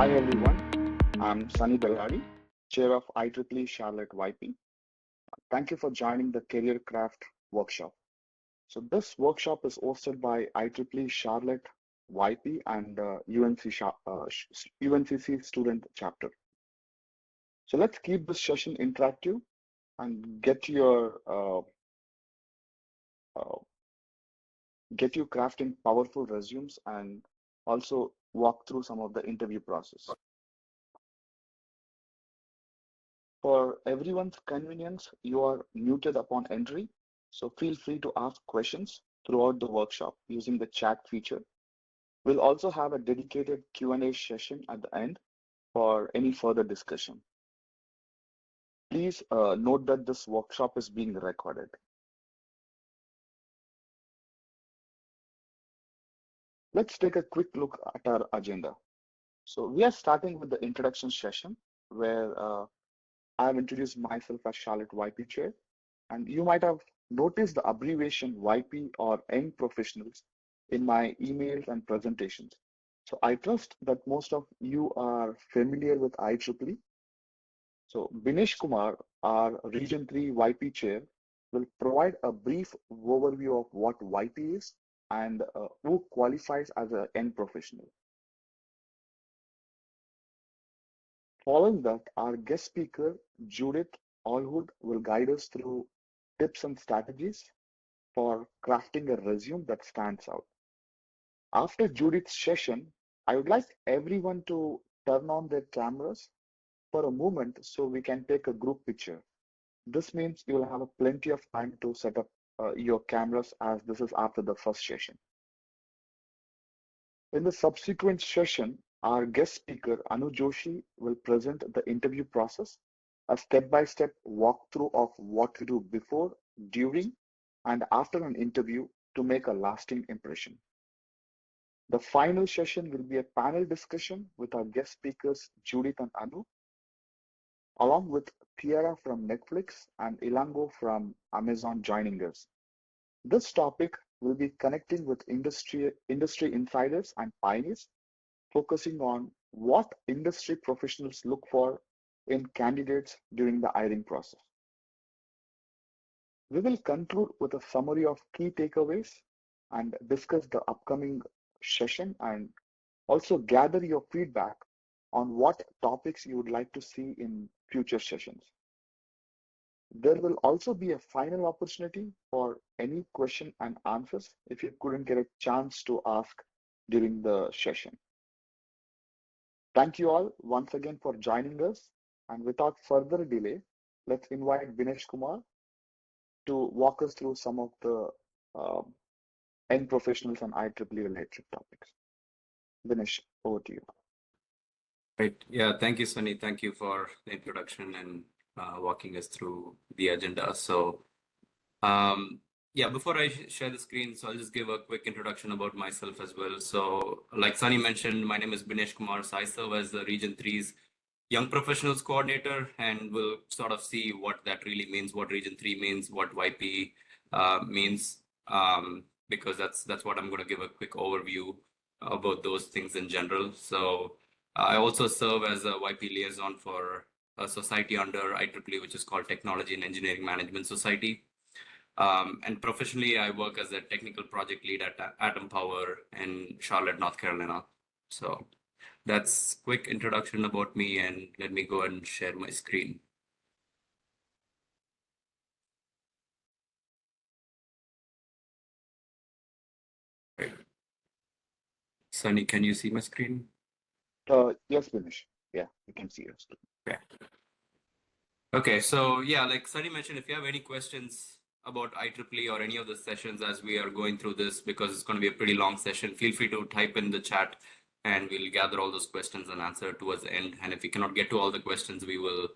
Hi everyone, I'm Sunny Bellari, Chair of IEEE Charlotte YP. Thank you for joining the CareerCraft Workshop. So this workshop is hosted by IEEE Charlotte YP and UNCC Student Chapter. So let's keep this session interactive and uh, get you crafting powerful resumes and also walk through some of the interview process. For everyone's convenience, you are muted upon entry, so feel free to ask questions throughout the workshop using the chat feature. We'll also have a dedicated Q&A session at the end for any further discussion. Please note that this workshop is being recorded. Let's take a quick look at our agenda. So we are starting with the introduction session where I've introduced myself as Charlotte YP Chair, and you might have noticed the abbreviation YP or Young Professionals in my emails and presentations. So I trust that most of you are familiar with IEEE. So Binesh Kumar, our Region 3 YP Chair, will provide a brief overview of what YP is and who qualifies as a Young Professional. Following that, our guest speaker, Judith Allwood, will guide us through tips and strategies for crafting a resume that stands out. After Judith's session, I would like everyone to turn on their cameras for a moment so we can take a group picture. This means you will have plenty of time to set up your cameras as this is after the first session. In the subsequent session, our guest speaker, Anu Joshi, will present the interview process, a step-by-step walkthrough of what to do before, during, and after an interview to make a lasting impression. The final session will be a panel discussion with our guest speakers, Judith and Anu, along with Tiara from Netflix and Ilango from Amazon joining us. This topic will be connecting with industry insiders and pioneers, focusing on what industry professionals look for in candidates during the hiring process. We will conclude with a summary of key takeaways and discuss the upcoming session and also gather your feedback on what topics you would like to see in future sessions. There will also be a final opportunity for any question and answers if you couldn't get a chance to ask during the session. Thank you all once again for joining us. And without further delay, let's invite Binesh Kumar to walk us through some of the Young Professionals and IEEE related topics. Binesh, over to you. Right. Yeah. Thank you, Sunny. Thank you for the introduction and walking us through the agenda. So, yeah, before I share the screen, so I'll just give a quick introduction about myself as well. So, like Sunny mentioned, my name is Binesh Kumar. So I serve as the Region 3's Young Professionals Coordinator, and we'll sort of see what that really means, what Region 3 means, what YP means, because that's what I'm going to give a quick overview about those things in general. So I also serve as a YP liaison for a society under IEEE, which is called Technology and Engineering Management Society. And professionally, I work as a technical project lead at Atom Power in Charlotte, North Carolina. So that's quick introduction about me, and let me go ahead and share my screen. Right. Sunny, can you see my screen? Yes, Binesh. Yeah, you can see your screen. Okay. Okay, so yeah, like Sunny mentioned, if you have any questions about IEEE or any of the sessions as we are going through this, because it's going to be a pretty long session, feel free to type in the chat and we'll gather all those questions and answer towards the end. And if we cannot get to all the questions, we will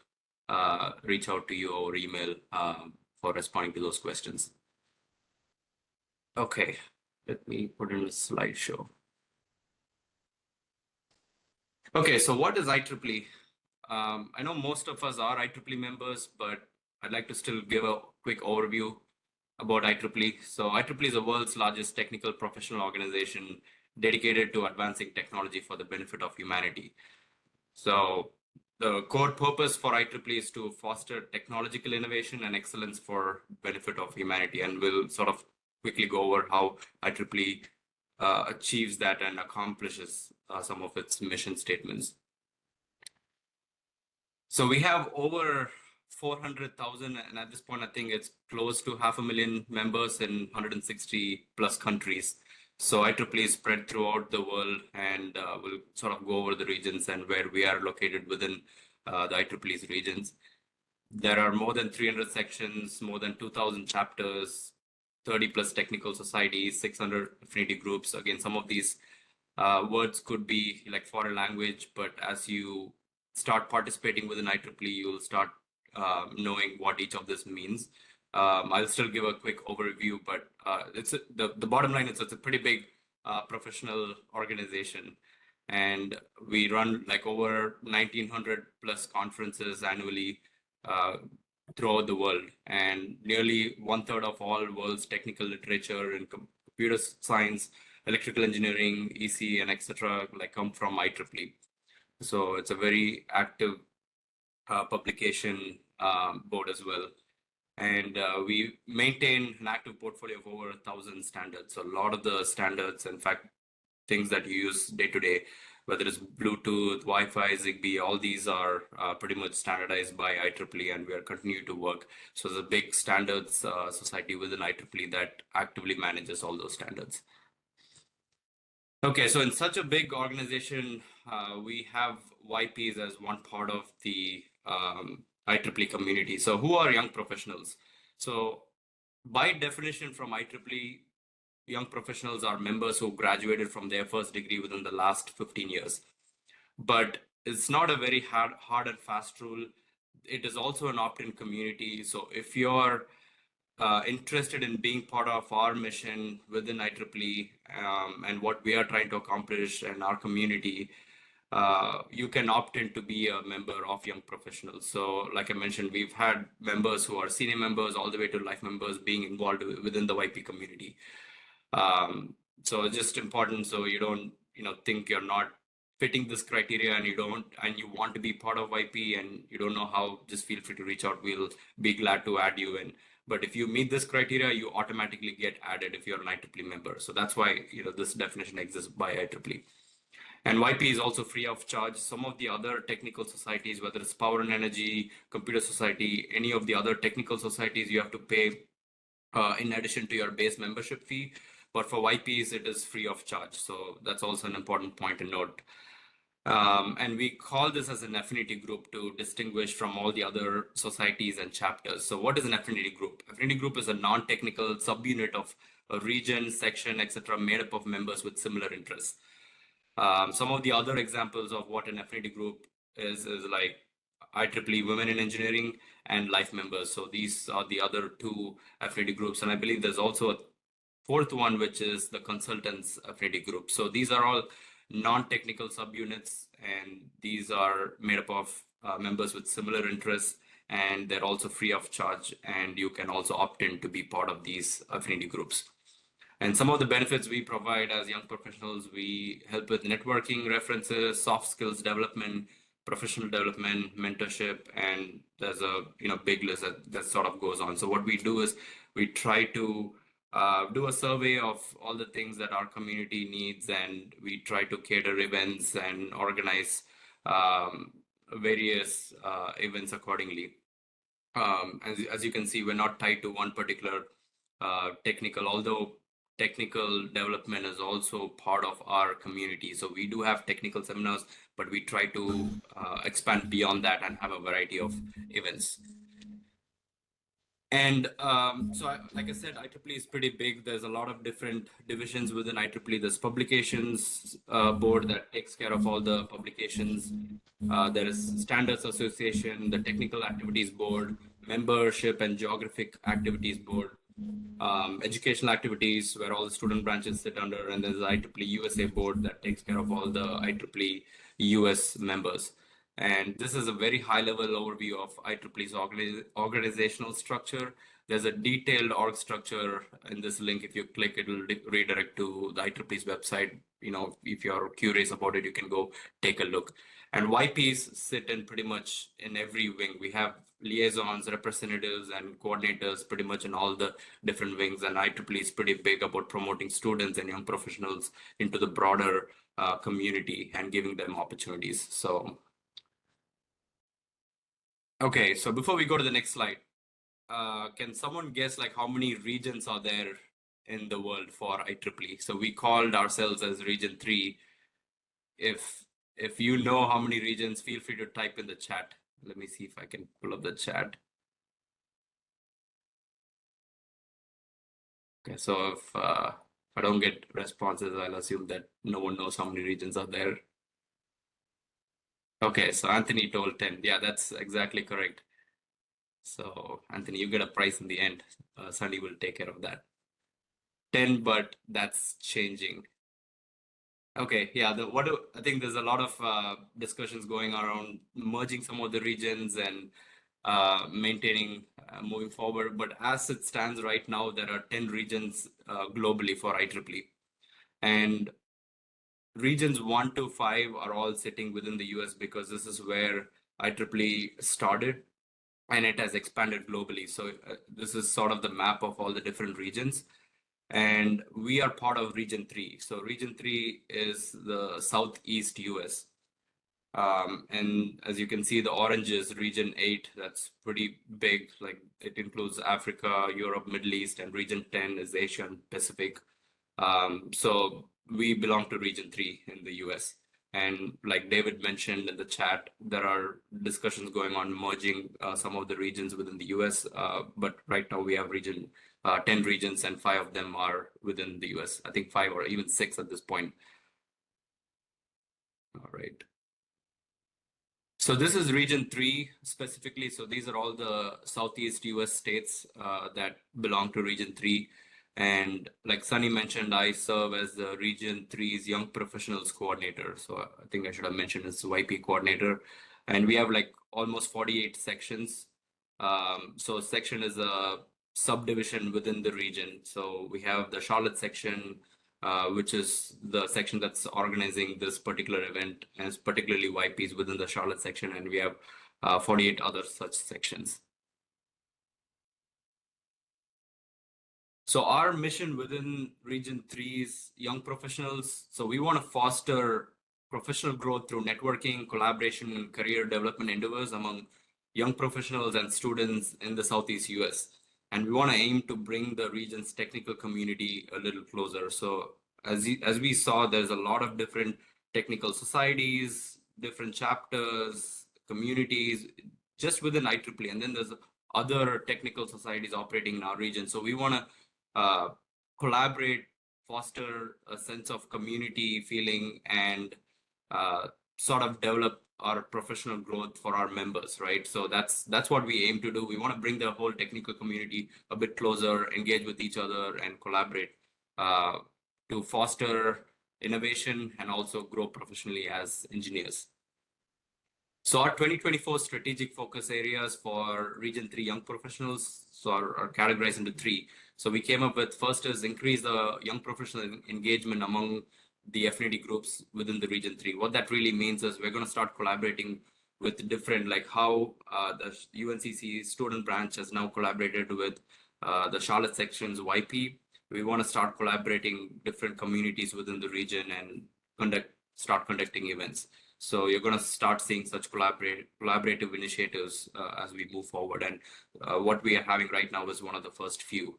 reach out to you over email for responding to those questions. Okay, let me put in a slideshow. Okay, so what is IEEE? I know most of us are IEEE members, but I'd like to still give a quick overview about IEEE. So IEEE is the world's largest technical professional organization dedicated to advancing technology for the benefit of humanity. So the core purpose for IEEE is to foster technological innovation and excellence for benefit of humanity. And we'll sort of quickly go over how IEEE achieves that and accomplishes some of its mission statements. So we have over 400,000, and at this point, I think it's close to 500,000 members in 160 plus countries. So IEEE is spread throughout the world, and we'll sort of go over the regions and where we are located within the IEEE's regions. There are more than 300 sections, more than 2,000 chapters, 30 plus technical societies, 600 affinity groups. Again, some of these words could be like foreign language, but as you start participating within IEEE, you'll start knowing what each of this means. I'll still give a quick overview, but the bottom line is it's a pretty big professional organization, and we run like over 1,900 plus conferences annually throughout the world, and nearly 1/3 of all world's technical literature in computer science, electrical engineering, EC, and etc. like come from IEEE. So it's a very active publication board as well. And we maintain an active portfolio of over 1,000 standards. So a lot of the standards, in fact, things that you use day to day, whether it's Bluetooth, Wi-Fi, Zigbee, all these are pretty much standardized by IEEE, and we are continuing to work. So there's a big standards society within IEEE that actively manages all those standards. Okay, so in such a big organization, we have YPs as one part of the IEEE community. So who are young professionals? So by definition from IEEE, young professionals are members who graduated from their first degree within the last 15 years. But it's not a very hard and fast rule. It is also an opt-in community. So if you're interested in being part of our mission within IEEE and what we are trying to accomplish in our community, you can opt in to be a member of Young Professionals. So like I mentioned, we've had members who are senior members all the way to life members being involved within the YP community. So it's just important so you don't think you're not fitting this criteria and you want to be part of YP and you don't know how, just feel free to reach out. We'll be glad to add you in. But if you meet this criteria, you automatically get added if you're an IEEE member. So that's why this definition exists by IEEE. And YP is also free of charge. Some of the other technical societies, whether it's Power and Energy, Computer Society, any of the other technical societies, you have to pay in addition to your base membership fee. But for YPs, it is free of charge. So that's also an important point to note. And we call this as an affinity group to distinguish from all the other societies and chapters. So what is an affinity group? Affinity group is a non-technical subunit of a region, section, etc., made up of members with similar interests. Some of the other examples of what an affinity group is like IEEE Women in Engineering and Life Members. So these are the other two affinity groups. And I believe there's also a fourth one, which is the Consultants Affinity Group. So these are all non-technical subunits, and these are made up of members with similar interests, and they're also free of charge, and you can also opt in to be part of these affinity groups. And some of the benefits we provide as young professionals, we help with networking, references, soft skills development, professional development, mentorship, and there's a big list that sort of goes on. So what we do is we try to do a survey of all the things that our community needs, and we try to cater events and organize various events accordingly. As you can see, we're not tied to one particular technical, although technical development is also part of our community. So we do have technical seminars, but we try to expand beyond that and have a variety of events. And like I said, IEEE is pretty big. There's a lot of different divisions within IEEE. There's publications board that takes care of all the publications. There is Standards Association, the Technical Activities Board, Membership and Geographic Activities Board, Educational Activities, where all the student branches sit under, and there's the IEEE USA Board that takes care of all the IEEE US members. And this is a very high-level overview of IEEE's organizational structure. There's a detailed org structure in this link. If you click, it'll redirect to the IEEE's website. If you're curious about it, you can go take a look. And YPs sit in pretty much in every wing. We have liaisons, representatives, and coordinators pretty much in all the different wings. And IEEE is pretty big about promoting students and young professionals into the broader community and giving them opportunities. So, okay, so before we go to the next slide, can someone guess like how many regions are there in the world for IEEE? So we called ourselves as Region 3. If you know how many regions, feel free to type in the chat. Let me see if I can pull up the chat. Okay, so if I don't get responses, I'll assume that no one knows how many regions are there. Okay, so Anthony told 10. Yeah, that's exactly correct. So Anthony, you get a prize in the end. Sunny will take care of that. 10, but that's changing. Okay, yeah, I think there's a lot of discussions going around merging some of the regions and maintaining moving forward. But as it stands right now, there are 10 regions globally for IEEE. And regions 1 to 5 are all sitting within the US because this is where IEEE started and it has expanded globally. So this is sort of the map of all the different regions. And we are part of Region 3. So Region 3 is the Southeast US. And as you can see, the orange is Region 8. That's pretty big. Like it includes Africa, Europe, Middle East, and Region 10 is Asia and Pacific. So we belong to Region 3 in the US. And like David mentioned in the chat, there are discussions going on merging some of the regions within the US. But right now we have 10 regions and 5 of them are within the US. I think 5 or even 6 at this point. All right. So this is Region 3 specifically. So these are all the Southeast US states that belong to Region 3. And like Sunny mentioned, I serve as the Region 3's Young Professionals Coordinator. So I think I should have mentioned as YP Coordinator. And we have like almost 48 sections. So section is a subdivision within the region. So we have the Charlotte section, which is the section that's organizing this particular event, and it's particularly YPs within the Charlotte section. And we have 48 other such sections. So our mission within Region 3's young professionals, so we want to foster professional growth through networking, collaboration, and career development endeavors among young professionals and students in the Southeast US. And we want to aim to bring the region's technical community a little closer. So as we saw, there's a lot of different technical societies, different chapters, communities, just within IEEE. And then there's other technical societies operating in our region. So we want to collaborate, foster a sense of community feeling, and sort of develop our professional growth for our members, right? So that's what we aim to do. We want to bring the whole technical community a bit closer, engage with each other, and collaborate to foster innovation and also grow professionally as engineers. So our 2024 strategic focus areas for Region 3 young professionals are categorized into 3. So we came up with first is increase the young professional engagement among the affinity groups within the Region 3. What that really means is we're going to start collaborating with different, like how the UNCC Student Branch has now collaborated with the Charlotte section's YP. We want to start collaborating different communities within the region and start conducting events. So you're going to start seeing such collaborative initiatives as we move forward. And what we are having right now is one of the first few.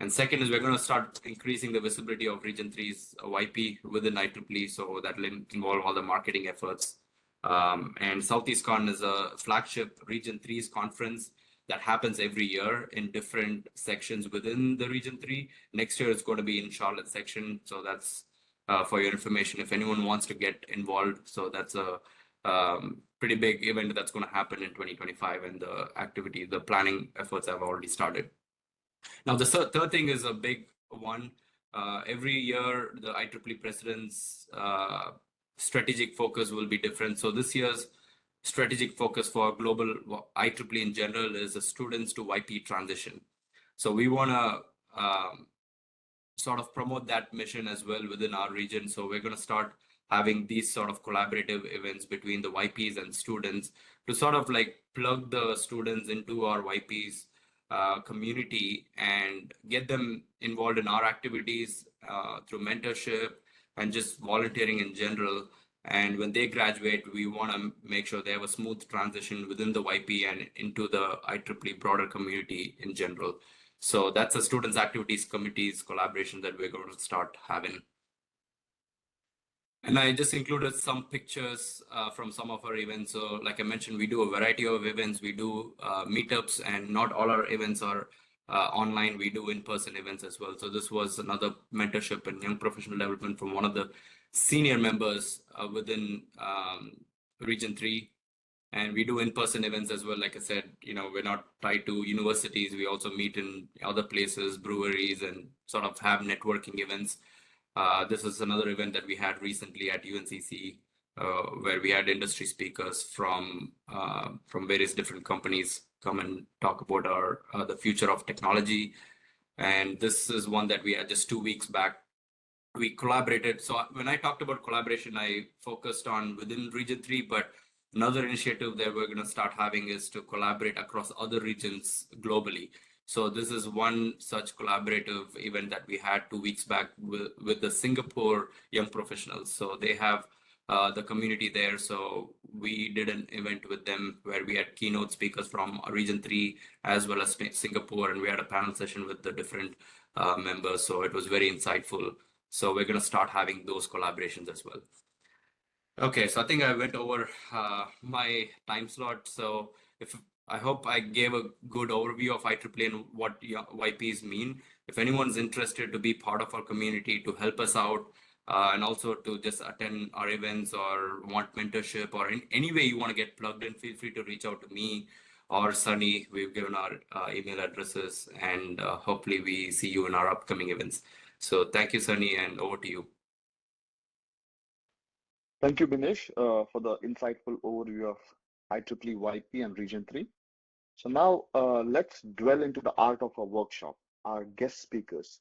And second is we're going to start increasing the visibility of Region 3's YP within IEEE. So that will involve all the marketing efforts. And Southeast Con is a flagship Region 3's conference that happens every year in different sections within the Region 3. Next year it's going to be in Charlotte section. So that's for your information, if anyone wants to get involved. So that's a pretty big event that's going to happen in 2025, and the planning efforts have already started. Now, the third thing is a big one. Every year, the IEEE president's strategic focus will be different. So this year's strategic focus for global IEEE in general is the students to YP transition. So we want to sort of promote that mission as well within our region. So we're going to start having these sort of collaborative events between the YPs and students to sort of like plug the students into our YPs community and get them involved in our activities through mentorship and just volunteering in general. And when they graduate, we want to make sure they have a smooth transition within the YP and into the IEEE broader community in general. So that's a students activities committees collaboration that we're going to start having. And I just included some pictures from some of our events. So like I mentioned, we do a variety of events. We do meetups, and not all our events are online. We do in-person events as well. So this was another mentorship and young professional development from one of the senior members within Region 3. And we do in-person events as well. Like I said, we're not tied to universities. We also meet in other places, breweries, and sort of have networking events. This is another event that we had recently at UNCC, where we had industry speakers from various different companies come and talk about the future of technology. And this is one that we had just 2 weeks back. We collaborated. So when I talked about collaboration, I focused on within Region 3, but another initiative that we're going to start having is to collaborate across other regions globally. So this is one such collaborative event that we had 2 weeks back with the Singapore Young Professionals. So they have the community there. So we did an event with them where we had keynote speakers from Region 3 as well as Singapore, and we had a panel session with the different members. So it was very insightful. So we're going to start having those collaborations as well. Okay, so I think I went over my time slot. So I hope I gave a good overview of IEEE and what YPs mean. If anyone's interested to be part of our community, to help us out, and also to just attend our events or want mentorship or in any way you want to get plugged in, feel free to reach out to me or Sunny. We've given our email addresses, and hopefully we see you in our upcoming events. So thank you, Sunny, and over to you. Thank you, Binesh, for the insightful overview of IEEE YP and Region 3. So now let's dwell into the art of our workshop, our guest speakers.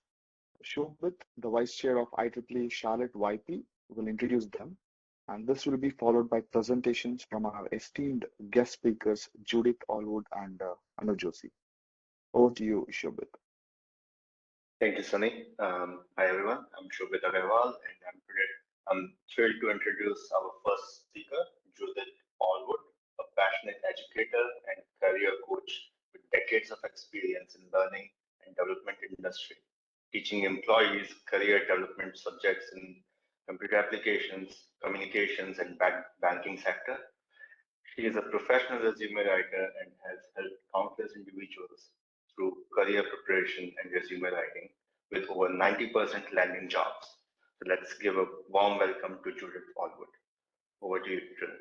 Shobit, the Vice Chair of IEEE Charlotte YP, will introduce them, and this will be followed by presentations from our esteemed guest speakers, Judith Allwood and Anu Joshi. Over to you, Shobit. Thank you, Sunny. Hi, everyone. I'm Shobit Agarwal, and I'm thrilled to introduce our first speaker, Judith Allwood, a passionate educator and career coach with decades of experience in learning and development industry, teaching employees career development subjects in computer applications, communications, and banking sector. She is a professional resume writer and has helped countless individuals through career preparation and resume writing with over 90% landing jobs. So let's give a warm welcome to Judith Allwood. Over to you, Judith.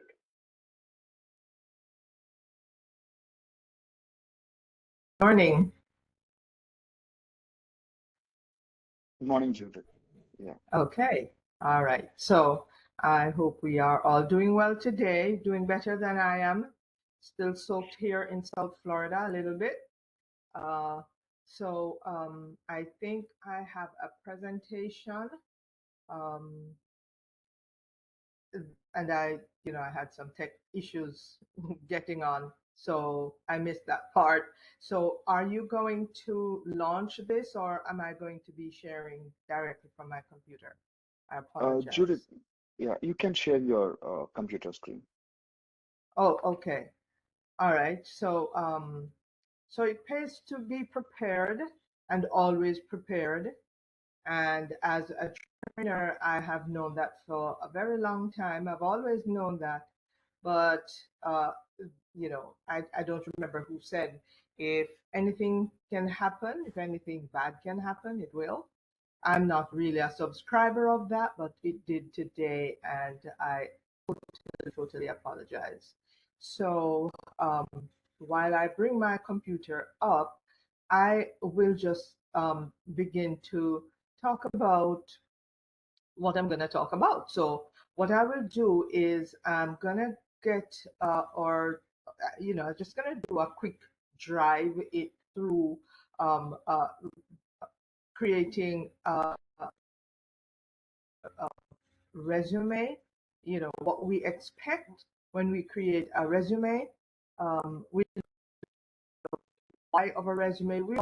Morning. Good morning, Judith. Yeah. Okay. All right. So I hope we are all doing well today, doing better than I am. Still soaked here in South Florida a little bit. I think I have a presentation. And I had some tech issues getting on, so I missed that part. So are you going to launch this, or am I going to be sharing directly from my computer? I apologize. Judith, yeah, you can share your computer screen. Oh, okay. All right. So it pays to be prepared and always prepared. And as a trainer, I have known that for a very long time. I've always known that, but I don't remember who said, if anything can happen, if anything bad can happen, it will. I'm not really a subscriber of that, but it did today, and I totally apologize. So while I bring my computer up, I will just begin to talk about what I'm going to talk about. So what I will do is I'm going to get just going to do a quick drive it through creating a resume what we expect when we create a resume. We why of a resume, we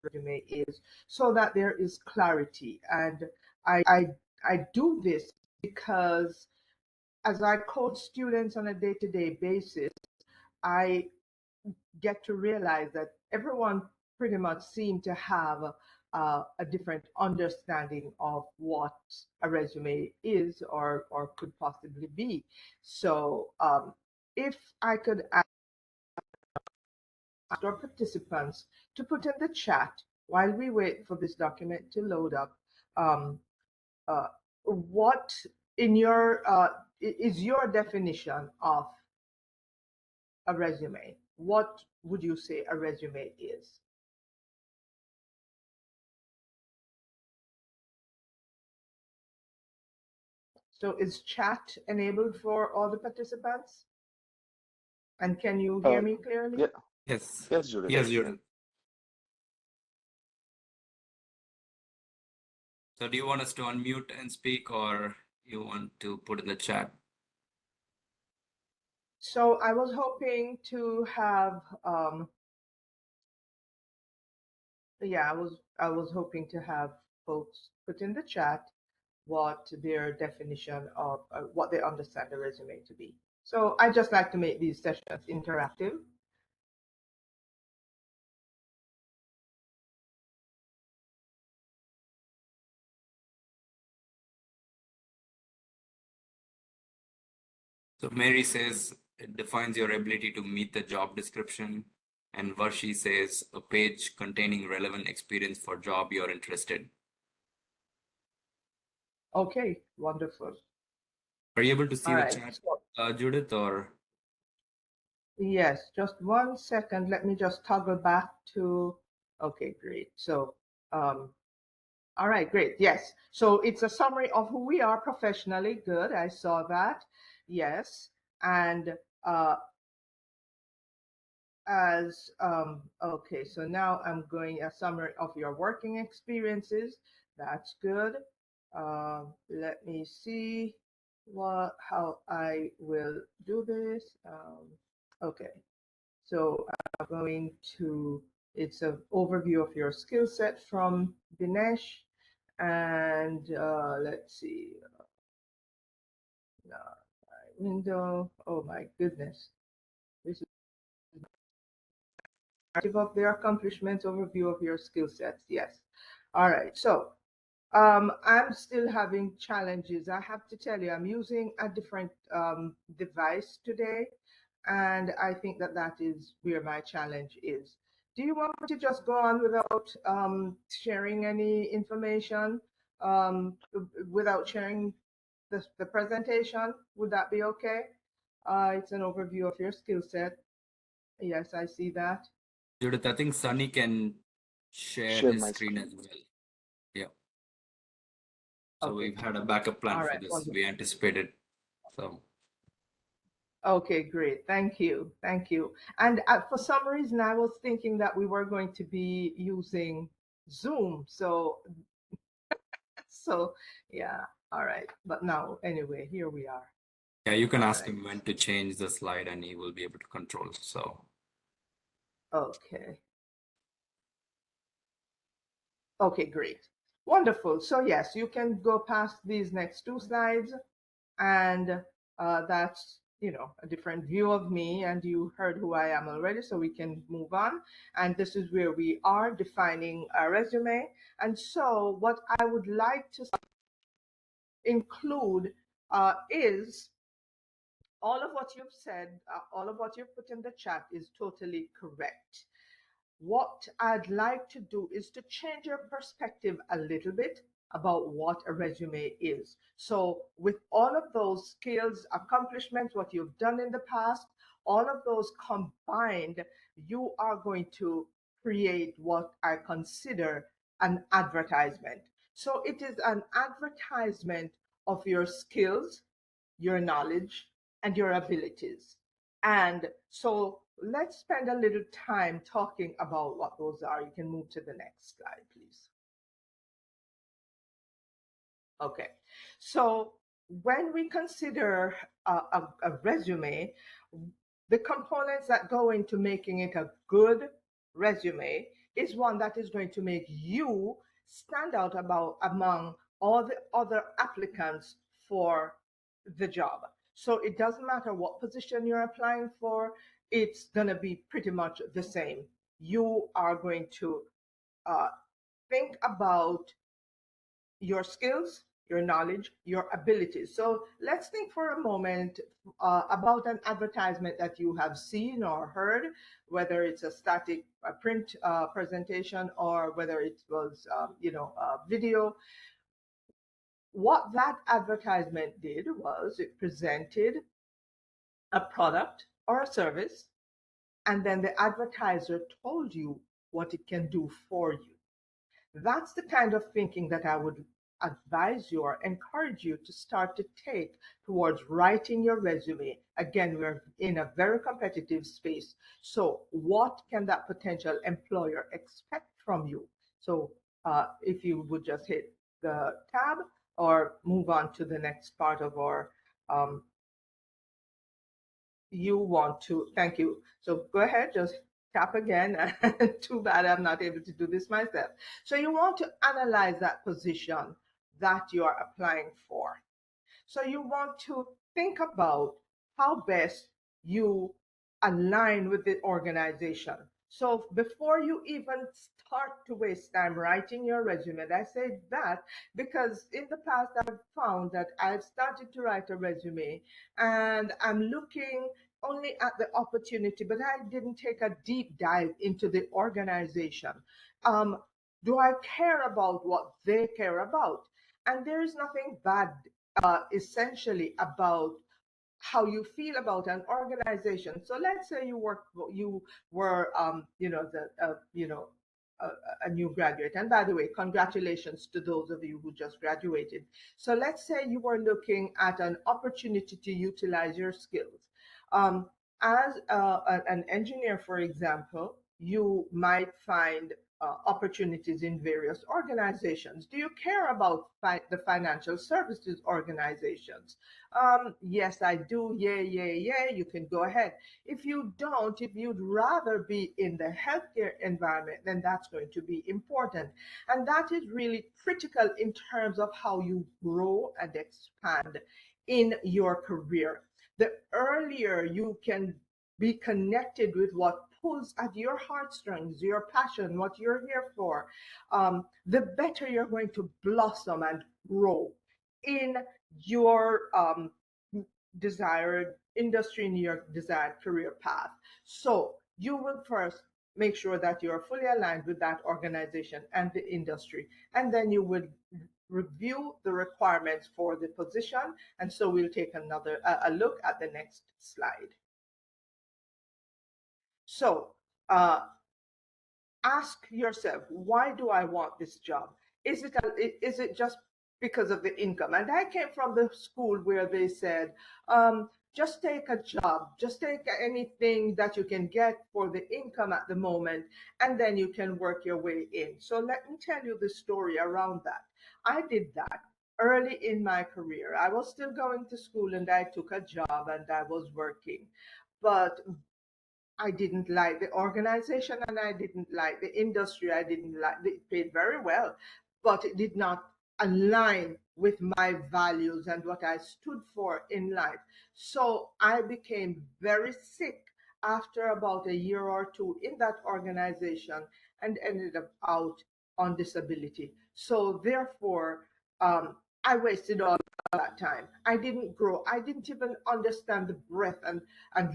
resume is, so that there is clarity. And I do this because as I coach students on a day-to-day basis, I get to realize that everyone pretty much seemed to have a different understanding of what a resume is or could possibly be. So if I could ask our participants to put in the chat while we wait for this document to load up, what in your is your definition of a resume? What would you say a resume is? So is chat enabled for all the participants? And can you hear me clearly? Yeah. Yes. Yes, Judith. Yes, Judith. So do you want us to unmute and speak, or you want to put in the chat? So I was hoping to have, yeah, I was hoping to have folks put in the chat what their definition of what they understand the resume to be. So I just like to make these sessions interactive. So Mary says it defines your ability to meet the job description. And Varshi says a page containing relevant experience for job you're interested in. Okay, wonderful. Are you able to see All the right. chat, Judith, or? Yes, just 1 second. Let me just toggle back to, okay, great. So, all right, great. Yes. So it's a summary of who we are professionally. Good. I saw that. Yes. And okay, so now I'm going a summary of your working experiences. That's good. Let me see how I will do this. Okay. So I'm going to, it's an overview of your skill set from Dinesh. And let's see, window, oh my goodness. This is of their accomplishments, overview of your skill sets, yes. All right, so I'm still having challenges. I have to tell you, I'm using a different device today, and I think that that is where my challenge is. Do you want me to just go on without sharing any information, without sharing the presentation? Would that be okay? It's an overview of your skill set. Yes, I see that. Judith, I think Sunny can share Share his my screen as screen. well. Yeah. So Okay. we've had a backup plan All for right. this. Wonderful. We anticipated. So. Okay, great. Thank you. Thank you. And for some reason, I was thinking that we were going to be using Zoom. So yeah. All right. But now, anyway, here we are. Yeah, you can All ask right. him when to change the slide and he will be able to control. So. Okay. Okay, great. Wonderful. So yes, you can go past these next two slides, and that's, a different view of me, and you heard who I am already, so we can move on. And this is where we are defining a resume. And so what I would like to include is all of what you've said, all of what you've put in the chat is totally correct. What I'd like to do is to change your perspective a little bit about what a resume is. So with all of those skills, accomplishments, what you've done in the past, all of those combined, you are going to create what I consider an advertisement. So it is an advertisement of your skills, your knowledge, and your abilities. And so let's spend a little time talking about what those are. You can move to the next slide, please. Okay, so when we consider a resume, the components that go into making it a good resume is one that is going to make you stand out among all the other applicants for the job. So it doesn't matter what position you're applying for, it's going to be pretty much the same. You are going to uh, think about your skills, your knowledge, your abilities. So let's think for a moment about an advertisement that you have seen or heard, whether it's a static print presentation or whether it was, video. What that advertisement did was it presented a product or a service, and then the advertiser told you what it can do for you. That's the kind of thinking that I would advise you or encourage you to start to take towards writing your resume. Again, we're in a very competitive space. So what can that potential employer expect from you? So if you would just hit the tab or move on to the next part of our thank you. So go ahead, just tap again. Too bad I'm not able to do this myself. So you want to analyze that position that you are applying for. So you want to think about how best you align with the organization. So before you even start to waste time writing your resume, and I say that because in the past I've found that I've started to write a resume and I'm looking only at the opportunity, but I didn't take a deep dive into the organization. Do I care about what they care about? And there is nothing bad essentially about how you feel about an organization. So let's say you were a new graduate. And by the way, congratulations to those of you who just graduated. So let's say you were looking at an opportunity to utilize your skills. As an engineer, for example, you might find opportunities in various organizations. Do you care about the financial services organizations? Yes, I do. Yeah. You can go ahead. If you don't, if you'd rather be in the healthcare environment, then that's going to be important. And that is really critical in terms of how you grow and expand in your career. The earlier you can be connected with what pulls at your heartstrings, your passion, what you're here for, the better you're going to blossom and grow in your desired industry, in your desired career path. So you will first make sure that you're fully aligned with that organization and the industry, and then you would review the requirements for the position. And so we'll take a look at the next slide. So ask yourself, why do I want this job? Is it just because of the income? And I came from the school where they said, just take a job, just take anything that you can get for the income at the moment, and then you can work your way in. So let me tell you the story around that. I did that early in my career. I was still going to school and I took a job and I was working. But I didn't like the organization and I didn't like the industry. I didn't like it paid very well, but it did not align with my values and what I stood for in life. So I became very sick after about a year or two in that organization and ended up out on disability. So therefore, I wasted all that time. I didn't grow. I didn't even understand the breadth and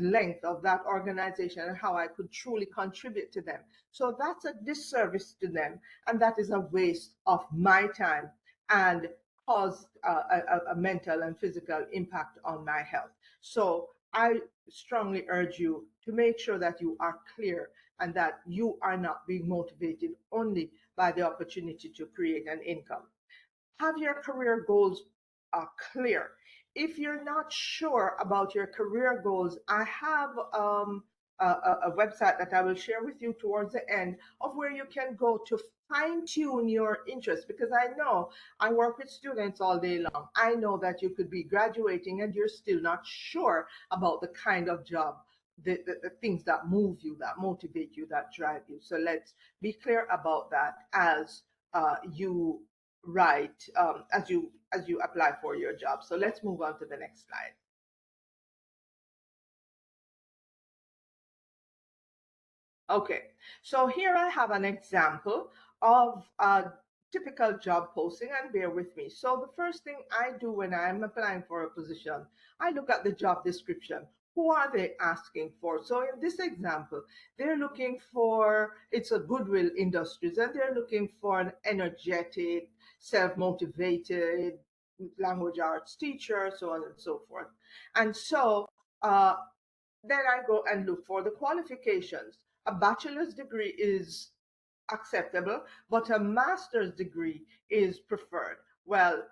length of that organization and how I could truly contribute to them. So that's a disservice to them, and that is a waste of my time and caused a mental and physical impact on my health. So I strongly urge you to make sure that you are clear and that you are not being motivated only by the opportunity to create an income. Have your career goals clear. If you're not sure about your career goals, I have a website that I will share with you towards the end of where you can go to fine tune your interest, because I know I work with students all day long. I know that you could be graduating and you're still not sure about the kind of job, the things that move you, that motivate you, that drive you. So let's be clear about that as you write, as you apply for your job. So let's move on to the next slide. Okay, so here I have an example of a typical job posting, and bear with me. So the first thing I do when I'm applying for a position, I look at the job description. Who are they asking for? So in this example, they're looking for, it's a Goodwill Industries, and they're looking for an energetic, self-motivated language arts teacher, so on and so forth. And so then I go and look for the qualifications. A bachelor's degree is acceptable, but a master's degree is preferred. Well,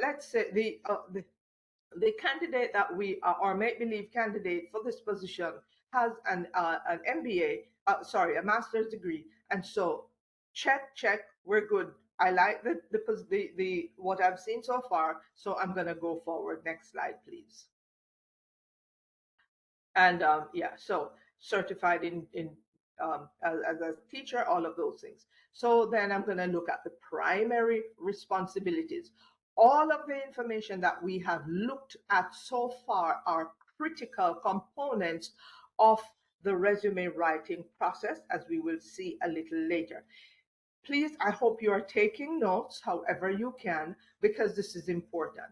let's say the candidate that we or make-believe candidate for this position has an MBA, sorry, a master's degree, and so check, we're good. I like the what I've seen so far, so I'm gonna go forward. Next slide, please. And yeah, so certified in as a teacher, all of those things. So then I'm going to look at the primary responsibilities. All of the information that we have looked at so far are critical components of the resume writing process, as we will see a little later. Please, I hope you are taking notes however you can, because this is important.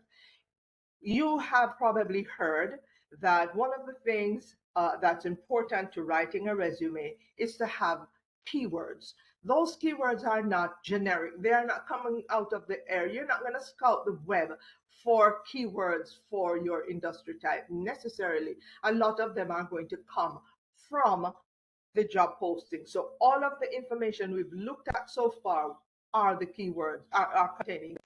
You have probably heard that one of the things that's important to writing a resume is to have keywords. Those keywords are not generic. They are not coming out of the air. You're not going to scout the web for keywords for your industry type necessarily. A lot of them are going to come from the job posting. So all of the information we've looked at so far are the keywords, are containing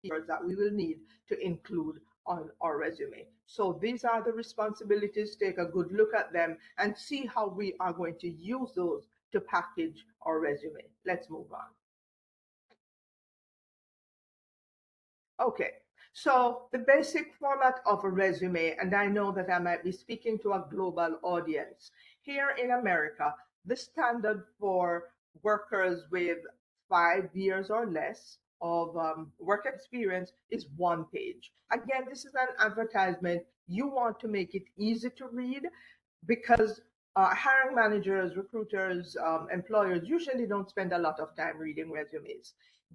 keywords that we will need to include on our resume. So these are the responsibilities. Take a good look at them and see how we are going to use those to package our resume. Let's move on. Okay, so the basic format of a resume, and I know that I might be speaking to a global audience. Here in America, the standard for workers with 5 years or less of work experience is 1 page. Again, this is an advertisement. You want to make it easy to read, because hiring managers, recruiters, employers usually don't spend a lot of time reading resumes.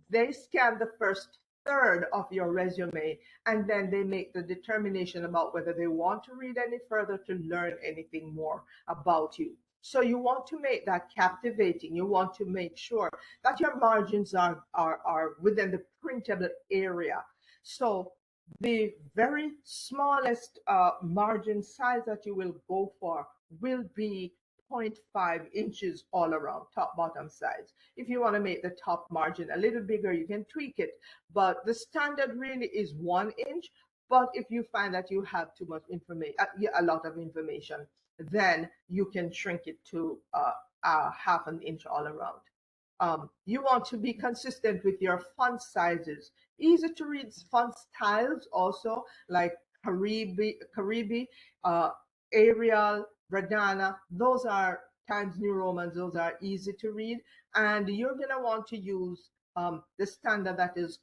They scan the first third of your resume, and then they make the determination about whether they want to read any further, to learn anything more about you. So you want to make that captivating. You want to make sure that your margins are within the printable area. So the very smallest margin size that you will go for will be 0.5 inches all around, top bottom size. If you want to make the top margin a little bigger, you can tweak it, but the standard really is 1 inch. But if you find that you have too much information, a lot of information, then you can shrink it to 0.5 inch all around. You want to be consistent with your font sizes. Easy to read font styles also, like Caribe, Arial, Verdana. Those are Times New Romans. Those are easy to read. And you're going to want to use the standard that is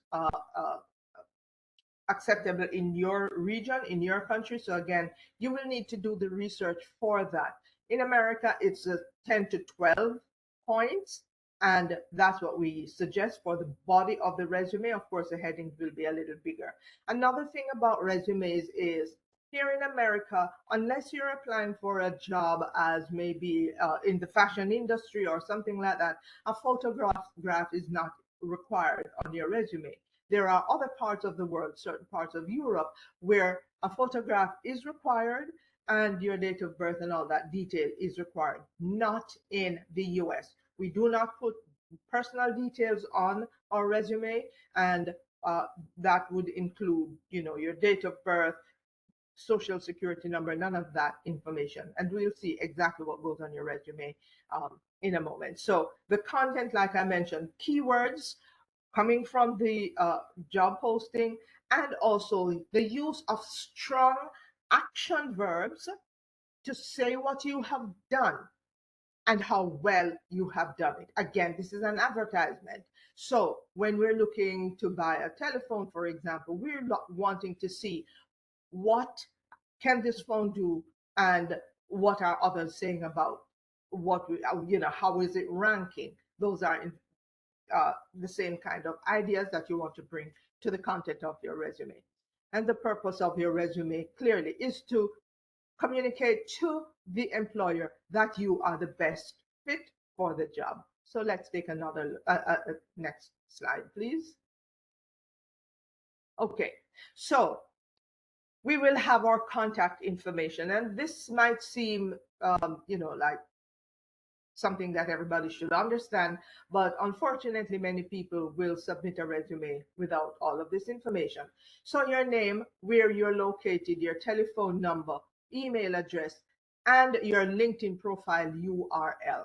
acceptable in your region, in your country. So again, you will need to do the research for that. In America, it's 10 to 12 points, and that's what we suggest for the body of the resume. Of course, the headings will be a little bigger. Another thing about resumes is, here in America, unless you're applying for a job as maybe in the fashion industry or something like that, a photograph is not required on your resume. There are other parts of the world, certain parts of Europe, where a photograph is required and your date of birth and all that detail is required. Not in the US. We do not put personal details on our resume, and that would include, your date of birth, social security number, none of that information. And we'll see exactly what goes on your resume in a moment. So the content, like I mentioned, keywords coming from the job posting, and also the use of strong action verbs to say what you have done and how well you have done it. Again, this is an advertisement. So when we're looking to buy a telephone, for example, we're not wanting to see what can this phone do and what are others saying about what we, how is it ranking? Those are the same kind of ideas that you want to bring to the content of your resume. And the purpose of your resume clearly is to communicate to the employer that you are the best fit for the job. So let's take another next slide, please. Okay, so we will have our contact information, and this might seem, like something that everybody should understand, but unfortunately, many people will submit a resume without all of this information. So your name, where you're located, your telephone number, email address, and your LinkedIn profile URL.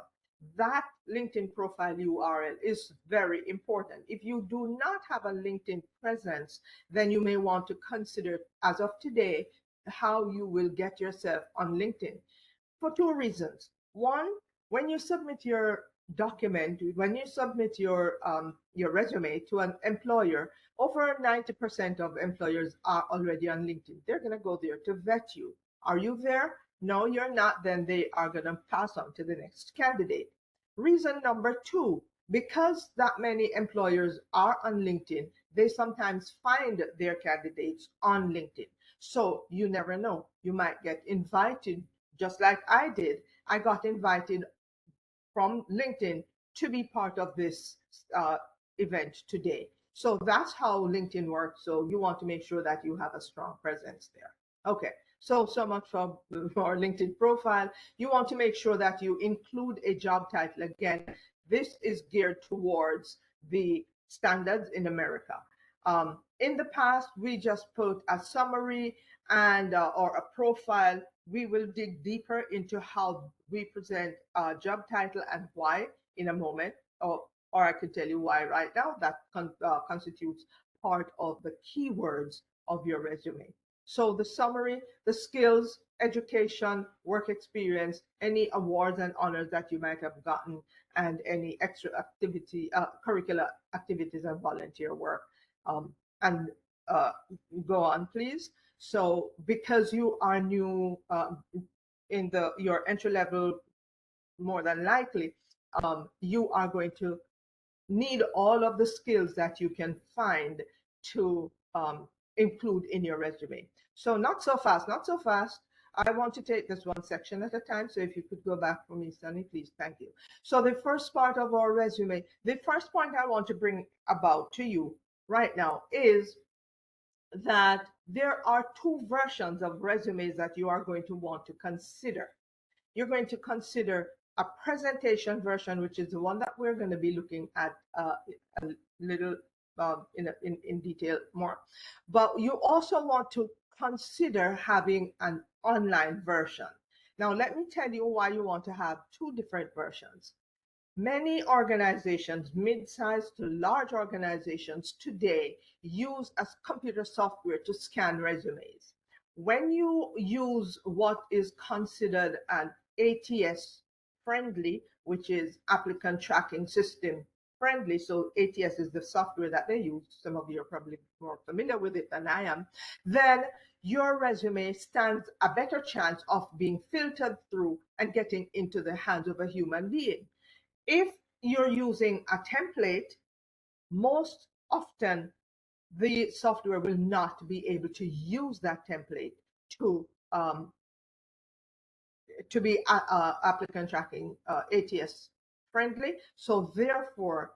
That LinkedIn profile URL is very important. If you do not have a LinkedIn presence, then you may want to consider, as of today, how you will get yourself on LinkedIn for two reasons. One, when you submit your document, when you submit your resume to an employer, over 90% of employers are already on LinkedIn. They're going to go there to vet you. Are you there? No, you're not. Then they are going to pass on to the next candidate. Reason number two, because that many employers are on LinkedIn, they sometimes find their candidates on LinkedIn. So you never know. You might get invited, just like I did. I got invited from LinkedIn to be part of this event today. So that's how LinkedIn works. So you want to make sure that you have a strong presence there. Okay, so much for our LinkedIn profile. You want to make sure that you include a job title. Again, this is geared towards the standards in America. In the past, we just put a summary and or a profile. We will dig deeper into how we present a job title and why in a moment, or I can tell you why right now. That constitutes part of the keywords of your resume. So the summary, the skills, education, work experience, any awards and honors that you might have gotten, and any extra activity, curricular activities and volunteer work. And go on, please. So because you are new in your entry level, more than likely, you are going to need all of the skills that you can find to include in your resume. So not so fast, not so fast. I want to take this one section at a time. So if you could go back for me, Sunny, please. Thank you. So the first part of our resume, the first point I want to bring about to you right now is that there are two versions of resumes that you are going to want to consider. You're going to consider a presentation version, which is the one that we're going to be looking at a little in detail more. But you also want to consider having an online version. Now, let me tell you why you want to have two different versions. Many organizations, mid-sized to large organizations today, use a computer software to scan resumes. When you use what is considered an ATS friendly, which is applicant tracking system friendly, so ATS is the software that they use, some of you are probably more familiar with it than I am, then your resume stands a better chance of being filtered through and getting into the hands of a human being. If you're using a template, most often the software will not be able to use that template to be applicant tracking ATS friendly. So therefore,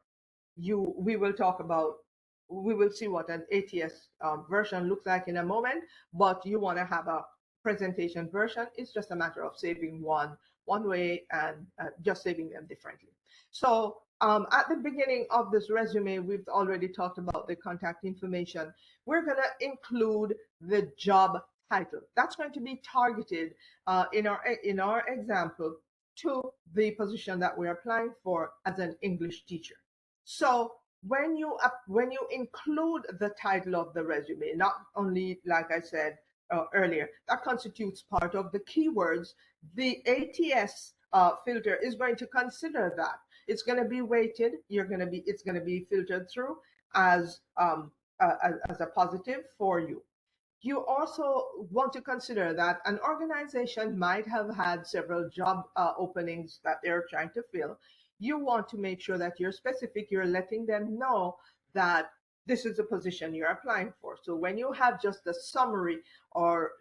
we will see what an ATS version looks like in a moment, but you want to have a presentation version. It's just a matter of saving one way and just saving them differently. So at the beginning of this resume, we've already talked about the contact information. We're going to include the job title. That's going to be targeted in our example to the position that we're applying for as an English teacher. So when you include the title of the resume, not only, like I said earlier, that constitutes part of the keywords, the ATS filter is going to consider that. It's going to be weighted. It's going to be filtered through as a positive for you. You also want to consider that an organization might have had several job openings that they're trying to fill. You want to make sure that you're specific, you're letting them know that this is a position you're applying for. So when you have just a summary or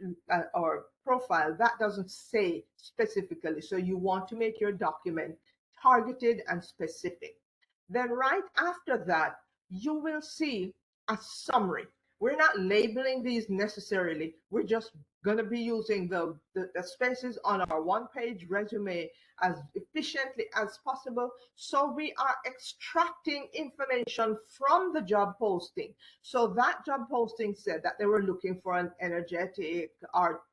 profile, that doesn't say specifically. So you want to make your document targeted and specific. Then right after that, you will see a summary. We're not labeling these necessarily. We're just going to be using the spaces on our one-page resume as efficiently as possible. So we are extracting information from the job posting. So that job posting said that they were looking for an energetic art,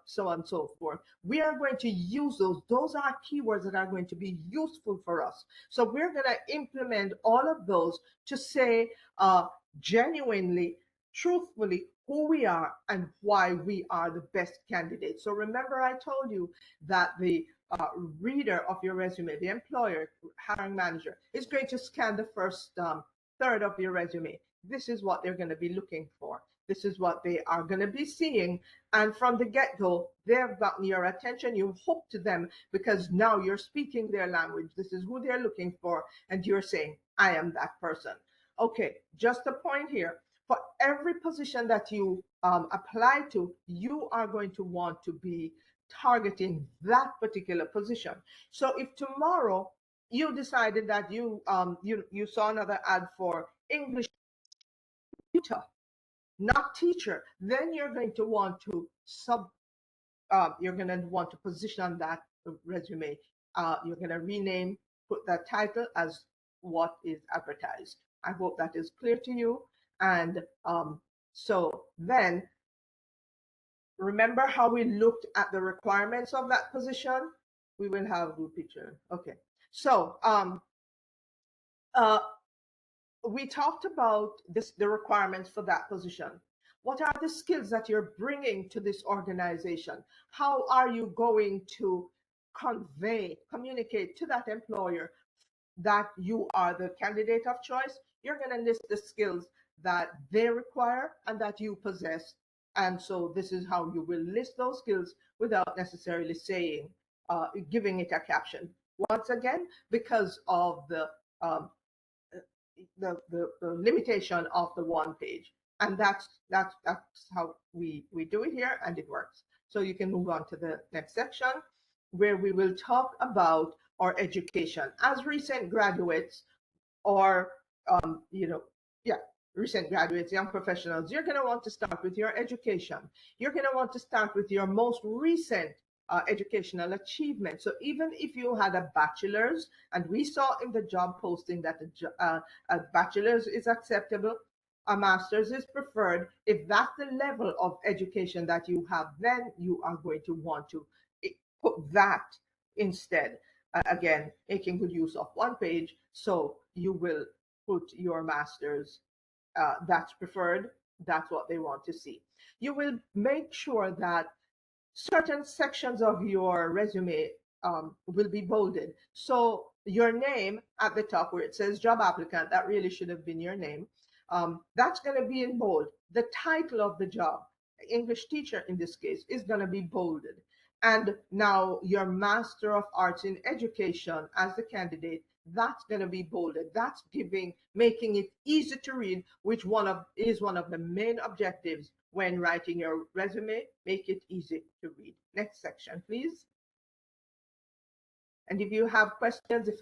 so on and so forth. We are going to use those. Those are keywords that are going to be useful for us. So we're going to implement all of those to say genuinely, truthfully, who we are and why we are the best candidate. So remember, I told you that the reader of your resume, the employer, hiring manager, is going to scan the first third of your resume. This is what they're going to be looking for. This is what they are going to be seeing. And from the get-go, they've gotten your attention. You've hooked to them because now you're speaking their language. This is who they're looking for. And you're saying, I am that person. Okay, just a point here. For every position that you apply to, you are going to want to be targeting that particular position. So if tomorrow you decided that you saw another ad for English tutor, not teacher, then you're going to want to position that resume. You're going to rename, put that title as what is advertised. I hope that is clear to you. And so then remember how we looked at the requirements of that position? We will have a good picture. Okay. So we talked about the requirements for that position. What are the skills that you're bringing to this organization? How are you going to communicate to that employer that you are the candidate of choice? You're going to list the skills that they require and that you possess. And so this is how you will list those skills without necessarily saying, giving it a caption. Once again, because of the limitation of the one page. And that's how we do it here, and it works. So you can move on to the next section where we will talk about our education. As recent graduates or, recent graduates, young professionals, you're going to want to start with your education. You're going to want to start with your most recent educational achievement. So even if you had a bachelor's, and we saw in the job posting that a bachelor's is acceptable, a master's is preferred. If that's the level of education that you have, then you are going to want to put that instead. Again, making good use of one page. So you will put your master's, that's preferred. That's what they want to see. You will make sure that certain sections of your resume will be bolded. So your name at the top where it says job applicant, that really should have been your name. That's going to be in bold. The title of the job, English teacher in this case, is going to be bolded. And now your Master of Arts in Education as the candidate, that's going to be bolded. That's making it easy to read, which is one of the main objectives when writing your resume. Make it easy to read. Next section, please. And if you have questions, if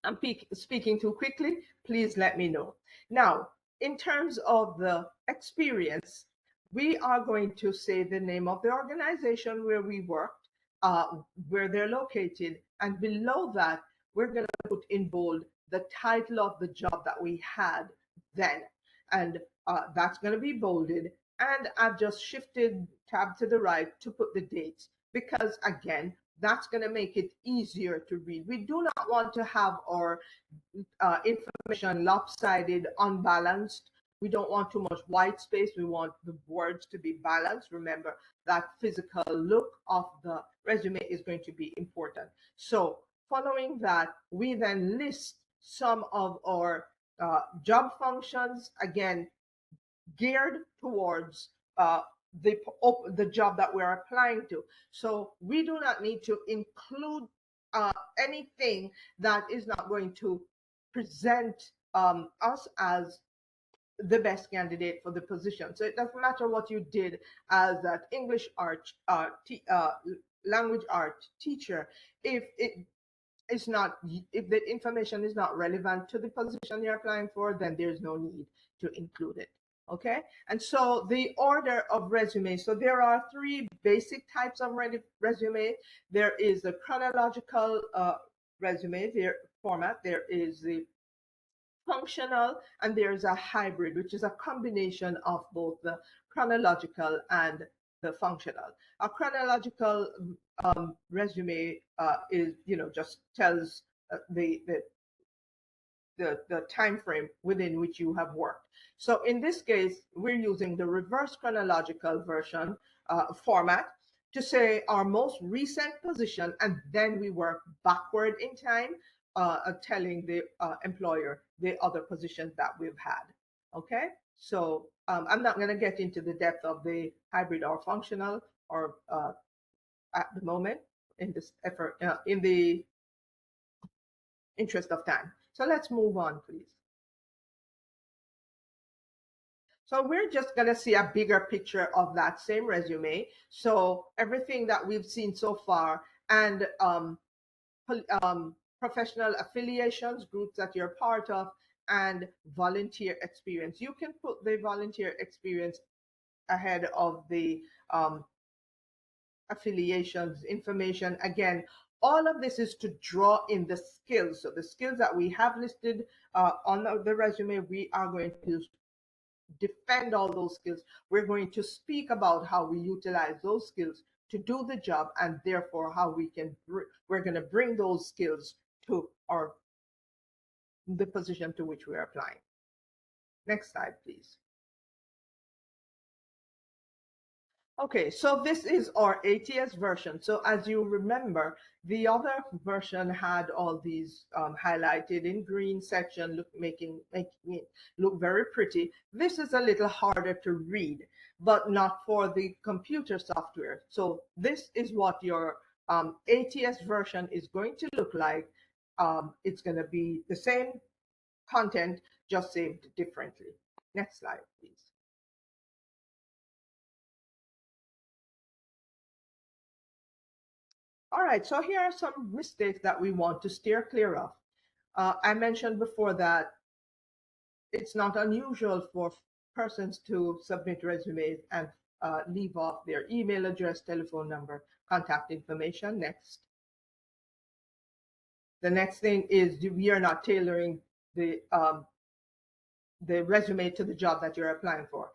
I'm speaking too quickly, please let me know. Now, in terms of the experience, we are going to say the name of the organization where we worked, where they're located, and below that, we're going to put in bold the title of the job that we had then. And that's going to be bolded. And I've just shifted tab to the right to put the dates because, again, that's going to make it easier to read. We do not want to have our information lopsided, unbalanced. We don't want too much white space. We want the words to be balanced. Remember, that physical look of the resume is going to be important. So following that, we then list some of our job functions, again, geared towards the job that we're applying to. So we do not need to include anything that is not going to present us as the best candidate for the position. So it doesn't matter what you did as that English art, language art teacher, if it is not, if the information is not relevant to the position you're applying for, then there's no need to include it. Okay, and so the order of resume. So there are three basic types of resume. There is the chronological resume, their format. There is the functional, and there's a hybrid, which is a combination of both the chronological and the functional. A chronological resume is, just tells the time frame within which you have worked. So in this case, we're using the reverse chronological version format to say our most recent position, and then we work backward in time, telling the employer the other positions that we've had. Okay, so I'm not going to get into the depth of the hybrid or functional or at the moment in this effort, in the interest of time. So let's move on, please. So we're just going to see a bigger picture of that same resume. So everything that we've seen so far, and professional affiliations, groups that you're part of, and volunteer experience. You can put the volunteer experience ahead of the affiliations information. Again, all of this is to draw in the skills. So the skills that we have listed on the resume, we are going to defend all those skills. We're going to speak about how we utilize those skills to do the job, and therefore how we're going to bring those skills to the position to which we're applying. Next slide, please. Okay, so this is our ATS version. So as you remember, the other version had all these highlighted in green section, making it look very pretty. This is a little harder to read, but not for the computer software. So this is what your ATS version is going to look like. It's going to be the same content, just saved differently. Next slide, please. All right, so here are some mistakes that we want to steer clear of. I mentioned before that it's not unusual for persons to submit resumes and leave off their email address, telephone number, contact information. Next. The next thing is we are not tailoring the resume to the job that you're applying for.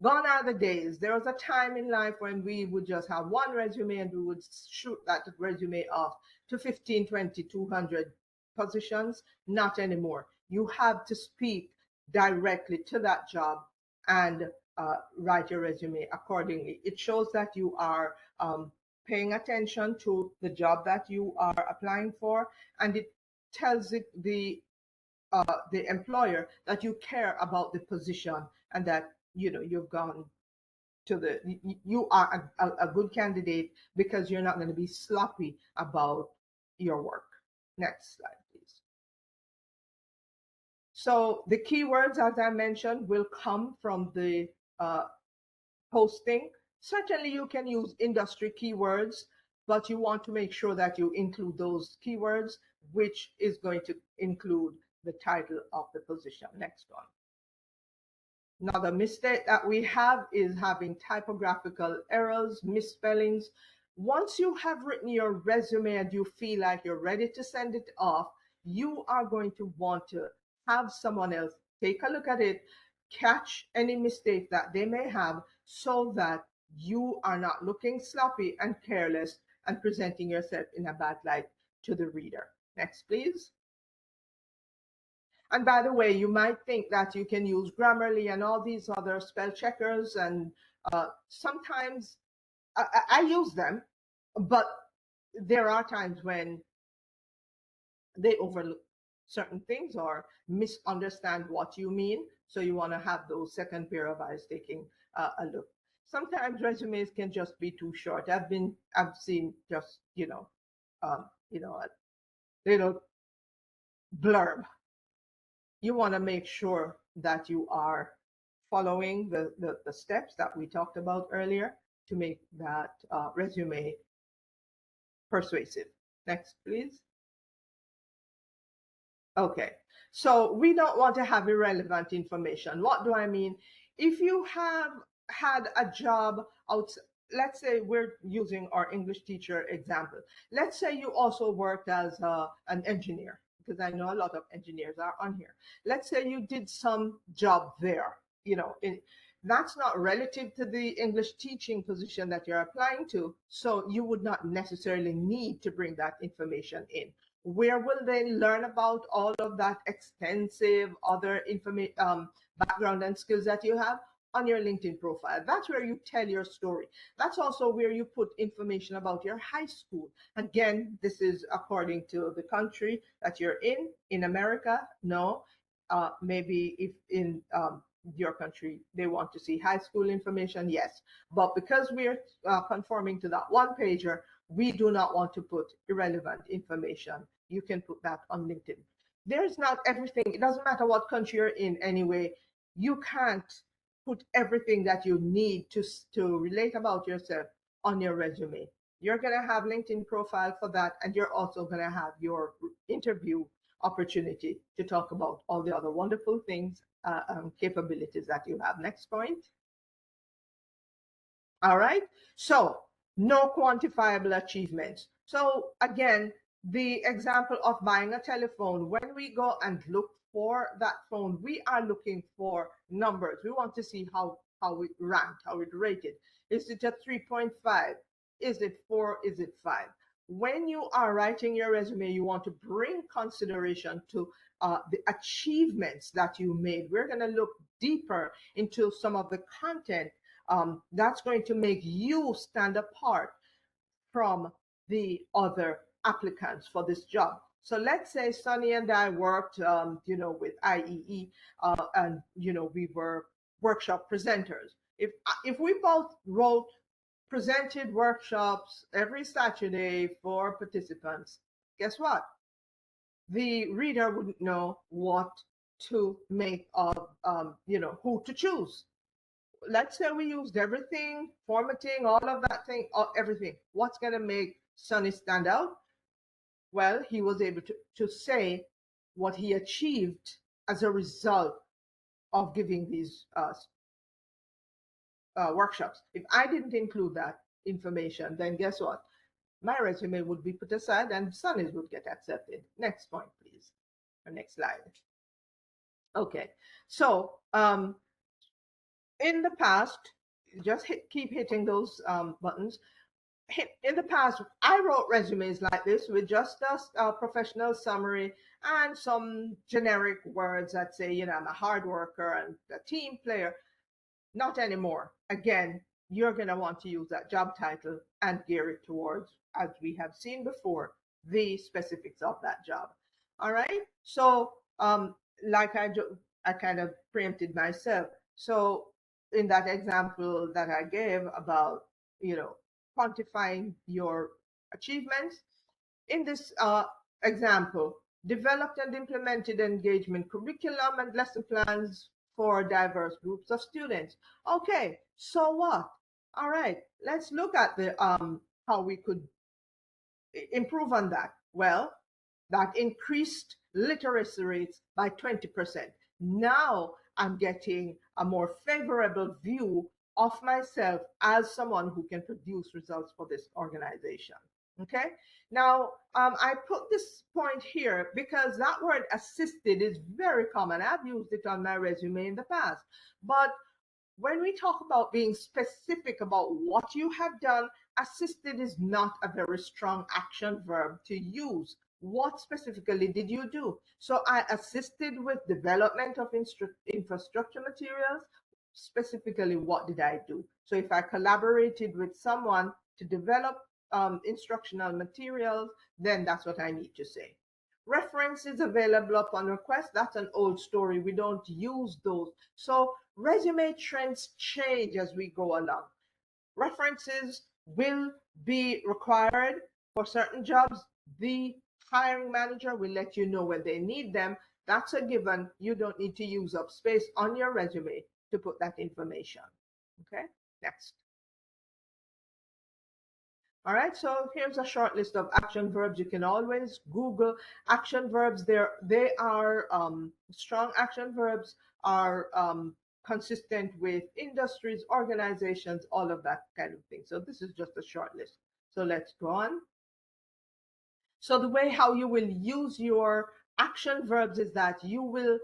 Gone are the days. There was a time in life when we would just have one resume and we would shoot that resume off to 15, 20, 200 positions. Not anymore. You have to speak directly to that job and write your resume accordingly. It shows that you are paying attention to the job that you are applying for, and it tells the employer that you care about the position and that you've gone to you are a good candidate because you're not going to be sloppy about your work. Next slide, please. So the keywords, as I mentioned, will come from the posting. Certainly you can use industry keywords, but you want to make sure that you include those keywords, which is going to include the title of the position. Next one. Another mistake that we have is having typographical errors, misspellings. Once you have written your resume and you feel like you're ready to send it off, you are going to want to have someone else take a look at it, catch any mistake that they may have so that you are not looking sloppy and careless and presenting yourself in a bad light to the reader. Next, please. And by the way, you might think that you can use Grammarly and all these other spell checkers, and sometimes I use them, but there are times when they overlook certain things or misunderstand what you mean. So you want to have those second pair of eyes taking a look. Sometimes resumes can just be too short. I've seen just a little blurb. You want to make sure that you are following the steps that we talked about earlier to make that resume persuasive. Next, please. Okay, so we don't want to have irrelevant information. What do I mean? If you have had a job outside, let's say we're using our English teacher example. Let's say you also worked as an engineer, because I know a lot of engineers are on here. Let's say you did some job there, that's not relative to the English teaching position that you're applying to. So you would not necessarily need to bring that information in. Where will they learn about all of that extensive other background and skills that you have? On your LinkedIn profile. That's where you tell your story. That's also where you put information about your high school. Again, this is according to the country that you're in. In America, no. Maybe if in your country they want to see high school information, yes. But because we're conforming to that one pager, we do not want to put irrelevant information. You can put that on LinkedIn. There's not everything. It doesn't matter what country you're in anyway. You can't put everything that you need to relate about yourself on your resume. You're going to have LinkedIn profile for that, and you're also going to have your interview opportunity to talk about all the other wonderful things, capabilities that you have. Next point. All right. So no quantifiable achievements. So again, the example of buying a telephone, when we go and look for that phone, we are looking for numbers. We want to see how it ranked, how it rated. Is it a 3.5? Is it 4? Is it 5? When you are writing your resume, you want to bring consideration to the achievements that you made. We're going to look deeper into some of the content that's going to make you stand apart from the other applicants for this job. So let's say Sunny and I worked, with IEE, and we were workshop presenters. If we both presented workshops every Saturday for participants, guess what? The reader wouldn't know what to make of, who to choose. Let's say we used everything, formatting, all of that thing, everything. What's going to make Sunny stand out? Well, he was able to say what he achieved as a result of giving these workshops. If I didn't include that information, then guess what? My resume would be put aside and Sunny's would get accepted. Next point, please. Or next slide. Okay, so in the past, just keep hitting those buttons. In the past, I wrote resumes like this with just a professional summary and some generic words that say, I'm a hard worker and a team player. Not anymore. Again, you're going to want to use that job title and gear it towards, as we have seen before, the specifics of that job. All right. So, like I kind of preempted myself. So, in that example that I gave about, quantifying your achievements, in this example, developed and implemented engagement curriculum and lesson plans for diverse groups of students. Okay, so what? All right, let's look at the how we could improve on that. Well, that increased literacy rates by 20%. Now I'm getting a more favorable view of myself as someone who can produce results for this organization. Okay. Now, I put this point here because that word assisted is very common. I've used it on my resume in the past. But when we talk about being specific about what you have done, assisted is not a very strong action verb to use. What specifically did you do? So I assisted with development of infrastructure materials. Specifically, what did I do? So if I collaborated with someone to develop instructional materials, then that's what I need to say. References available upon request, that's an old story. We don't use those. So resume trends change as we go along. References will be required for certain jobs. The hiring manager will let you know when they need them. That's a given. You don't need to use up space on your resume to put that information. Okay, next. All right, so here's a short list of action verbs. You can always Google action verbs. They are strong action verbs are consistent with industries, organizations, all of that kind of thing. So this is just a short list. So let's go on. So the way how you will use your action verbs is that you will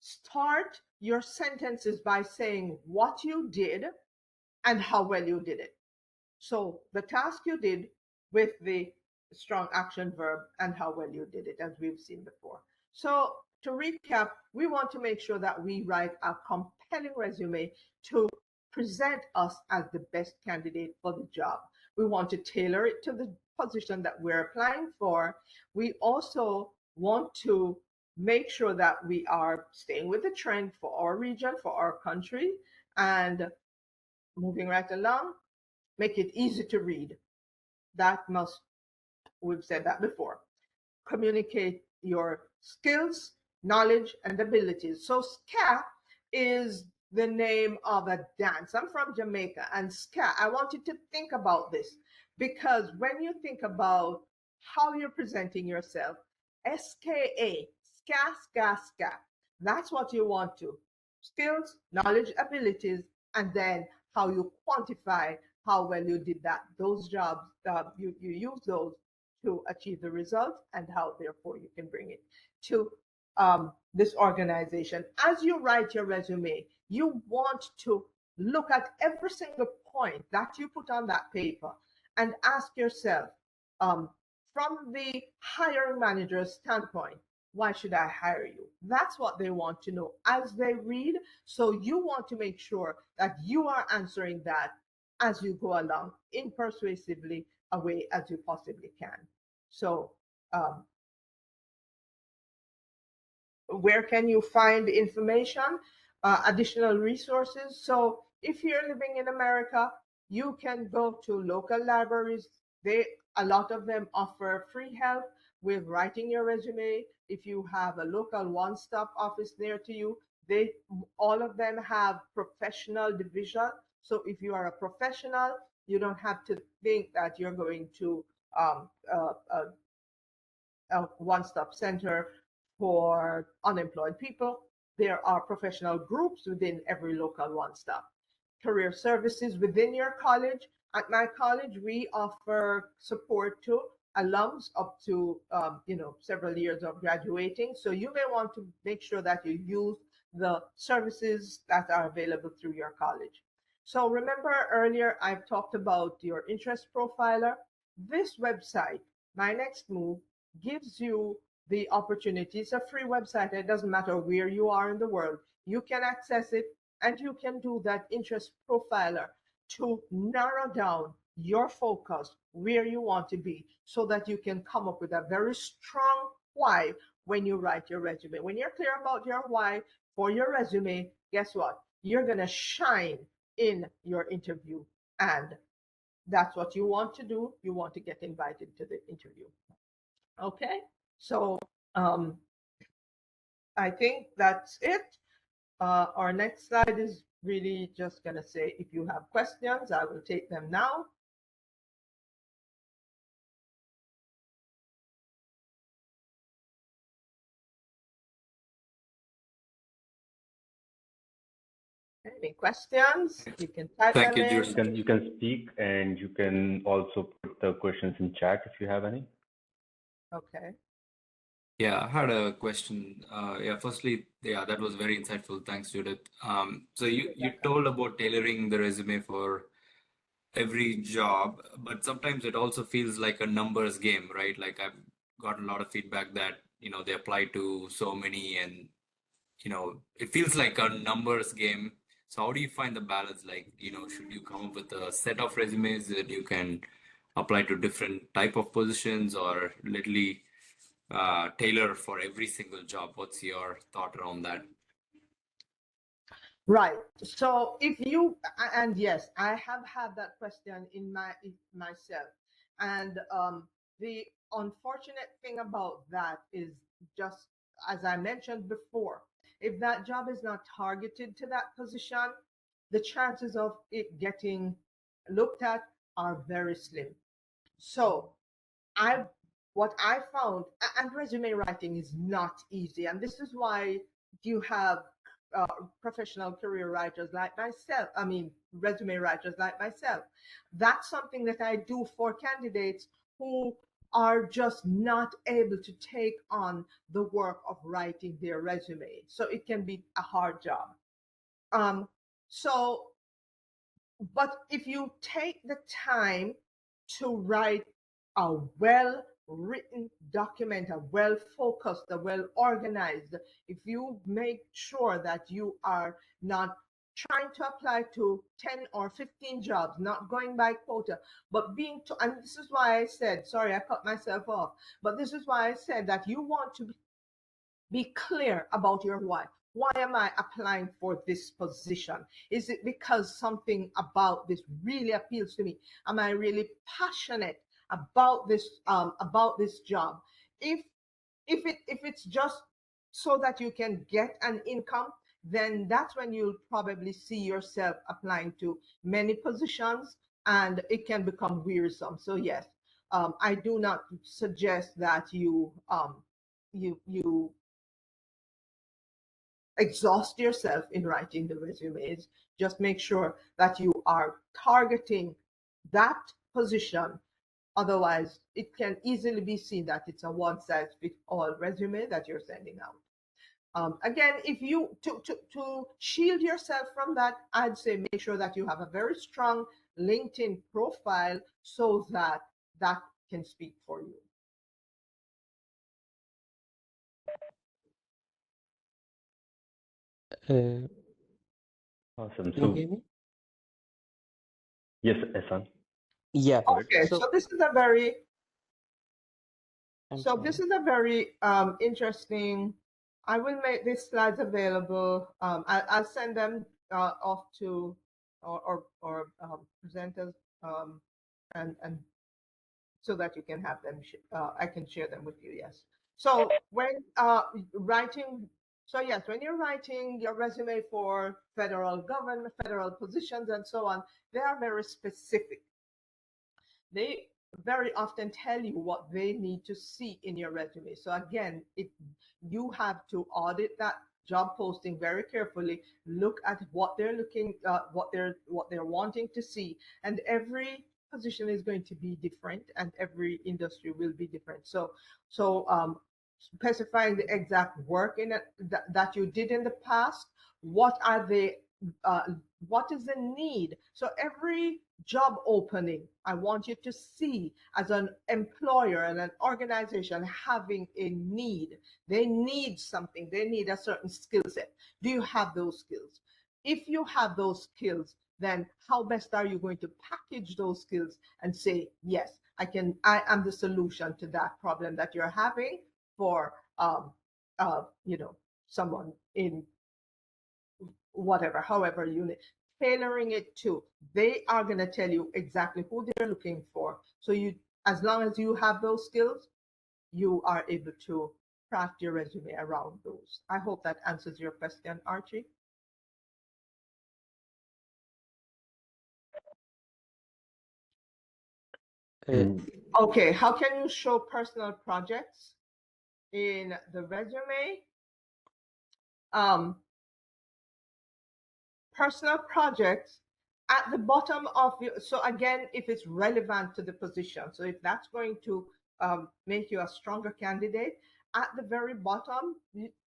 start your sentences by saying what you did and how well you did it. So the task you did with the strong action verb and how well you did it, as we've seen before. So to recap, we want to make sure that we write a compelling resume to present us as the best candidate for the job. We want to tailor it to the position that we're applying for. We also want to make sure that we are staying with the trend for our region, for our country, and moving right along. Make it easy to read. We've said that before. Communicate your skills, knowledge, and abilities. So ska is the name of a dance. I'm from Jamaica, and ska, I want you to think about this because when you think about how you're presenting yourself, SKA, ska, ska, ska, that's what you want to. Skills, knowledge, abilities, and then how you quantify how well you did that. Those jobs, you use those to achieve the result and how therefore you can bring it to this organization. As you write your resume, you want to look at every single point that you put on that paper and ask yourself, from the hiring manager's standpoint, why should I hire you? That's what they want to know as they read. So you want to make sure that you are answering that as you go along in persuasively a way as you possibly can. So where can you find information, additional resources? So if you're living in America, you can go to local libraries. A lot of them offer free help with writing your resume. If you have a local one-stop office near to you, all of them have professional division. So if you are a professional, you don't have to think that you're going to a one-stop center for unemployed people. There are professional groups within every local one-stop. Career services within your college. At my college, we offer support to alums up to several years of graduating. So you may want to make sure that you use the services that are available through your college. So remember earlier I've talked about your interest profiler. This website, My Next Move, gives you the opportunity. It's a free website. It doesn't matter where you are in the world. You can access it and you can do that interest profiler to narrow down your focus where you want to be so that you can come up with a very strong why when you write your resume. When you're clear about your why for your resume, guess what? You're going to shine in your interview. And that's what you want to do. You want to get invited to the interview. Okay, so I think that's it. Our next slide is really just going to say, if you have questions, I will take them now. Any questions? You can type Thank them you, in. Judith. You can speak, and you can also put the questions in chat if you have any. Okay. Yeah, I had a question. Yeah, firstly, yeah, that was very insightful. Thanks, Judith. So you told about tailoring the resume for every job, but sometimes it also feels like a numbers game, right? Like I've gotten a lot of feedback that, they apply to so many and, it feels like a numbers game. So how do you find the balance? Like, should you come up with a set of resumes that you can apply to different type of positions or literally tailor for every single job? What's your thought around that? Right. So if you, and yes, I have had that question in myself. And the unfortunate thing about that is, just as I mentioned before, if that job is not targeted to that position, the chances of it getting looked at are very slim. So what I found, and resume writing is not easy, and this is why you have professional career writers like myself, resume writers like myself. That's something that I do for candidates who are just not able to take on the work of writing their resume. So it can be a hard job. So, but if you take the time to write a well written document, a well focused, a well organized, if you make sure that you are not trying to apply to 10 or 15 jobs, not going by quota, but being to, and this is why I said, sorry, I cut myself off, but this is why I said that you want to be clear about your why. Why am I applying for this position? Is it because something about this really appeals to me? Am I really passionate about this job? If it's just so that you can get an income, then that's when you'll probably see yourself applying to many positions, and it can become wearisome. So yes, I do not suggest that you exhaust yourself in writing the resumes. Just make sure that you are targeting that position. Otherwise, it can easily be seen that it's a one-size-fits-all resume that you're sending out. Again, if you to shield yourself from that, I'd say make sure that you have a very strong LinkedIn profile so that that can speak for you. Awesome. Can you hear me? Yes, Ehsan. Yeah. Okay, so this is a very interesting. I will make these slides available. I'll send them off to or presenters, and so that you can have them. I can share them with you. Yes. So when writing, when you're writing your resume for federal government, federal positions, and so on, they are very specific. They very often tell you what they need to see in your resume. So again, you have to audit that job posting very carefully, look at what they're looking, what they're wanting to see, and every position is going to be different, and every industry will be different. So specifying the exact work in it that you did in the past, what are they, what is the need? So every job opening, I want you to see as an employer and an organization having a need. They need something. They need a certain skill set. Do you have those skills? If you have those skills, then how best are you going to package those skills and say, yes, I am the solution to that problem that you're having for someone in whatever, however unit, tailoring it to, they are going to tell you exactly who they're looking for. So as long as you have those skills, you are able to craft your resume around those. I hope that answers your question, Archie. Okay, how can you show personal projects in the resume? personal projects at the bottom of your, so again, if it's relevant to the position, so if that's going to make you a stronger candidate, at the very bottom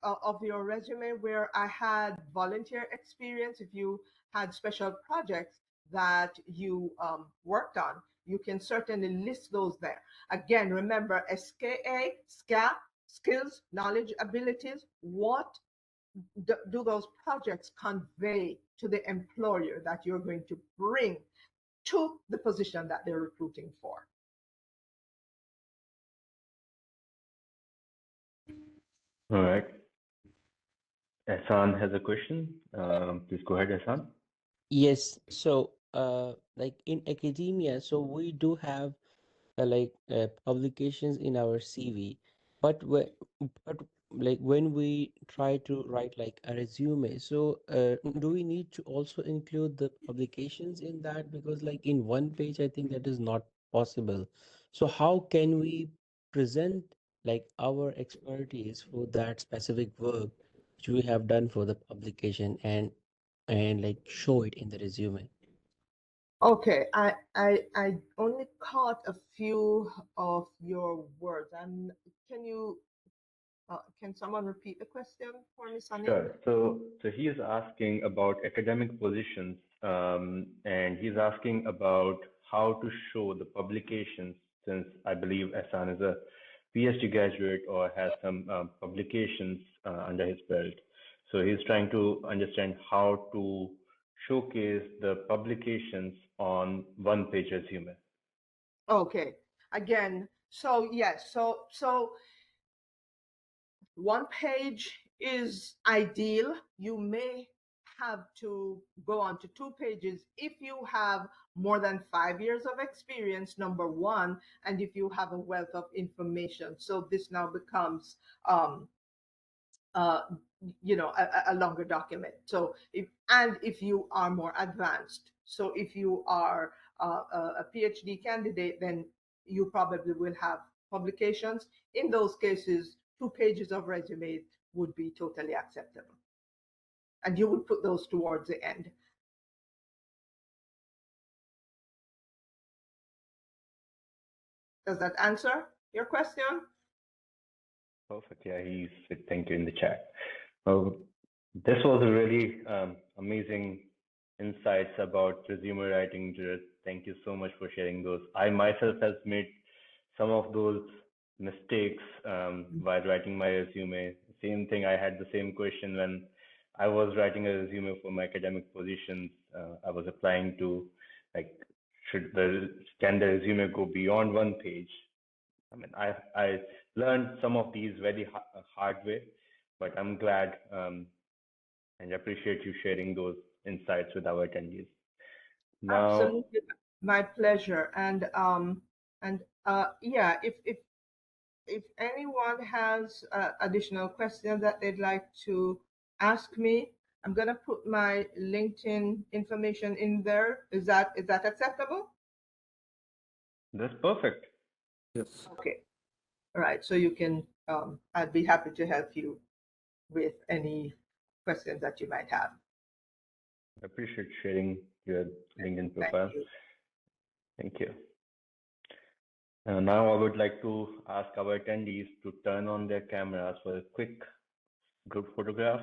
of your resume where I had volunteer experience, if you had special projects that you worked on, you can certainly list those there. Again, remember SKA, skills, knowledge, abilities. What do those projects convey to the employer that you're going to bring to the position that they're recruiting for? All right. Ehsan has a question. Please go ahead, Ehsan. Yes, so like in academia, so we do have publications in our CV, but but like when we try to write like a resume, so do we need to also include the publications in that? Because like in one page, I think that is not possible. So how can we present like our expertise for that specific work which we have done for the publication and like show it in the resume? Okay, I only caught a few of your words. Can you can someone repeat the question for me, Sunny? Sure. So he is asking about academic positions, and he's asking about how to show the publications, since I believe Ehsan is a PhD graduate or has some publications under his belt. So he's trying to understand how to showcase the publications on one-page resume. Okay. Again, so yes, so one page is ideal. You may have to go on to 2 pages if you have more than 5 years of experience, number one, and if you have a wealth of information. So this now becomes uh, a longer document. So if you are more advanced, so if you are a PhD candidate, then you probably will have publications. In those cases, 2 pages of resume would be totally acceptable, and you would put those towards the end. Does that answer your question? Perfect. Yeah, he's thank you in the chat. This was a really amazing insights about resume writing, Judith. Thank you so much for sharing those. I myself has made some of those mistakes while writing my resume. Same thing, I had the same question when I was writing a resume for my academic positions. I was applying to like, can the resume go beyond one page? I mean, I learned some of these very hard way, but I'm glad and appreciate you sharing those insights with our attendees. Now, Absolutely, my pleasure. And yeah, if anyone has additional questions that they'd like to ask me, I'm gonna put my LinkedIn information in there. Is that acceptable? that's perfect. Yes. Okay. All right. So you can. I'd be happy to help you with any questions that you might have. I appreciate sharing your LinkedIn Thank profile. you. Thank you. Now I would like to ask our attendees to turn on their cameras for a quick group photograph.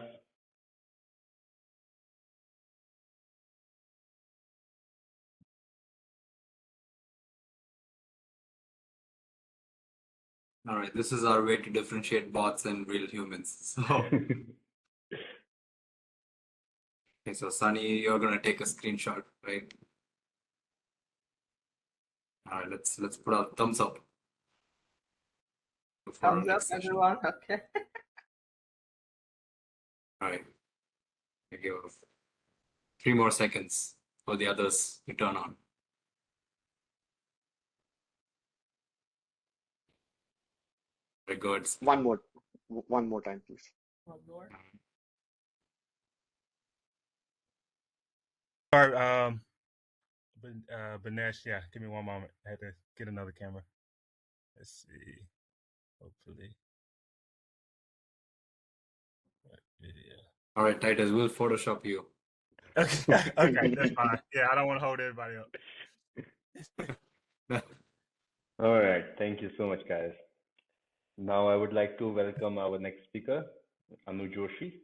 All right, this is our way to differentiate bots and real humans. So, okay, so Sunny, you're gonna take a screenshot, right? All right, let's put a thumbs up. For our Thumbs up, next session. everyone. Okay. All right, I give 3 more seconds for the others to turn on. Very good. One more time, please. One more. Sorry, Banesh, yeah, give me one moment. I had to get another camera. Let's see. Hopefully. Video. All right, Titus, we'll Photoshop you. Okay, okay, that's fine. Yeah, I don't want to hold everybody up. All right, thank you so much, guys. Now I would like to welcome our next speaker, Anu Joshi,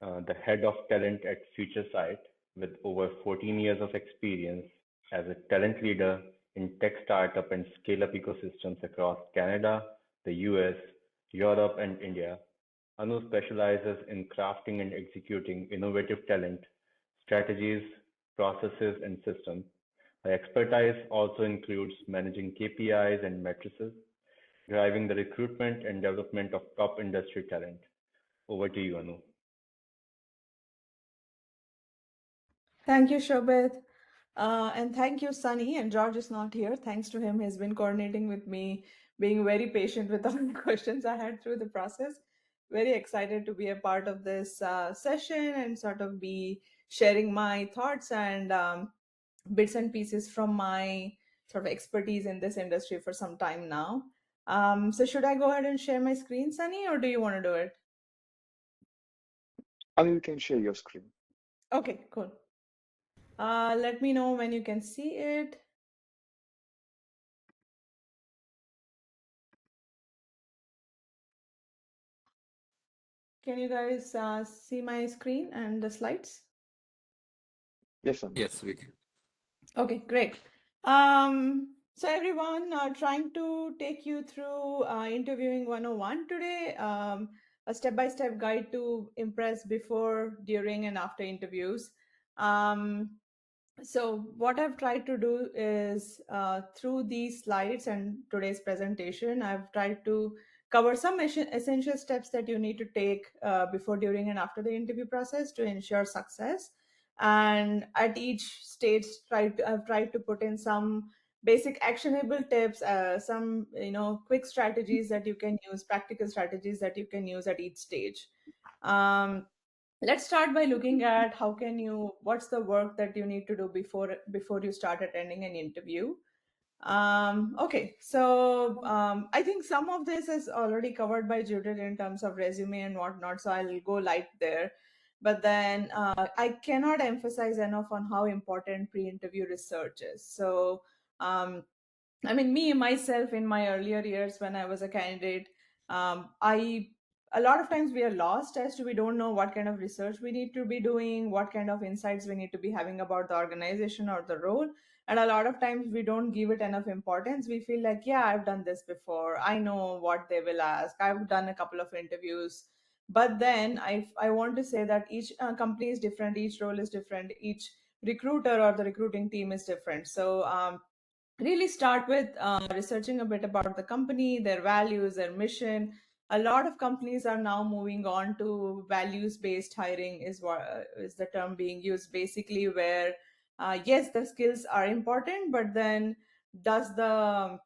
the head of talent at FutureSight, with over 14 years of experience as a talent leader in tech startup and scale-up ecosystems across Canada, the US, Europe, and India. Anu specializes in crafting and executing innovative talent, strategies, processes, and systems. Her expertise also includes managing KPIs and matrices, driving the recruitment and development of top industry talent. Over to you, Anu. Thank you, Shobit. And thank you, Sunny. And George is not here. Thanks to him, he's been coordinating with me, being very patient with all the questions I had through the process. Very excited to be a part of this session and sort of be sharing my thoughts and bits and pieces from my sort of expertise in this industry for some time now. So should I go ahead and share my screen, Sunny, or do you want to do it? You can share your screen. Okay, cool. Let me know when you can see it. Can you guys see my screen and the slides? Yes, Anu. Yes, we can. Okay, great. So everyone, trying to take you through interviewing 101 today, a step-by-step guide to impress before, during, and after interviews. So what I've tried to do is through these slides and today's presentation, I've tried to cover some essential steps that you need to take before, during, and after the interview process to ensure success. And at each stage, I've tried to put in some basic actionable tips, some quick strategies that you can use, practical strategies that you can use at each stage. Let's start by looking at what's the work that you need to do before you start attending an interview. Okay, so I think some of this is already covered by Judith in terms of resume and whatnot, so I'll go light there. But then I cannot emphasize enough on how important pre-interview research is. So I mean, me myself in my earlier years when I was a candidate, a lot of times we are lost as to we don't know what kind of research we need to be doing, what kind of insights we need to be having about the organization or the role. And a lot of times we don't give it enough importance. We feel like, yeah, I've done this before. I know what they will ask. I've done a couple of interviews. But then I want to say that each company is different, each role is different, each recruiter or the recruiting team is different. So really start with researching a bit about the company, their values, their mission. A lot of companies are now moving on to values-based hiring is the term being used, basically where yes, the skills are important, but then does the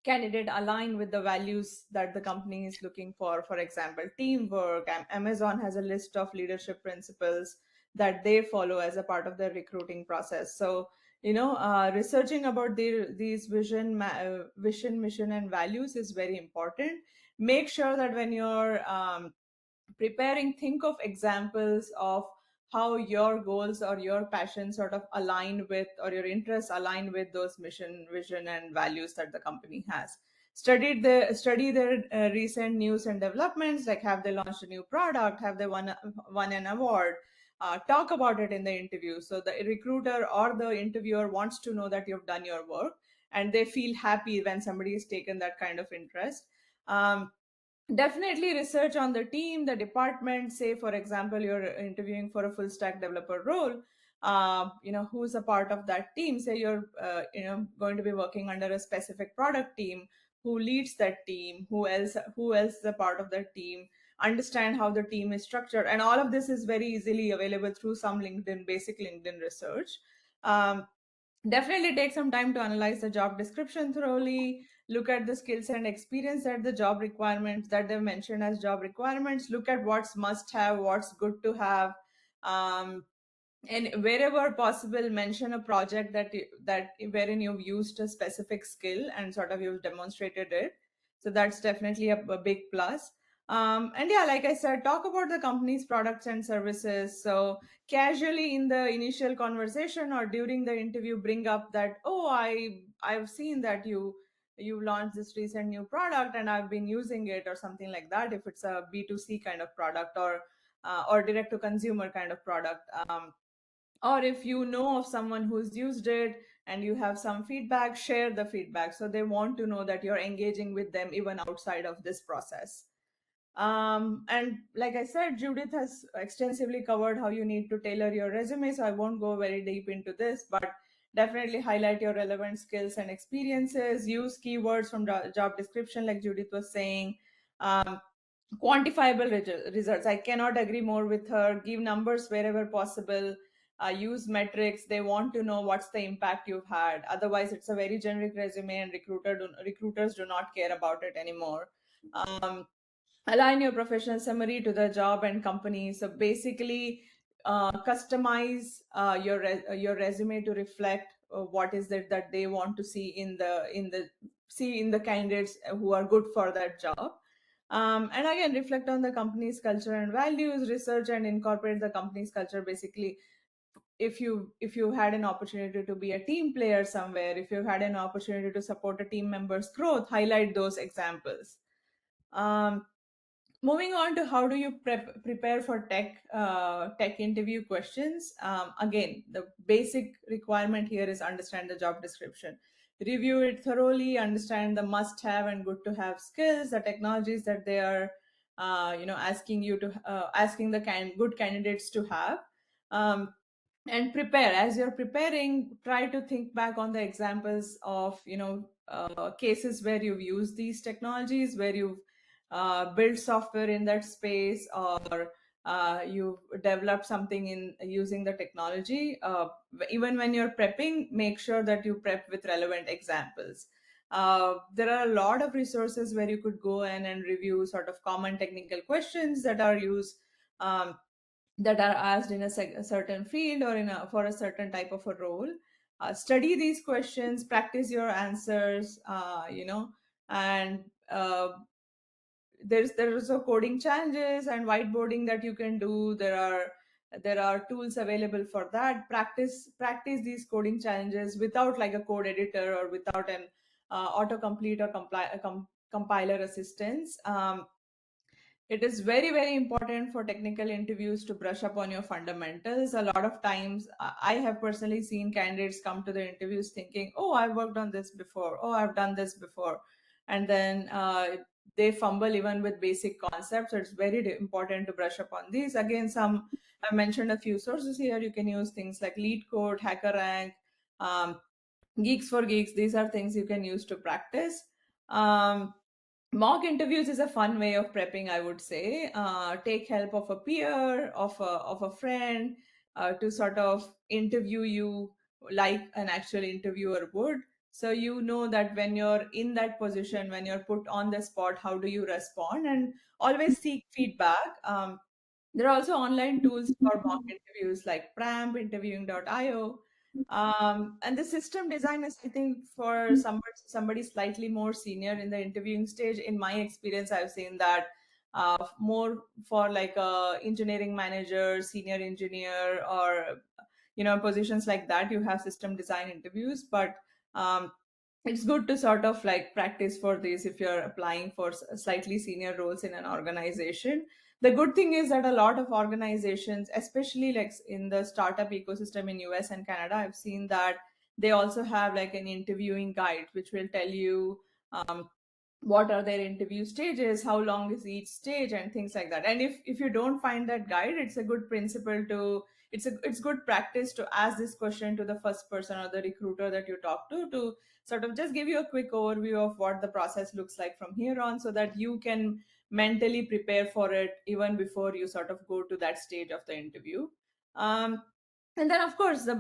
candidate align with the values that the company is looking for? For example, teamwork. Amazon has a list of leadership principles that they follow as a part of their recruiting process. So researching about these vision, mission, and values is very important. Make sure that when you're preparing, think of examples of how your goals or your passion sort of align with, or your interests align with those mission, vision, and values that the company has. Study their recent news and developments, like have they launched a new product, have they won an award. Talk about it in the interview, so the recruiter or the interviewer wants to know that you've done your work, and they feel happy when somebody has taken that kind of interest. Definitely research on the team, the department. Say, for example, you're interviewing for a full stack developer role. Who's a part of that team? Say you're going to be working under a specific product team. Who leads that team? Who else is a part of that team? Understand how the team is structured, and all of this is very easily available through some basic LinkedIn research. Definitely take some time to analyze the job description thoroughly. Look at the skills and experience that the job requirements that they've mentioned as job requirements. Look at what's must have, what's good to have. And wherever possible, mention a project that wherein you've used a specific skill and sort of you've demonstrated it. So that's definitely a big plus. And yeah, like I said, talk about the company's products and services. So casually in the initial conversation or during the interview, bring up that, oh, I've seen that you launched this recent new product and I've been using it, or something like that, if it's a B2C kind of product, or direct to consumer kind of product. Or if you know of someone who's used it and you have some feedback, share the feedback. So they want to know that you're engaging with them even outside of this process. And like I said, Judith has extensively covered how you need to tailor your resume, so I won't go very deep into this, but definitely highlight your relevant skills and experiences, use keywords from the job description like Judith was saying. Quantifiable results. I cannot agree more with her. Give numbers wherever possible. Use metrics. They want to know what's the impact you've had. Otherwise, it's a very generic resume, and recruiters do not care about it anymore. Align your professional summary to the job and company. So basically, customize your resume to reflect what is it that they want to see in the candidates who are good for that job. And again, reflect on the company's culture and values, research and incorporate the company's culture. Basically, if you had an opportunity to be a team player somewhere, if you had an opportunity to support a team member's growth, highlight those examples. Moving on to how do you prepare for tech interview questions. Again, the basic requirement here is understand the job description, review it thoroughly, understand the must-have and good-to-have skills, the technologies that they are asking the good candidates to have. And prepare. As you're preparing, try to think back on the examples of cases where you've used these technologies, where you've built software in that space, or you've developed something in using the technology. Even when you're prepping, make sure that you prep with relevant examples. There are a lot of resources where you could go in and review sort of common technical questions that are used, that are asked in a certain field or for a certain type of a role. Study these questions, practice your answers, and there's also coding challenges and whiteboarding that you can do. There are tools available for that. Practice these coding challenges without like a code editor or without an autocomplete or compiler assistance. It is very, very important for technical interviews to brush up on your fundamentals. A lot of times, I have personally seen candidates come to the interviews thinking, oh, I've worked on this before, oh, I've done this before. And then they fumble even with basic concepts. So it's very important to brush up on these. Again, I've mentioned a few sources here. You can use things like LeetCode, HackerRank, Geeks for Geeks. These are things you can use to practice. Mock interviews is a fun way of prepping, I would say. Take help of a peer, of a friend, to sort of interview you like an actual interviewer would. So you know that when you're in that position, when you're put on the spot, how do you respond? And always seek feedback. There are also online tools for mock interviews like Pramp, interviewing.io. And the system design is, I think, for somebody slightly more senior in the interviewing stage. In my experience, I've seen that more for like a engineering manager, senior engineer, or positions like that, you have system design interviews. But it's good to sort of like practice for these if you're applying for slightly senior roles in an organization. The good thing is that a lot of organizations, especially like in the startup ecosystem in US and Canada, I've seen that they also have like an interviewing guide which will tell you what are their interview stages, how long is each stage, and things like that. And if you don't find that guide, it's a good principle to it's good practice to ask this question to the first person or the recruiter that you talk to sort of just give you a quick overview of what the process looks like from here on, so that you can mentally prepare for it even before you sort of go to that stage of the interview. And then, of course, the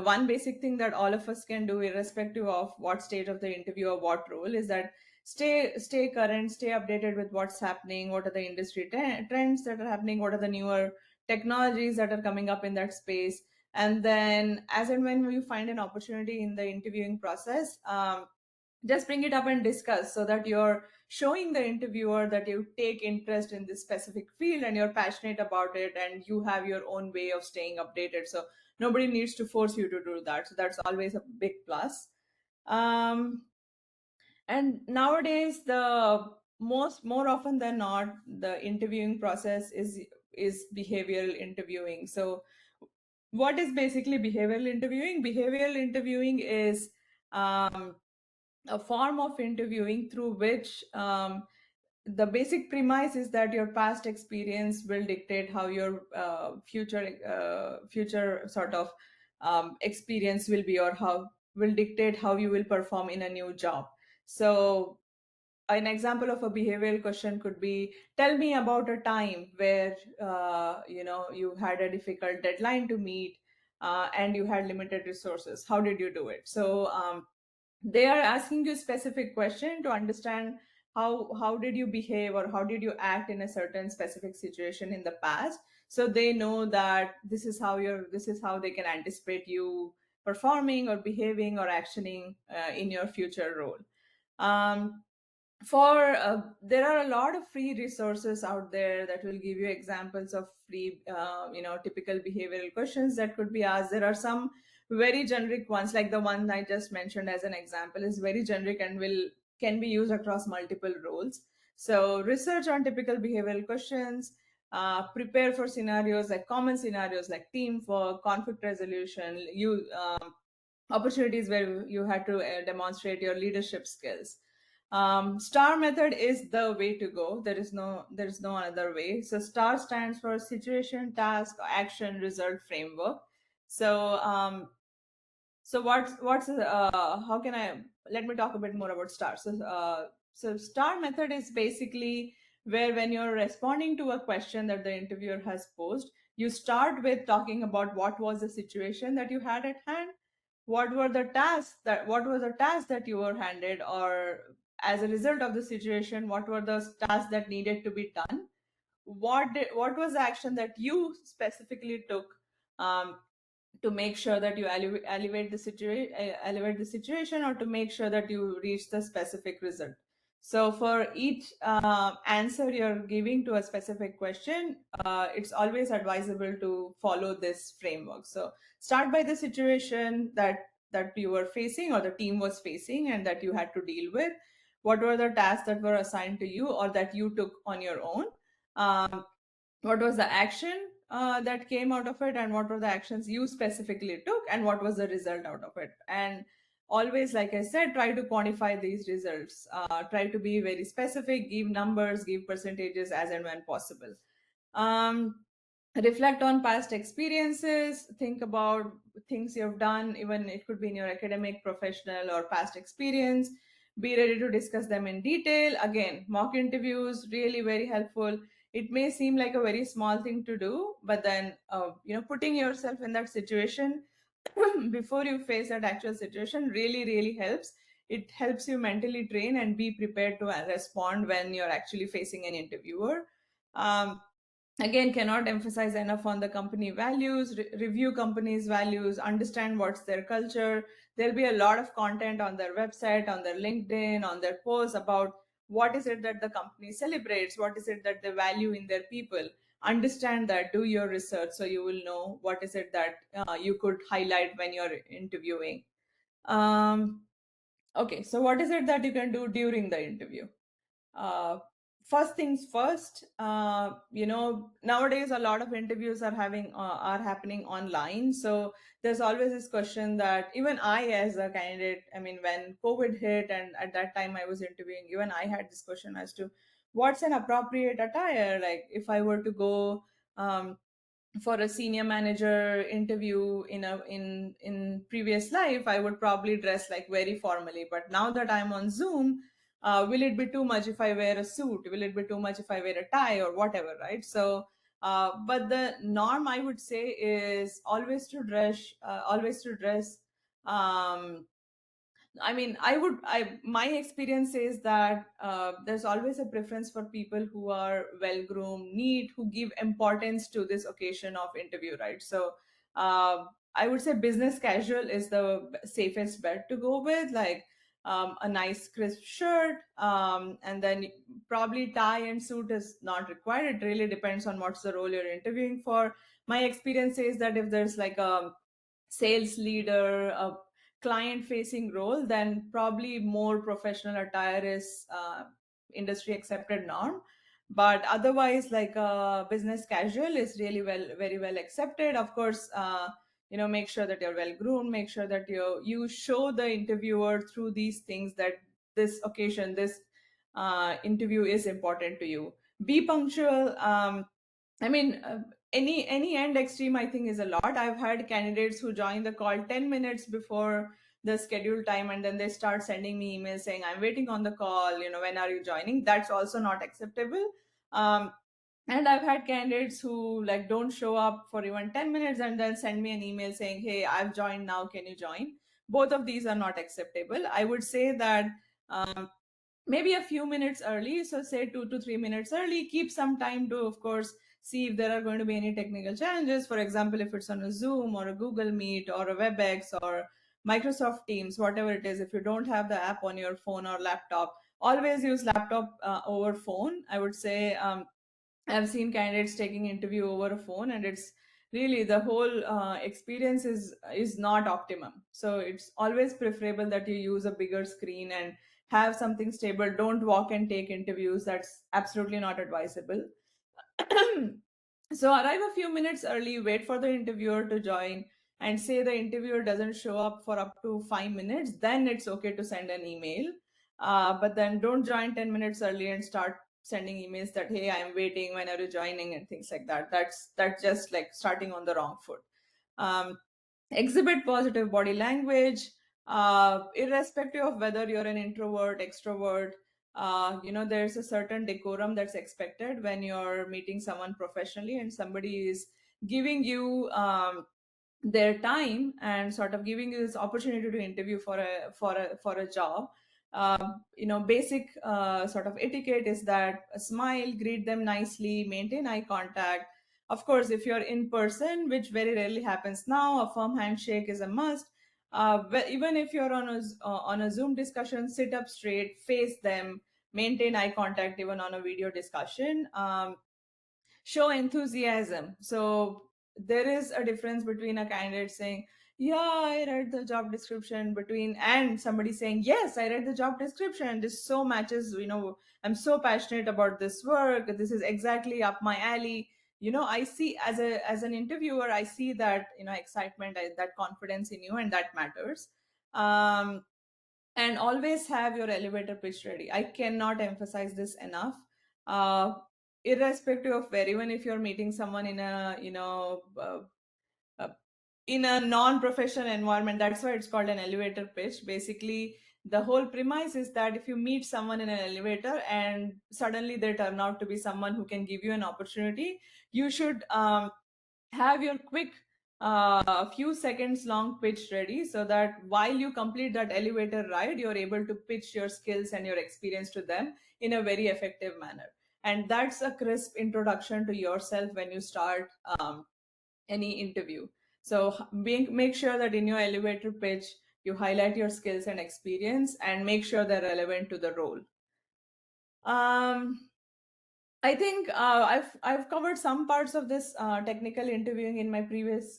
one basic thing that all of us can do, irrespective of what stage of the interview or what role, is that stay current, stay updated with what's happening, what are the industry trends that are happening, what are the newer technologies that are coming up in that space. And then as and when we find an opportunity in the interviewing process, just bring it up and discuss, so that you're showing the interviewer that you take interest in this specific field and you're passionate about it and you have your own way of staying updated. So nobody needs to force you to do that. So that's always a big plus. And nowadays, more often than not, the interviewing process is behavioral interviewing. So what is basically behavioral interviewing? Behavioral interviewing is a form of interviewing through which the basic premise is that your past experience will dictate how your future sort of experience will be, or how will dictate how you will perform in a new job. So an example of a behavioral question could be, tell me about a time where you had a difficult deadline to meet and you had limited resources. How did you do it? So they are asking you a specific question to understand how did you behave or how did you act in a certain specific situation in the past, so they know that this is how they can anticipate you performing or behaving or actioning in your future role. There are a lot of free resources out there that will give you examples of free typical behavioral questions that could be asked. There are some very generic ones, like the one I just mentioned as an example is very generic and can be used across multiple roles. So research on typical behavioral questions, prepare for scenarios like common scenarios like teamwork, conflict resolution, opportunities where you had to demonstrate your leadership skills. STAR method is the way to go. There is no other way. So STAR stands for situation, task, action, result, framework. So let me talk a bit more about STAR. So STAR method is basically where when you're responding to a question that the interviewer has posed, you start with talking about what was the situation that you had at hand, what was the task that you were handed, or as a result of the situation, what were the tasks that needed to be done, what was the action that you specifically took to make sure that you elevate the situation, or to make sure that you reach the specific result. So for each answer you're giving to a specific question, it's always advisable to follow this framework. So start by the situation that you were facing or the team was facing and that you had to deal with. What were the tasks that were assigned to you or that you took on your own? What was the action that came out of it, and what were the actions you specifically took, and what was the result out of it? And always, like I said, try to quantify these results. Try to be very specific, give numbers, give percentages as and when possible. Reflect on past experiences, think about things you've done, even it could be in your academic, professional, or past experience. Be ready to discuss them in detail. Again, mock interviews, really very helpful. It may seem like a very small thing to do, but then putting yourself in that situation before you face that actual situation really helps. It helps you mentally train and be prepared to respond when you're actually facing an interviewer. Again, cannot emphasize enough on the company values. Review company's values, understand what's their culture. There'll be a lot of content on their website, on their LinkedIn, on their posts about what is it that the company celebrates, what is it that they value in their people. Understand that, do your research, so you will know what is it that you could highlight when you're interviewing. Okay, so what is it that you can do during the interview? First things first, nowadays a lot of interviews are happening online. So there's always this question that even I, as a candidate, when COVID hit and at that time I was interviewing, even I had this question as to what's an appropriate attire. Like if I were to go for a senior manager interview in previous life, I would probably dress like very formally. But now that I'm on Zoom, will it be too much if I wear a suit? Will it be too much if I wear a tie or whatever, right? So, but the norm, I would say, is always to dress. My experience is that there's always a preference for people who are well-groomed, neat, who give importance to this occasion of interview, right? So I would say business casual is the safest bet to go with. Like a nice crisp shirt, and then probably tie and suit is not required. It really depends on what's the role you're interviewing for. My experience is that if there's like a sales leader, a client facing role, then probably more professional attire is industry accepted norm. But otherwise, like business casual is really very well accepted. Of course, make sure that you're well groomed, make sure that you show the interviewer through these things that this occasion, this interview is important to you. Be punctual. Any end extreme I think is a lot. I've had candidates who join the call 10 minutes before the scheduled time, and then they start sending me emails saying, I'm waiting on the call, when are you joining? That's also not acceptable. And I've had candidates who like don't show up for even 10 minutes and then send me an email saying, hey, I've joined now, can you join? Both of these are not acceptable. I would say that maybe a few minutes early, so say 2 to 3 minutes early, keep some time to, of course, see if there are going to be any technical challenges. For example, if it's on a Zoom or a Google Meet or a WebEx or Microsoft Teams, whatever it is, if you don't have the app on your phone or laptop, always use laptop over phone. I would say I've seen candidates taking interview over a phone, and it's really the whole experience is not optimum. So it's always preferable that you use a bigger screen and have something stable. Don't walk and take interviews. That's absolutely not advisable. So arrive a few minutes early, wait for the interviewer to join, and say the interviewer doesn't show up for up to 5 minutes, then it's okay to send an email. But then don't join 10 minutes early and start sending emails that, hey, I'm waiting, when are you joining, and things like that. That's just like starting on the wrong foot. Exhibit positive body language, irrespective of whether you're an introvert, extrovert. There's a certain decorum that's expected when you're meeting someone professionally and somebody is giving you their time and sort of giving you this opportunity to interview for a job. Basic sort of etiquette is that smile, greet them nicely, maintain eye contact. Of course, if you're in person, which very rarely happens now, a firm handshake is a must. But even if you're on a Zoom discussion, sit up straight, face them, maintain eye contact even on a video discussion. Show enthusiasm. So there is a difference between a candidate saying, yeah, I read the job description, and somebody saying, yes, I read the job description, this so matches, I'm so passionate about this work, this is exactly up my alley. I see, as an interviewer, I see that excitement, that confidence in you, and that matters. And always have your elevator pitch ready. I cannot emphasize this enough. Irrespective of where, even if you're meeting someone in a in a non-professional environment, that's why it's called an elevator pitch. Basically, the whole premise is that if you meet someone in an elevator and suddenly they turn out to be someone who can give you an opportunity, you should have your quick few seconds long pitch ready, so that while you complete that elevator ride, you're able to pitch your skills and your experience to them in a very effective manner. And that's a crisp introduction to yourself when you start any interview. So make sure that in your elevator pitch, you highlight your skills and experience and make sure they're relevant to the role. I think I've covered some parts of this technical interviewing in my previous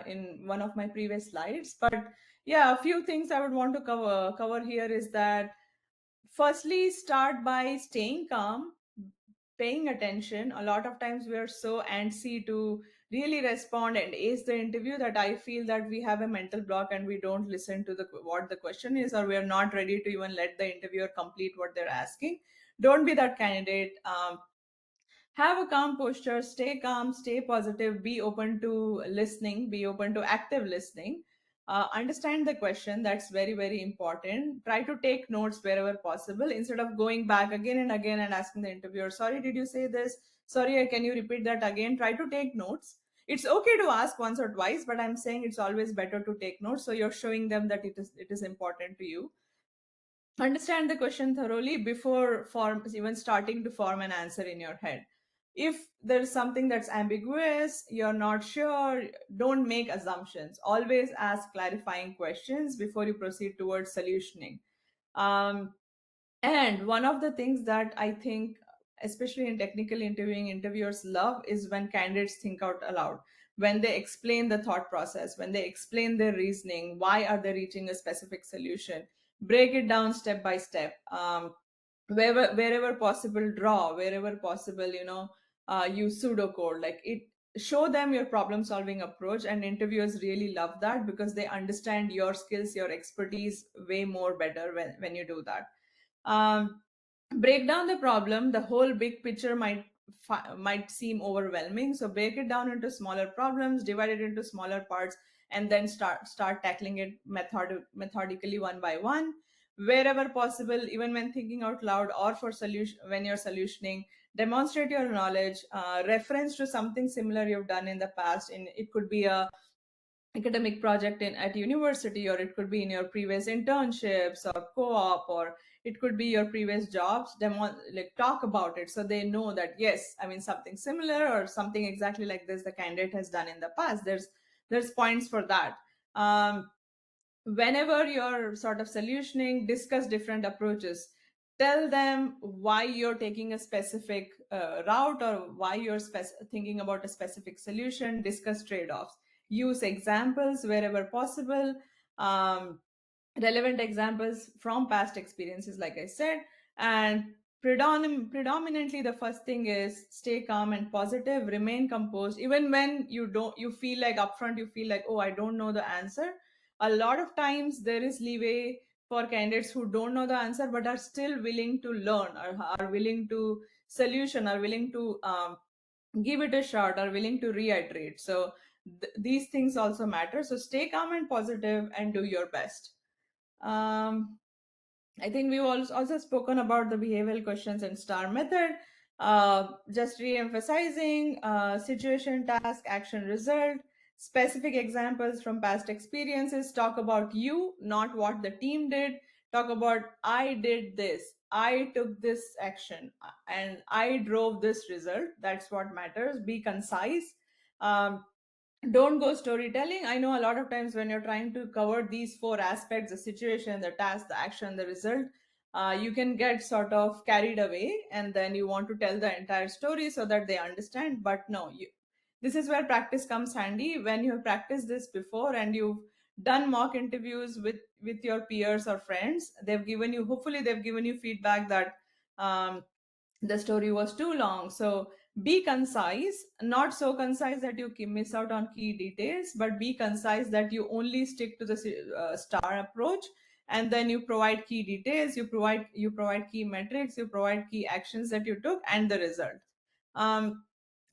in one of my previous slides, but yeah, a few things I would want to cover here is that firstly, start by staying calm, paying attention. A lot of times we are so antsy to really respond and ace the interview that I feel that we have a mental block and we don't listen to what the question is, or we are not ready to even let the interviewer complete what they're asking. Don't be that candidate. Have a calm posture, stay calm, stay positive, be open to listening, be open to active listening. Understand the question. That's very, very important. Try to take notes wherever possible instead of going back again and again and asking the interviewer, sorry, did you say this? Sorry, can you repeat that again? Try to take notes. It's okay to ask once or twice, but I'm saying it's always better to take notes. So you're showing them that it is important to you. Understand the question thoroughly before even starting to form an answer in your head. If there's something that's ambiguous, you're not sure, don't make assumptions. Always ask clarifying questions before you proceed towards solutioning. And one of the things that I think, especially in technical interviewing, interviewers love is when candidates think out aloud, when they explain the thought process, when they explain their reasoning, why are they reaching a specific solution, break it down step by step. Wherever possible, draw. Wherever possible, use pseudocode. Like, it show them your problem solving approach, and interviewers really love that because they understand your skills, your expertise way more better when you do that. Break down the problem. The whole big picture might seem overwhelming, so break it down into smaller problems, divide it into smaller parts, and then start tackling it methodically, one by one. Wherever possible, even when thinking out loud or for solution, when you're solutioning, demonstrate your knowledge, reference to something similar you've done in the past. It could be a academic project at university, or it could be in your previous internships or co-op, or it could be your previous jobs. Talk about it so they know that, yes, I mean, something similar or something exactly like this the candidate has done in the past. There's points for that. Whenever you're sort of solutioning, discuss different approaches. Tell them why you're taking a specific route, or why you're thinking about a specific solution. Discuss trade-offs. Use examples wherever possible, relevant examples from past experiences, like I said. And predominantly, the first thing is stay calm and positive, remain composed. Even when you feel like upfront, you feel like, oh, I don't know the answer. A lot of times there is leeway for candidates who don't know the answer but are still willing to learn, or are willing to solution, are willing to give it a shot, or willing to reiterate. So these things also matter. So stay calm and positive and do your best. I think we've also spoken about the behavioral questions and STAR method. Just re-emphasizing situation, task, action, result, specific examples from past experiences. Talk about you, not what the team did. Talk about, I did this, I took this action, and I drove this result. That's what matters. Be concise. Don't go storytelling. I know a lot of times when you're trying to cover these four aspects, the situation, the task, the action, the result, you can get sort of carried away, and then you want to tell the entire story so that they understand. But no, this is where practice comes handy. When you have practiced this before and you've done mock interviews with your peers or friends, hopefully they've given you feedback that the story was too long. So be concise, not so concise that you miss out on key details, but be concise that you only stick to the STAR approach, and then you provide key details, you provide key metrics, you provide key actions that you took, and the result.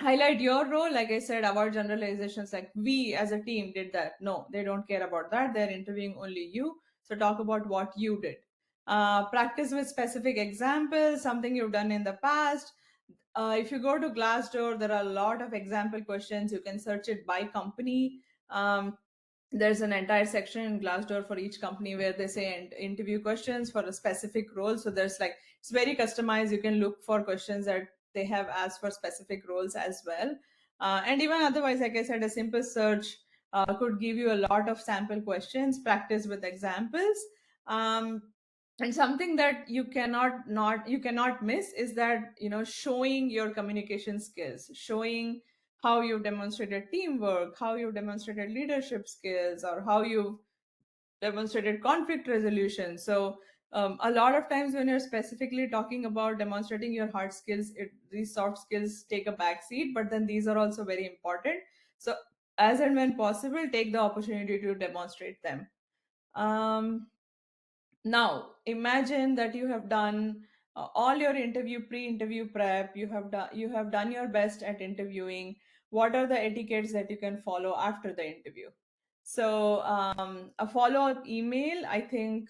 Highlight your role. Like I said, avoid generalizations like we as a team did that. No, they don't care about that. They're interviewing only you. So talk about what you did. Practice with specific examples, something you've done in the past. If you go to Glassdoor, there are a lot of example questions. You can search it by company. There's an entire section in Glassdoor for each company where they say interview questions for a specific role. So it's very customized. You can look for questions that they have asked for specific roles as well. And even otherwise, like I said, a simple search could give you a lot of sample questions. Practice with examples. And something that you cannot miss is that, showing your communication skills, showing how you've demonstrated teamwork, how you've demonstrated leadership skills, or how you've demonstrated conflict resolution. So a lot of times when you're specifically talking about demonstrating your hard skills, these soft skills take a back seat, but then these are also very important. So as and when possible, take the opportunity to demonstrate them. Now, imagine that you have done all your pre-interview prep. You have done your best at interviewing. What are the etiquettes that you can follow after the interview? So a follow-up email, I think,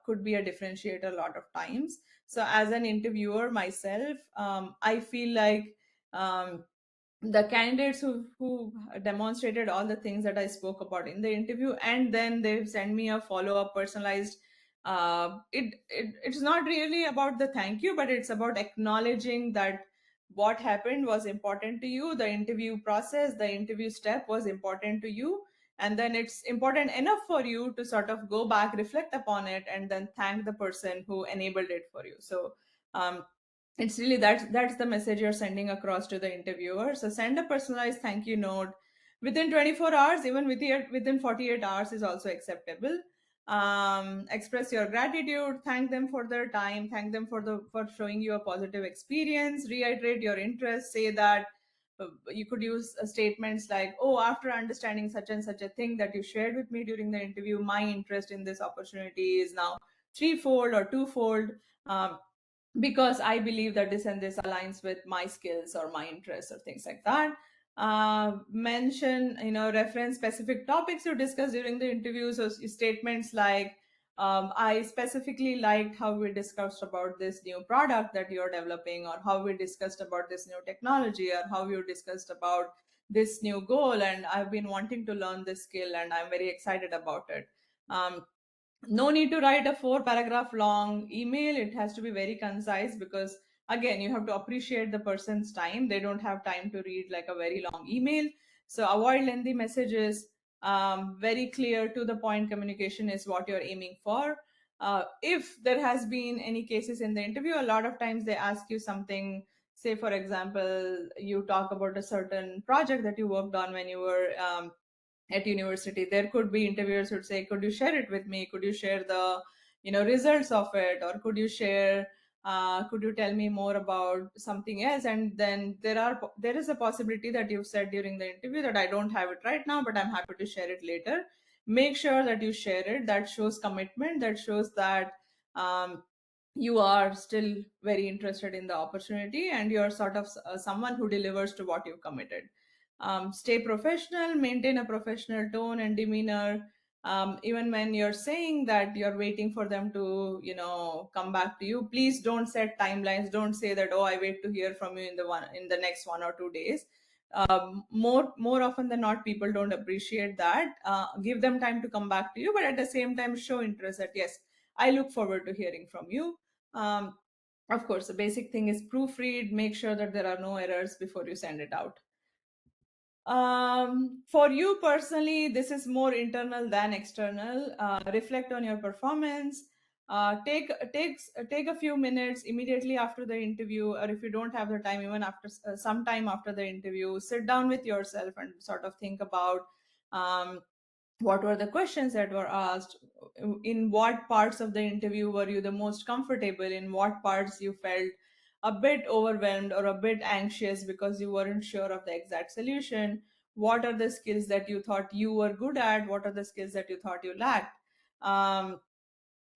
could be a differentiator a lot of times. So as an interviewer myself, I feel like the candidates who demonstrated all the things that I spoke about in the interview, and then they send me a follow-up personalized, it's not really about the thank you, but it's about acknowledging that what happened was important to you. The interview process, the interview step was important to you. And then it's important enough for you to sort of go back, reflect upon it, and then thank the person who enabled it for you. So it's really that's the message you're sending across to the interviewer. So send a personalized thank you note within 24 hours, even within 48 hours is also acceptable. Express your gratitude, thank them for their time, thank them for showing you a positive experience, reiterate your interest, say that you could use statements like, oh, after understanding such and such a thing that you shared with me during the interview, my interest in this opportunity is now threefold or twofold, because I believe that this and this aligns with my skills or my interests or things like that. Mention, reference specific topics you discussed during the interview. So statements like, I specifically liked how we discussed about this new product that you're developing, or how we discussed about this new technology, or how you discussed about this new goal, and I've been wanting to learn this skill and I'm very excited about it. No need to write a 4-paragraph long email. It has to be very concise, because again, you have to appreciate the person's time. They don't have time to read like a very long email. So avoid lengthy messages. Very clear to the point communication is what you're aiming for. If there has been any cases in the interview, a lot of times they ask you something. Say, for example, you talk about a certain project that you worked on when you were at university. There could be interviewers who would say, could you share it with me? Could you share the results of it? Or could you tell me more about something else? And then there is a possibility that you've said during the interview that I don't have it right now, but I'm happy to share it later. Make sure that you share it. That shows commitment. That shows that you are still very interested in the opportunity, and you're sort of someone who delivers to what you've committed. Stay professional, maintain a professional tone and demeanor. Even when you're saying that you're waiting for them to, come back to you, please don't set timelines. Don't say that, oh, I wait to hear from you in the next 1 or 2 days. More often than not, people don't appreciate that. Give them time to come back to you, but at the same time, show interest that, yes, I look forward to hearing from you. Of course, the basic thing is proofread. Make sure that there are no errors before you send it out. For you personally, this is more internal than external. Reflect on your performance. Take a few minutes immediately after the interview, or if you don't have the time, even after some time after the interview, sit down with yourself and sort of think about what were the questions that were asked, in what parts of the interview were you the most comfortable, in what parts you felt a bit overwhelmed or a bit anxious because you weren't sure of the exact solution. What are the skills that you thought you were good at? What are the skills that you thought you lacked?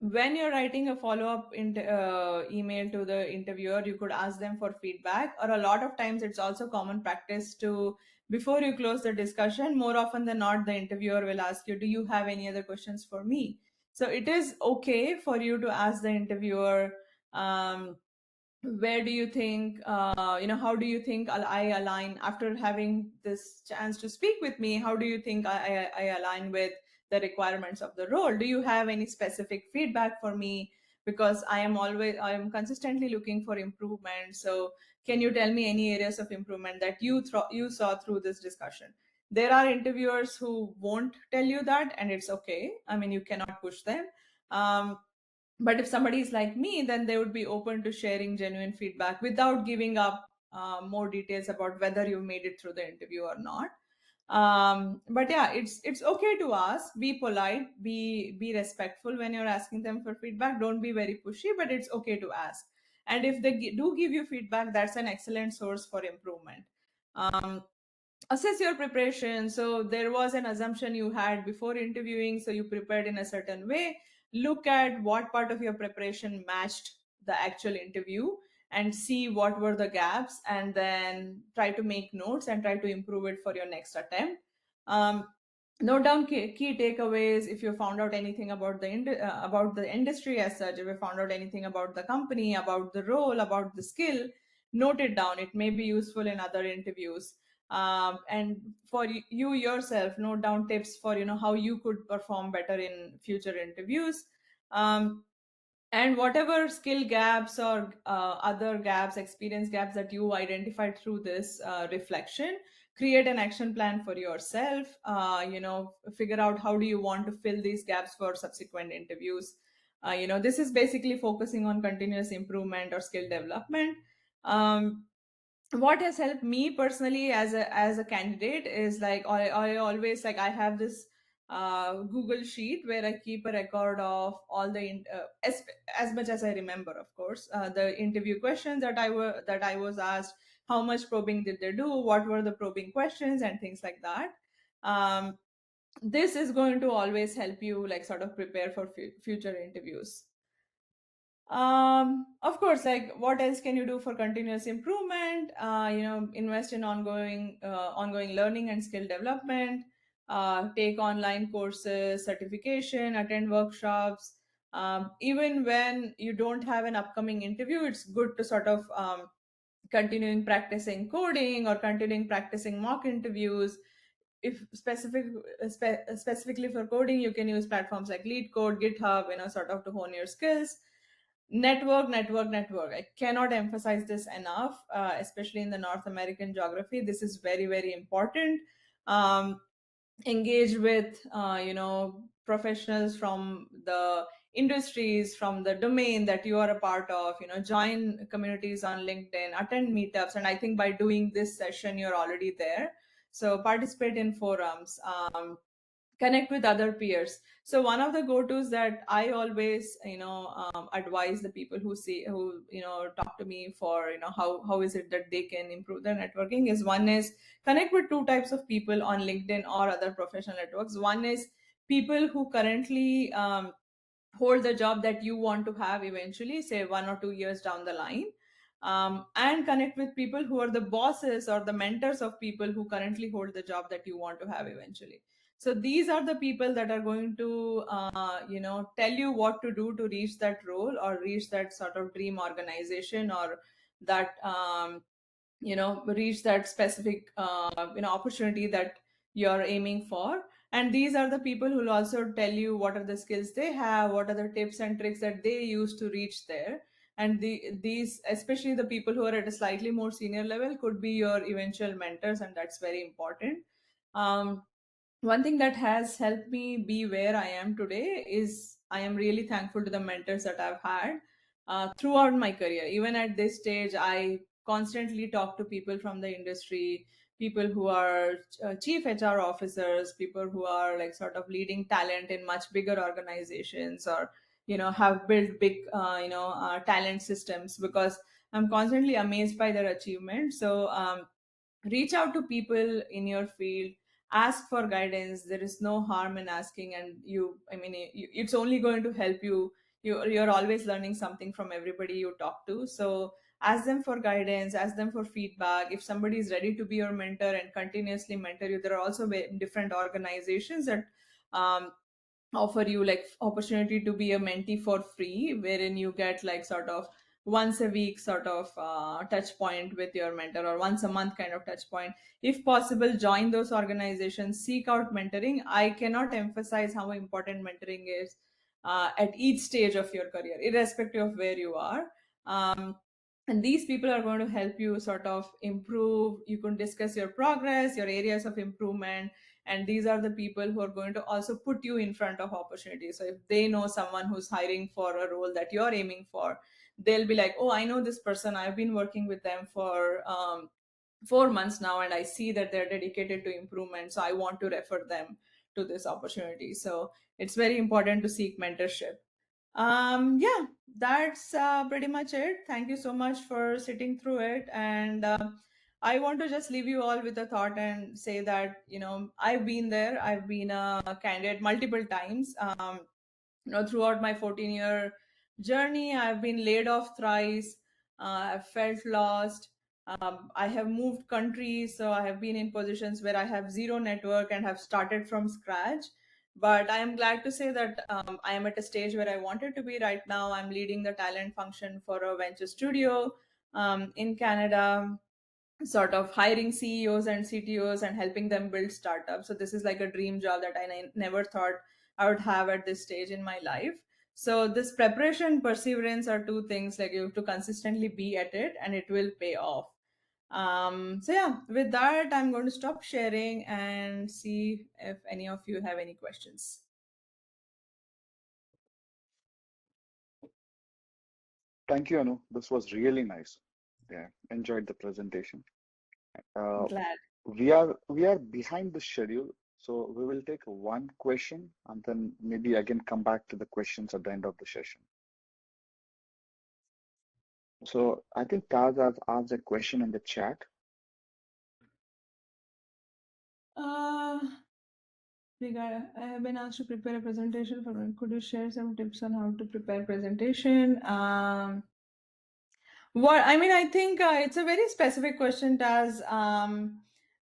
When you're writing a follow-up email to the interviewer, you could ask them for feedback, or a lot of times it's also common practice to, before you close the discussion, more often than not, the interviewer will ask you, do you have any other questions for me? So it is okay for you to ask the interviewer, where do you think, how do you think I align after having this chance to speak with me? How do you think I align with the requirements of the role? Do you have any specific feedback for me? Because I am consistently looking for improvement. So can you tell me any areas of improvement that you saw through this discussion? There are interviewers who won't tell you that, and it's okay. I mean, you cannot push them. But if somebody is like me, then they would be open to sharing genuine feedback without giving up more details about whether you made it through the interview or not. But yeah, it's okay to ask. Be polite, be respectful when you're asking them for feedback. Don't be very pushy, but it's okay to ask. And if they do give you feedback, that's an excellent source for improvement. Assess your preparation. So there was an assumption you had before interviewing, so you prepared in a certain way. Look at what part of your preparation matched the actual interview and see what were the gaps, and then try to make notes and try to improve it for your next attempt. Note down key takeaways. If you found out anything about the industry as such, if you found out anything about the company, about the role, about the skill, note it down. It may be useful in other interviews. And for you yourself, note down tips for how you could perform better in future interviews. And whatever skill gaps or other gaps, experience gaps that you identified through this reflection, create an action plan for yourself, figure out how do you want to fill these gaps for subsequent interviews. This is basically focusing on continuous improvement or skill development. What has helped me personally as a candidate is like I always like I have this Google sheet where I keep a record of all the as much as I remember, of course, the interview questions that I was asked, how much probing did they do, what were the probing questions, and things like that. This is going to always help you like sort of prepare for future interviews. Of course, like what else can you do for continuous improvement? Invest in ongoing learning and skill development, take online courses, certification, attend workshops. Even when you don't have an upcoming interview, it's good to sort of continuing practicing coding or continuing practicing mock interviews. If specifically for coding, you can use platforms like LeetCode, GitHub, sort of to hone your skills. Network. I cannot emphasize this enough, especially in the North American geography. This is very, very important. Engage with professionals from the industries, from the domain that you are a part of. Join communities on LinkedIn, attend meetups, and I think by doing this session you're already there. So participate in forums, connect with other peers. So one of the go-tos that I always advise the people who talk to me for how is it that they can improve their networking is, one is connect with two types of people on LinkedIn or other professional networks. One is people who currently hold the job that you want to have eventually, say 1 or 2 years down the line, and connect with people who are the bosses or the mentors of people who currently hold the job that you want to have eventually. So these are the people that are going to tell you what to do to reach that role or reach that sort of dream organization, or that reach that specific opportunity that you're aiming for. And these are the people who will also tell you what are the skills they have, what are the tips and tricks that they use to reach there. And these, especially the people who are at a slightly more senior level, could be your eventual mentors, and that's very important. One thing that has helped me be where I am today is I am really thankful to the mentors that I've had throughout my career. Even at this stage, I constantly talk to people from the industry, people who are chief HR officers, people who are like sort of leading talent in much bigger organizations, or have built big talent systems, because I'm constantly amazed by their achievements. So reach out to people in your field, ask for guidance. There is no harm in asking, and it's only going to help you. You're always learning something from everybody you talk to. So ask them for guidance, ask them for feedback. If somebody is ready to be your mentor and continuously mentor you, there are also different organizations that offer you like opportunity to be a mentee for free, wherein you get like sort of once a week sort of touch point with your mentor, or once a month kind of touch point. If possible, join those organizations, seek out mentoring. I cannot emphasize how important mentoring is at each stage of your career, irrespective of where you are. And these people are going to help you sort of improve. You can discuss your progress, your areas of improvement, and these are the people who are going to also put you in front of opportunities. So if they know someone who's hiring for a role that you're aiming for, they'll be like, oh, I know this person, I've been working with them for 4 months now, and I see that they're dedicated to improvement, so I want to refer them to this opportunity. So it's very important to seek mentorship. Yeah, that's pretty much it. Thank you so much for sitting through it. And I want to just leave you all with a thought and say that, I've been there. I've been a candidate multiple times. Throughout my 14-year journey, I've been laid off thrice. I've felt lost. I have moved countries, so I have been in positions where I have zero network and have started from scratch. But I am glad to say that I am at a stage where I wanted to be right now. I'm leading the talent function for a venture studio in Canada, sort of hiring CEOs and CTOs and helping them build startups. So this is like a dream job that I never thought I would have at this stage in my life. So this preparation, perseverance are two things. Like you have to consistently be at it, and it will pay off. So yeah, with that, I'm going to stop sharing and see if any of you have any questions. Thank you, Anu. This was really nice. Yeah, enjoyed the presentation. Glad. We are behind the schedule, so we will take one question and then maybe again come back to the questions at the end of the session. So I think Taz has asked a question in the chat. I have been asked to prepare a presentation for. Could you share some tips on how to prepare presentation? What I mean, I think it's a very specific question, Taz.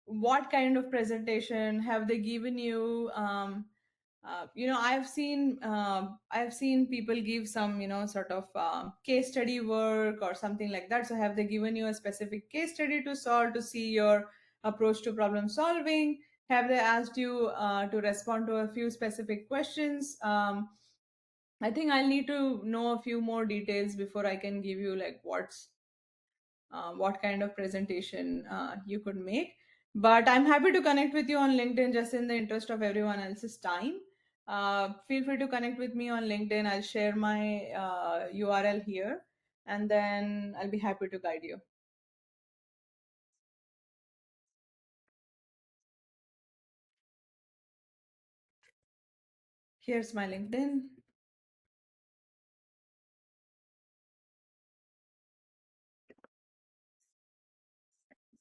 What kind of presentation have they given you? I've seen people give some, sort of case study work or something like that. So have they given you a specific case study to solve to see your approach to problem solving? Have they asked you to respond to a few specific questions? I think I'll need to know a few more details before I can give you like what kind of presentation you could make. But I'm happy to connect with you on LinkedIn just in the interest of everyone else's time. Feel free to connect with me on LinkedIn. I'll share my URL here, and then I'll be happy to guide you. Here's my LinkedIn.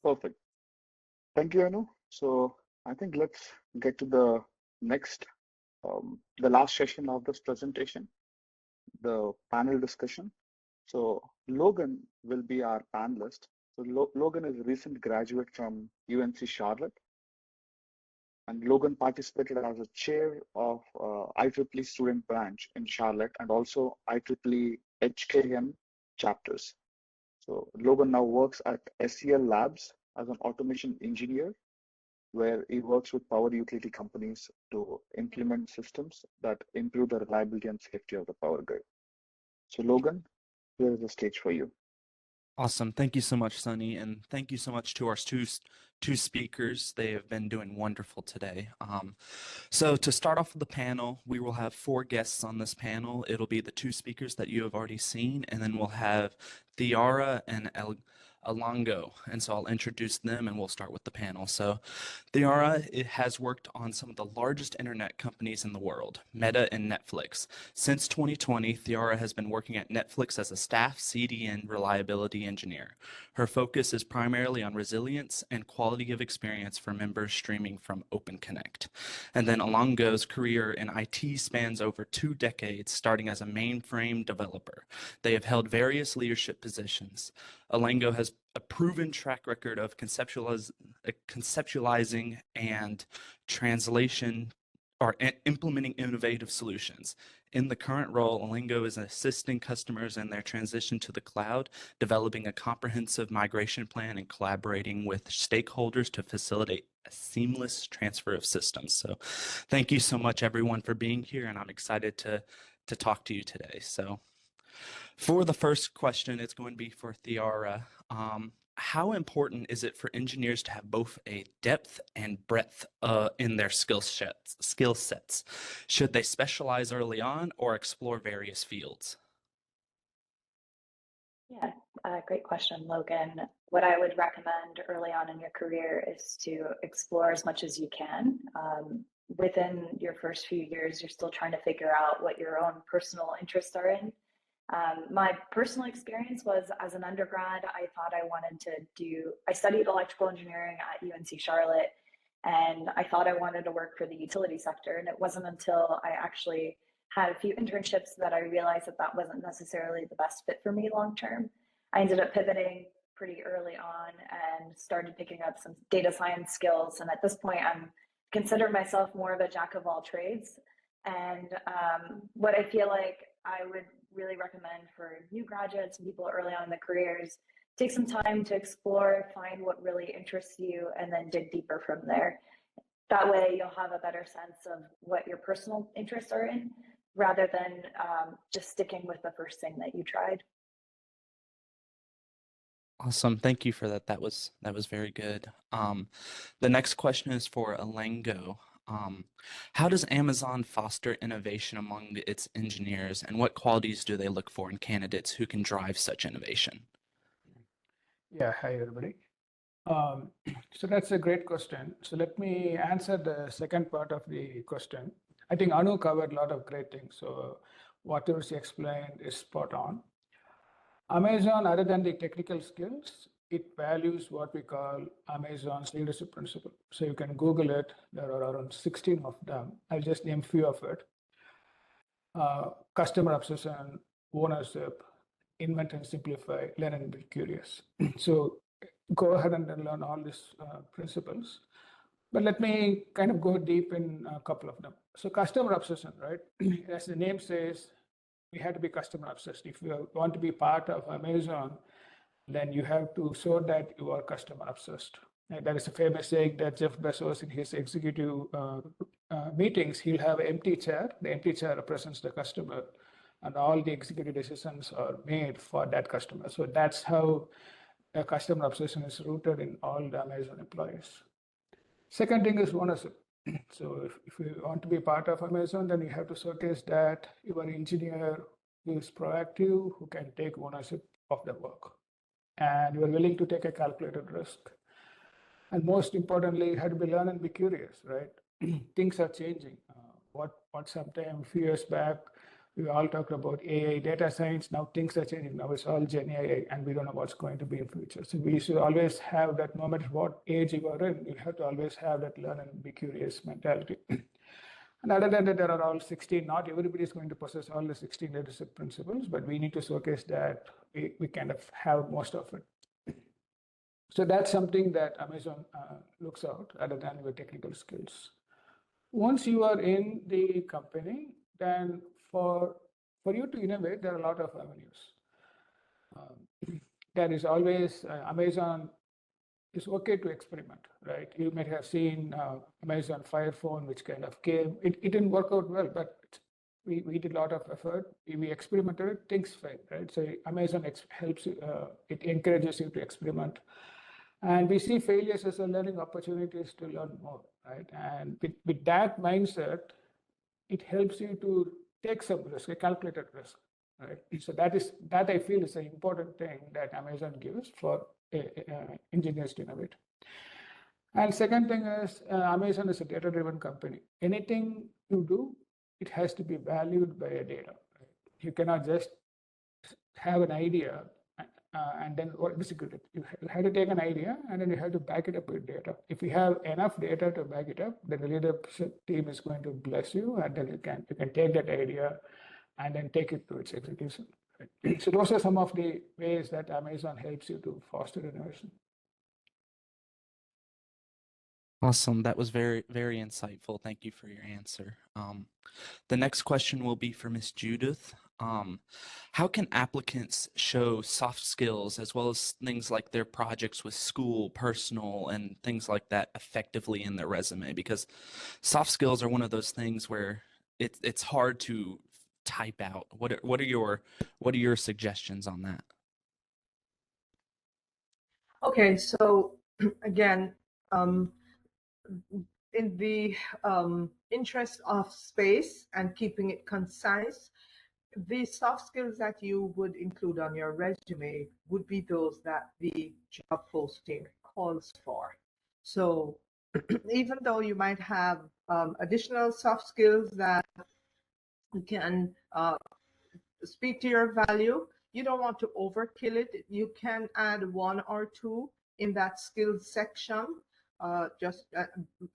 Perfect. Thank you, Anu. So I think let's get to the next, the last session of this presentation, the panel discussion. So Logan will be our panelist. So Logan is a recent graduate from UNC Charlotte, and Logan participated as a chair of IEEE Student Branch in Charlotte and also IEEE HKM chapters. So Logan now works at SEL Labs as an automation engineer, where he works with power utility companies to implement systems that improve the reliability and safety of the power grid. So Logan, here is the stage for you. Awesome. Thank you so much, Sunny. And thank you so much to our two speakers. They have been doing wonderful today. So to start off with the panel, we will have 4 guests on this panel. It'll be the 2 speakers that you have already seen, and then we'll have Thiara and Alongo. And so I'll introduce them and we'll start with the panel. So Thiara has worked on some of the largest internet companies in the world, Meta and Netflix. Since 2020, Thiara has been working at Netflix as a staff CDN reliability engineer. Her focus is primarily on resilience and quality of experience for members streaming from OpenConnect. And then Alongo's career in IT spans over 2 decades, starting as a mainframe developer. They have held various leadership positions. Alongo has a proven track record of conceptualizing and translation or implementing innovative solutions. In the current role, Alongo is assisting customers in their transition to the cloud, developing a comprehensive migration plan and collaborating with stakeholders to facilitate a seamless transfer of systems. So thank you so much, everyone, for being here, and I'm excited to talk to you today. So for the first question, it's going to be for Thiara. How important is it for engineers to have both a depth and breadth in their skill sets? Should they specialize early on or explore various fields? Yeah, great question, Logan. What I would recommend early on in your career is to explore as much as you can. Within your first few years, you're still trying to figure out what your own personal interests are in. My personal experience was as an undergrad, I thought I studied electrical engineering at UNC Charlotte, and I thought I wanted to work for the utility sector. And it wasn't until I actually had a few internships that I realized that wasn't necessarily the best fit for me long term. I ended up pivoting pretty early on and started picking up some data science skills. And at this point, I'm consider myself more of a jack of all trades. And what I feel like I would really recommend for new graduates and people early on in their careers, take some time to explore, find what really interests you, and then dig deeper from there. That way you'll have a better sense of what your personal interests are in, rather than just sticking with the first thing that you tried. Awesome. Thank you for that. That was very good. The next question is for Alengo. How does Amazon foster innovation among its engineers, and what qualities do they look for in candidates who can drive such innovation? Yeah, hi everybody. So that's a great question. So let me answer the second part of the question. I think Anu covered a lot of great things. So whatever she explained is spot on. Amazon, other than the technical skills, it values what we call Amazon's leadership principle. So you can Google it. There are around 16 of them. I'll just name a few of it. Customer obsession, ownership, invent and simplify, learn and be curious. So go ahead and learn all these principles. But let me kind of go deep in a couple of them. So customer obsession, right? As the name says, we have to be customer obsessed. If you want to be part of Amazon, then you have to show that you are customer obsessed. And that is a famous saying that Jeff Bezos in his executive meetings, he'll have an empty chair. The empty chair represents the customer, and all the executive decisions are made for that customer. So that's how a customer obsession is rooted in all the Amazon employees. Second thing is ownership. So if you want to be part of Amazon, then you have to showcase that you are an engineer who is proactive, who can take ownership of the work, and you are willing to take a calculated risk. And most importantly, you have to be learn and be curious, right? Things are changing. What sometime a few years back, we all talked about AI, data science. Now things are changing. Now it's all Gen AI, and we don't know what's going to be in future. So we should always have that, no matter what age you are in, you have to always have that learn and be curious mentality. And other than that, there are all 16. Not everybody is going to possess all the 16 leadership principles, but we need to showcase that we kind of have most of it. So that's something that Amazon looks out, other than your technical skills. Once you are in the company, then for you to innovate, there are a lot of avenues. There is always Amazon is okay to experiment, right? You might have seen Amazon Fire Phone, which kind of came. It didn't work out well, but we did a lot of effort. We experimented, things failed, right? So Amazon helps you, it encourages you to experiment. And we see failures as a learning opportunities to learn more, right? And with that mindset, it helps you to take some risk, a calculated risk, right? So that I feel is an important thing that Amazon gives for engineers to innovate. And second thing is Amazon is a data-driven company. Anything you do, it has to be valued by a data. Right? You cannot just have an idea and then execute it. You have to take an idea and then you have to back it up with data. If you have enough data to back it up, then the leadership team is going to bless you, and then you can take that idea and then take it to its execution. Right? So those are some of the ways that Amazon helps you to foster innovation. Awesome. That was very, very insightful. Thank you for your answer. The next question will be for Ms. Judith. How can applicants show soft skills as well as things like their projects with school, personal, and things like that effectively in their resume? Because soft skills are one of those things where it's hard to type out. What are your suggestions on that? Okay, so again, in the interest of space and keeping it concise, the soft skills that you would include on your resume would be those that the job posting calls for. So even though you might have additional soft skills that can speak to your value, you don't want to overkill it. You can add one or two in that skills section,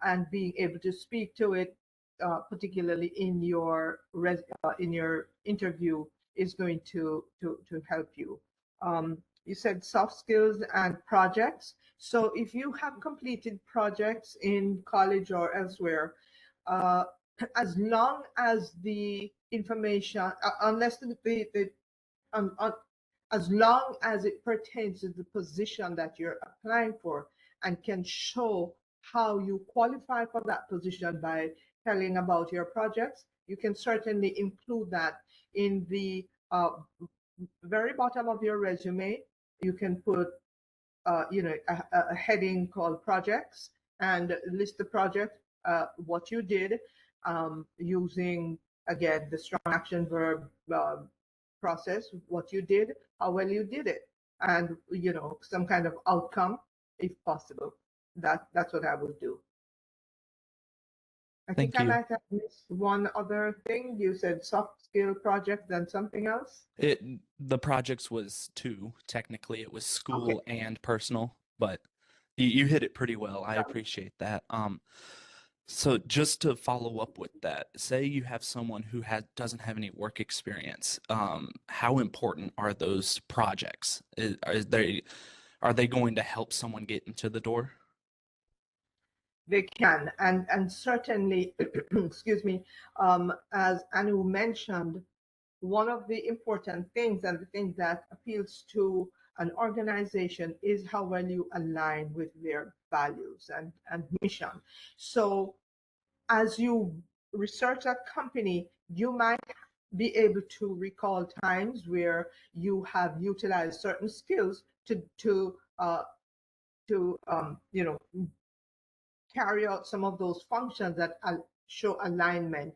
and being able to speak to it, particularly in your interview, is going to help you. You said soft skills and projects. So if you have completed projects in college or elsewhere, as long as the information, as long as it pertains to the position that you're applying for and can show how you qualify for that position by telling about your projects, you can certainly include that in the very bottom of your resume. You can put a heading called projects and list the project, what you did, using, again, the strong action verb process, what you did, how well you did it, and, some kind of outcome if possible. That's what I would do. I think Thank I you. might have missed one other thing. You said soft skill project, then something else? The projects was two, technically. It was Okay. school and personal, but you hit it pretty well. I Got it. appreciate that. So just to follow up with that, say you have someone who doesn't have any work experience. How important are those projects? Are they going to help someone get into the door? They can, and certainly, excuse me, as Anu mentioned, one of the important things and the thing that appeals to an organization is how well you align with their values and mission. So as you research a company, you might be able to recall times where you have utilized certain skills to carry out some of those functions that show alignment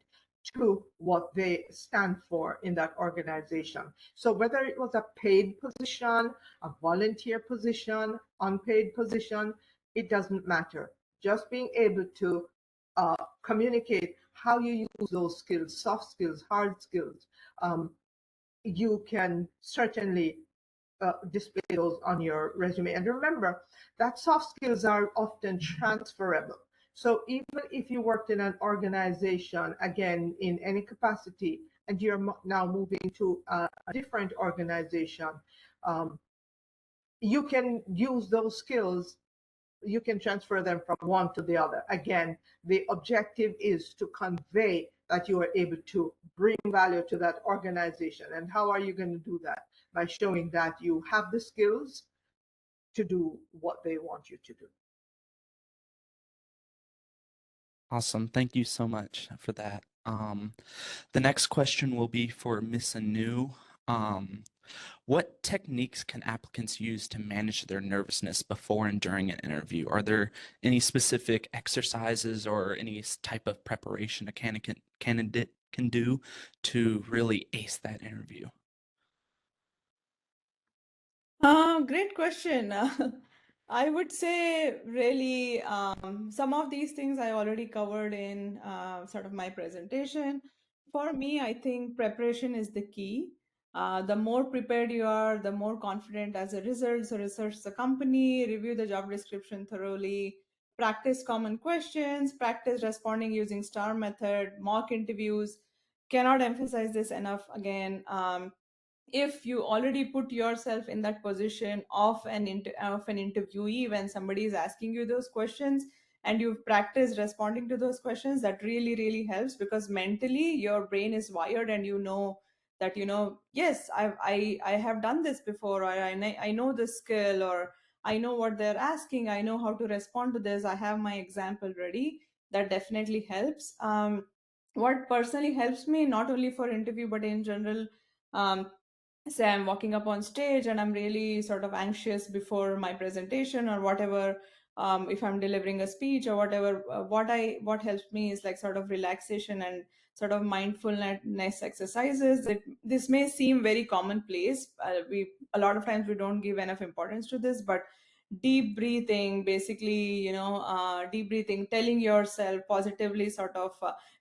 to what they stand for in that organization. So whether it was a paid position, a volunteer position, unpaid position, it doesn't matter. Just being able to communicate how you use those skills, soft skills, hard skills, you can certainly display those on your resume. And remember that soft skills are often transferable. So even if you worked in an organization, again, in any capacity, and you're now moving to a different organization, you can use those skills, you can transfer them from one to the other. Again, the objective is to convey that you are able to bring value to that organization. And how are you going to do that? By showing that you have the skills to do what they want you to do. Awesome. Thank you so much for that. The next question will be for Miss Anu. What techniques can applicants use to manage their nervousness before and during an interview? Are there any specific exercises or any type of preparation a candidate can do to really ace that interview? Great question. I would say really some of these things I already covered in sort of my presentation. For me, I think preparation is the key. The more prepared you are, the more confident as a result. So research the company, review the job description thoroughly, practice common questions, practice responding using STAR method, mock interviews. Cannot emphasize this enough again. If you already put yourself in that position of an interviewee when somebody is asking you those questions and you've practiced responding to those questions, that really helps, because mentally your brain is wired and you know that, yes, I have done this before, or I know this skill, or I know what they're asking, I know how to respond to this, I have my example ready. That definitely helps. What personally helps me, not only for interview but in general, say I'm walking up on stage and I'm really sort of anxious before my presentation or whatever, if I'm delivering a speech or whatever, what helps me is like sort of relaxation and sort of mindfulness exercises. This may seem very commonplace. A lot of times we don't give enough importance to this, but deep breathing, basically, deep breathing, telling yourself positively, sort of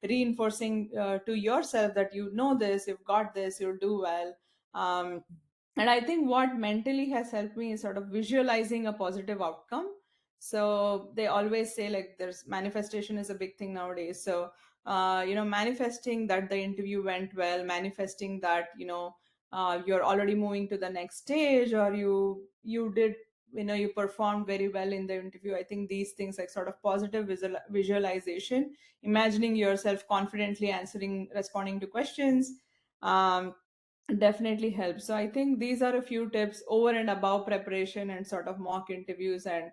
reinforcing to yourself that you know this, you've got this, you'll do well. And I think what mentally has helped me is sort of visualizing a positive outcome. So they always say like there's manifestation is a big thing nowadays. So, manifesting that the interview went well, manifesting that, you're already moving to the next stage, or you did, you performed very well in the interview. I think these things like sort of positive visualization, imagining yourself confidently responding to questions, definitely helps. So I think these are a few tips over and above preparation and sort of mock interviews and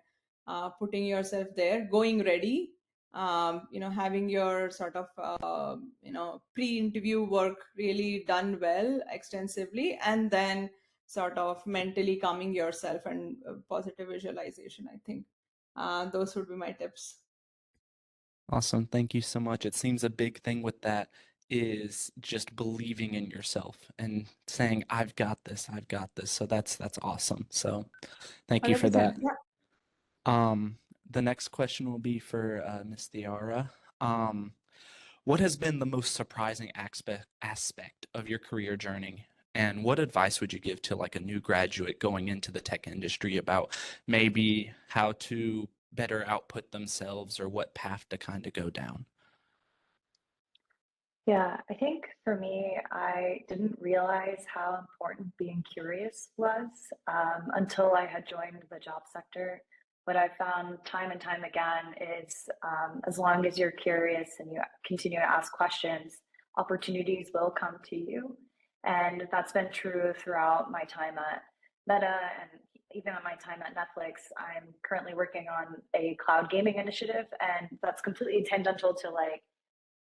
putting yourself there, going ready, having your sort of, pre-interview work really done well extensively, and then sort of mentally calming yourself and positive visualization. I think those would be my tips. Awesome. Thank you so much. It seems a big thing with that is just believing in yourself and saying, I've got this, I've got this. So that's awesome. So thank you for 100%. that. Yeah. The next question will be for Ms. Thiara. What has been the most surprising aspect of your career journey? And what advice would you give to like a new graduate going into the tech industry about maybe how to better output themselves or what path to kind of go down? Yeah, I think for me, I didn't realize how important being curious was until I had joined the job sector. What I've found time and time again is as long as you're curious and you continue to ask questions, opportunities will come to you. And that's been true throughout my time at Meta and even on my time at Netflix. I'm currently working on a cloud gaming initiative, and that's completely tangential to like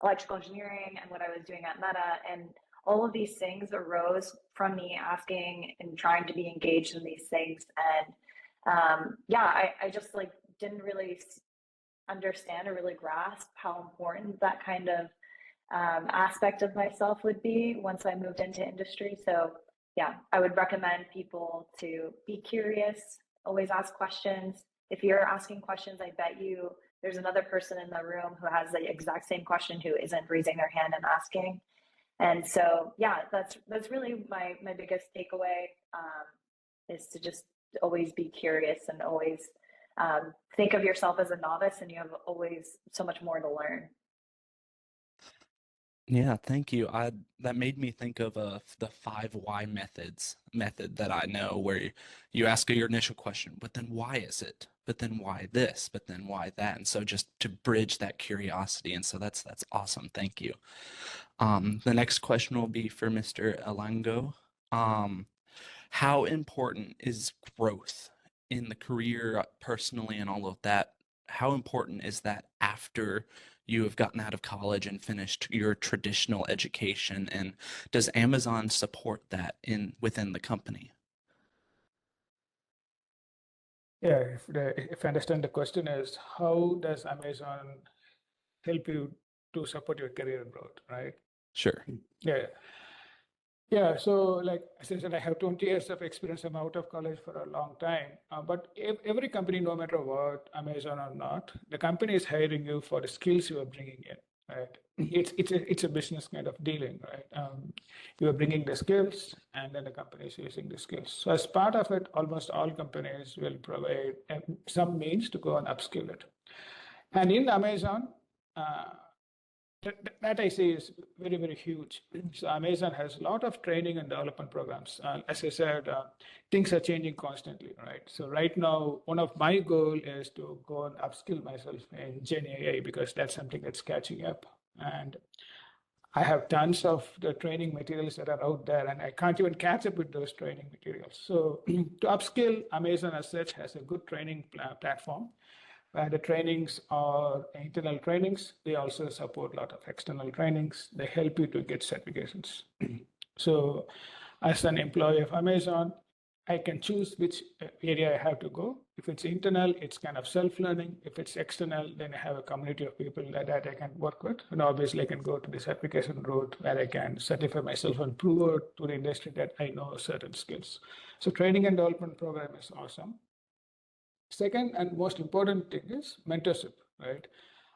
electrical engineering and what I was doing at Meta. And all of these things arose from me asking and trying to be engaged in these things. And I just like didn't really understand or really grasp how important that kind of aspect of myself would be once I moved into industry. So yeah, I would recommend people to be curious, always ask questions. If you're asking questions, I bet you there's another person in the room who has the exact same question who isn't raising their hand and asking. And so, yeah, that's really my biggest takeaway is to just always be curious and always think of yourself as a novice, and you have always so much more to learn. Yeah, thank you. That made me think of the 5 why method that I know, where you ask your initial question, but then why is it? But then why this? But then why that? And so just to bridge that curiosity. And so that's awesome. Thank you. The next question will be for Mr. Alango. How important is growth in the career personally and all of that? How important is that after you have gotten out of college and finished your traditional education? And does Amazon support that within the company? Yeah, if I understand the question is, how does Amazon help you to support your career growth, right? Sure. Yeah. Yeah, so like as I said, I have 20 years of experience. I'm out of college for a long time. But every company, no matter what, Amazon or not, the company is hiring you for the skills you are bringing in, right? It's a business kind of dealing, right? You are bringing the skills, and then the company is using the skills. So as part of it, almost all companies will provide some means to go and upskill it. And in Amazon, that I say is very, very huge. So Amazon has a lot of training and development programs. As I said, things are changing constantly, right? So right now, one of my goal is to go and upskill myself in Gen AI, because that's something that's catching up. And I have tons of the training materials that are out there, and I can't even catch up with those training materials. So to upskill, Amazon as such has a good training platform. The trainings are internal trainings. They also support a lot of external trainings. They help you to get certifications. So as an employee of Amazon, I can choose which area I have to go. If it's internal, it's kind of self-learning. If it's external, then I have a community of people that I can work with. And obviously I can go to the certification route where I can certify myself and prove out to the industry that I know certain skills. So training and development program is awesome. Second and most important thing is mentorship, right?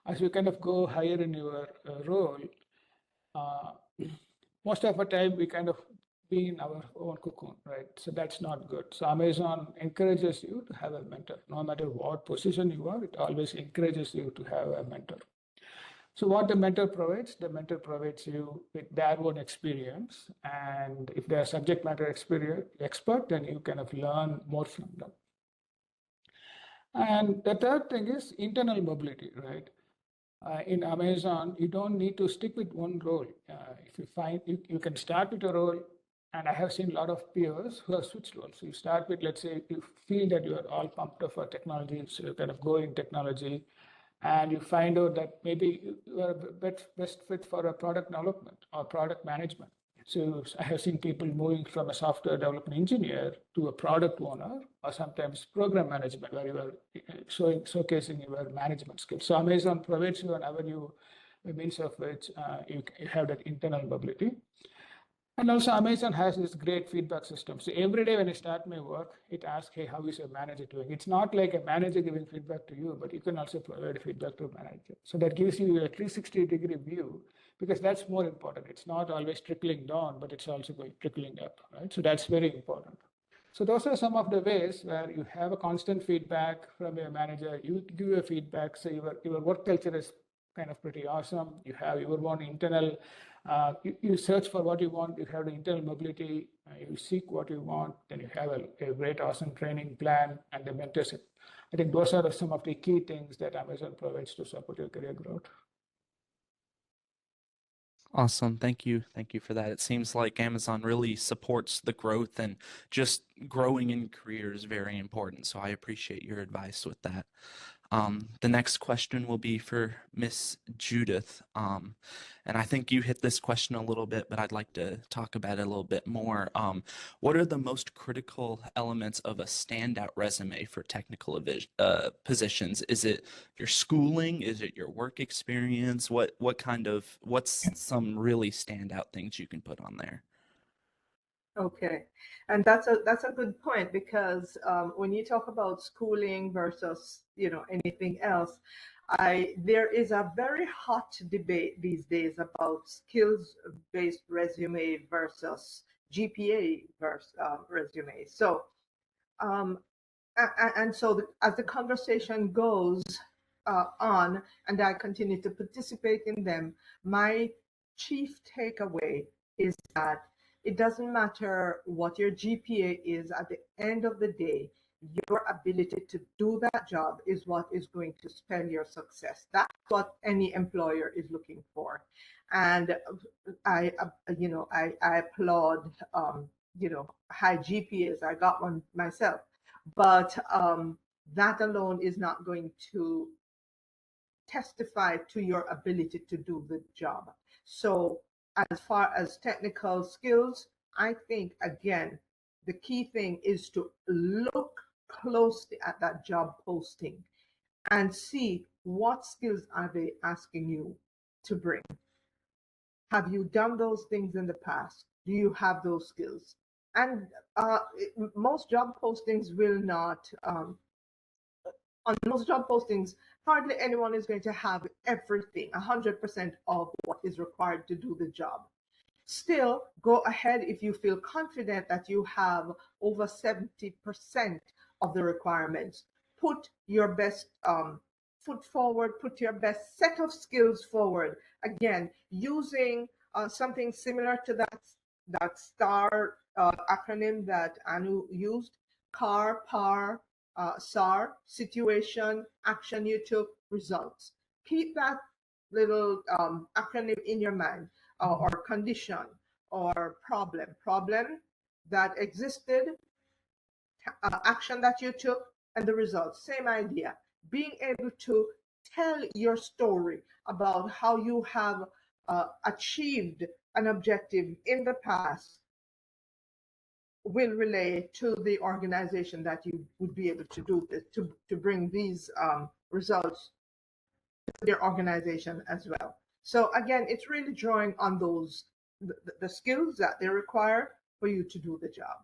As you kind of go higher in your role, most of the time we kind of be in our own cocoon, right? So that's not good. So Amazon encourages you to have a mentor. No matter what position you are, it always encourages you to have a mentor. So what the mentor provides you with their own experience. And if they're subject matter expert, then you kind of learn more from them. And the third thing is internal mobility, right? In Amazon, you don't need to stick with one role. If you find you can start with a role, and I have seen a lot of peers who have switched roles. So you start with, let's say, you feel that you are all pumped up for technology, so you kind of go in technology, and you find out that maybe you are best fit for a product development or product management. So I have seen people moving from a software development engineer to a product owner, or sometimes program management, where you are showcasing your management skills. So Amazon provides you an avenue by means of which you have that internal mobility. And also Amazon has this great feedback system. So every day when I start my work, it asks, hey, how is your manager doing? It's not like a manager giving feedback to you, but you can also provide feedback to a manager. So that gives you a 360-degree view, because that's more important. It's not always trickling down, but it's also going trickling up, right? So that's very important. So those are some of the ways where you have a constant feedback from your manager. You give your feedback, so your work culture is kind of pretty awesome. You have your own internal, you search for what you want, you have the internal mobility, you seek what you want, then you have a great, awesome training plan and the mentorship. I think those are some of the key things that Amazon provides to support your career growth. Awesome. Thank you. Thank you for that. It seems like Amazon really supports the growth, and just growing in career is very important. So I appreciate your advice with that. The next question will be for Miss Judith. And I think you hit this question a little bit, but I'd like to talk about it a little bit more. What are the most critical elements of a standout resume for technical positions? Is it your schooling? Is it your work experience? What's some really standout things you can put on there? Okay, and that's a good point, because when you talk about schooling versus anything else, there is a very hot debate these days about skills-based resume versus GPA versus resume. So as the conversation goes on, and I continue to participate in them, my chief takeaway is that it doesn't matter what your GPA is. At the end of the day, your ability to do that job is what is going to spell your success. That's what any employer is looking for. And I applaud high GPAs. I got one myself, but that alone is not going to testify to your ability to do the job. So as far as technical skills, I think, again, the key thing is to look closely at that job posting and see what skills are they asking you to bring. Have you done those things in the past? Do you have those skills? And most job postings will not, on most job postings, hardly anyone is going to have everything, 100% of what is required to do the job. Still, go ahead if you feel confident that you have over 70% of the requirements. Put your best foot forward, put your best set of skills forward. Again, using something similar to that STAR acronym that Anu used: CAR, PAR, SAR: situation, action you took, results. Keep that little acronym in your mind, or condition, or problem that existed, action that you took, and the results. Same idea. Being able to tell your story about how you have achieved an objective in the past will relate to the organization that you would be able to do this, to bring these results to their organization as well. So again, it's really drawing on those the skills that they require for you to do the job.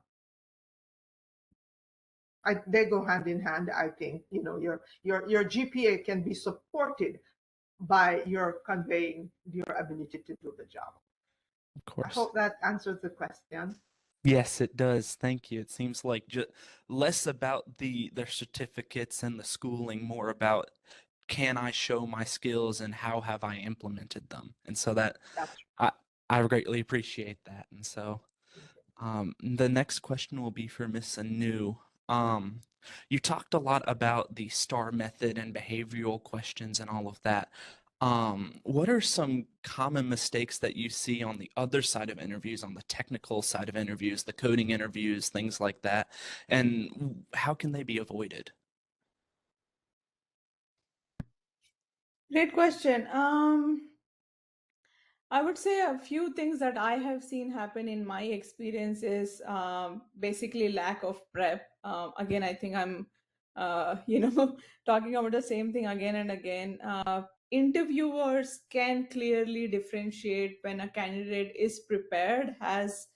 They go hand in hand. I think your GPA can be supported by your conveying your ability to do the job. Of course. I hope that answers the question. Yes, it does. Thank you. It seems like less about their certificates and the schooling, more about, can I show my skills and how have I implemented them? And so I greatly appreciate that. And so the next question will be for Miss Anu. You talked a lot about the STAR method and behavioral questions and all of that. What are some common mistakes that you see on the other side of interviews, on the technical side of interviews, the coding interviews, things like that, and how can they be avoided? Great question. I would say a few things that I have seen happen in my experience is basically lack of prep. Again, I think I'm, talking about the same thing again and again. Interviewers can clearly differentiate when a candidate is prepared, has,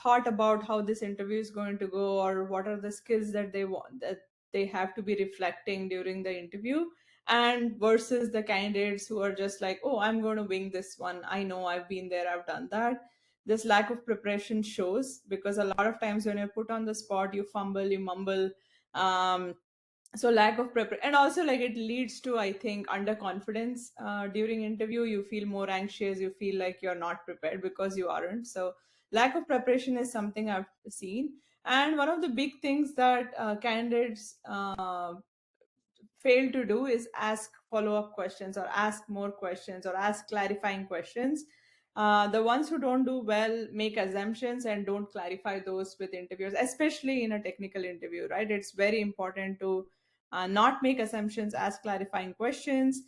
thought about how this interview is going to go, or what are the skills that they want, that they have to be reflecting during the interview, and versus the candidates who are just like, oh, I'm going to wing this one, I know, I've been there, I've done that. This lack of preparation shows, because a lot of times when you're put on the spot, you fumble, you mumble. So lack of preparation, and also like it leads to, I think, underconfidence during interview. You feel more anxious, you feel like you're not prepared because you aren't. So lack of preparation is something I've seen. And one of the big things that candidates fail to do is ask follow-up questions, or ask more questions, or ask clarifying questions. The ones who don't do well make assumptions and don't clarify those with interviewers, especially in a technical interview, right? It's very important to not make assumptions, ask clarifying questions.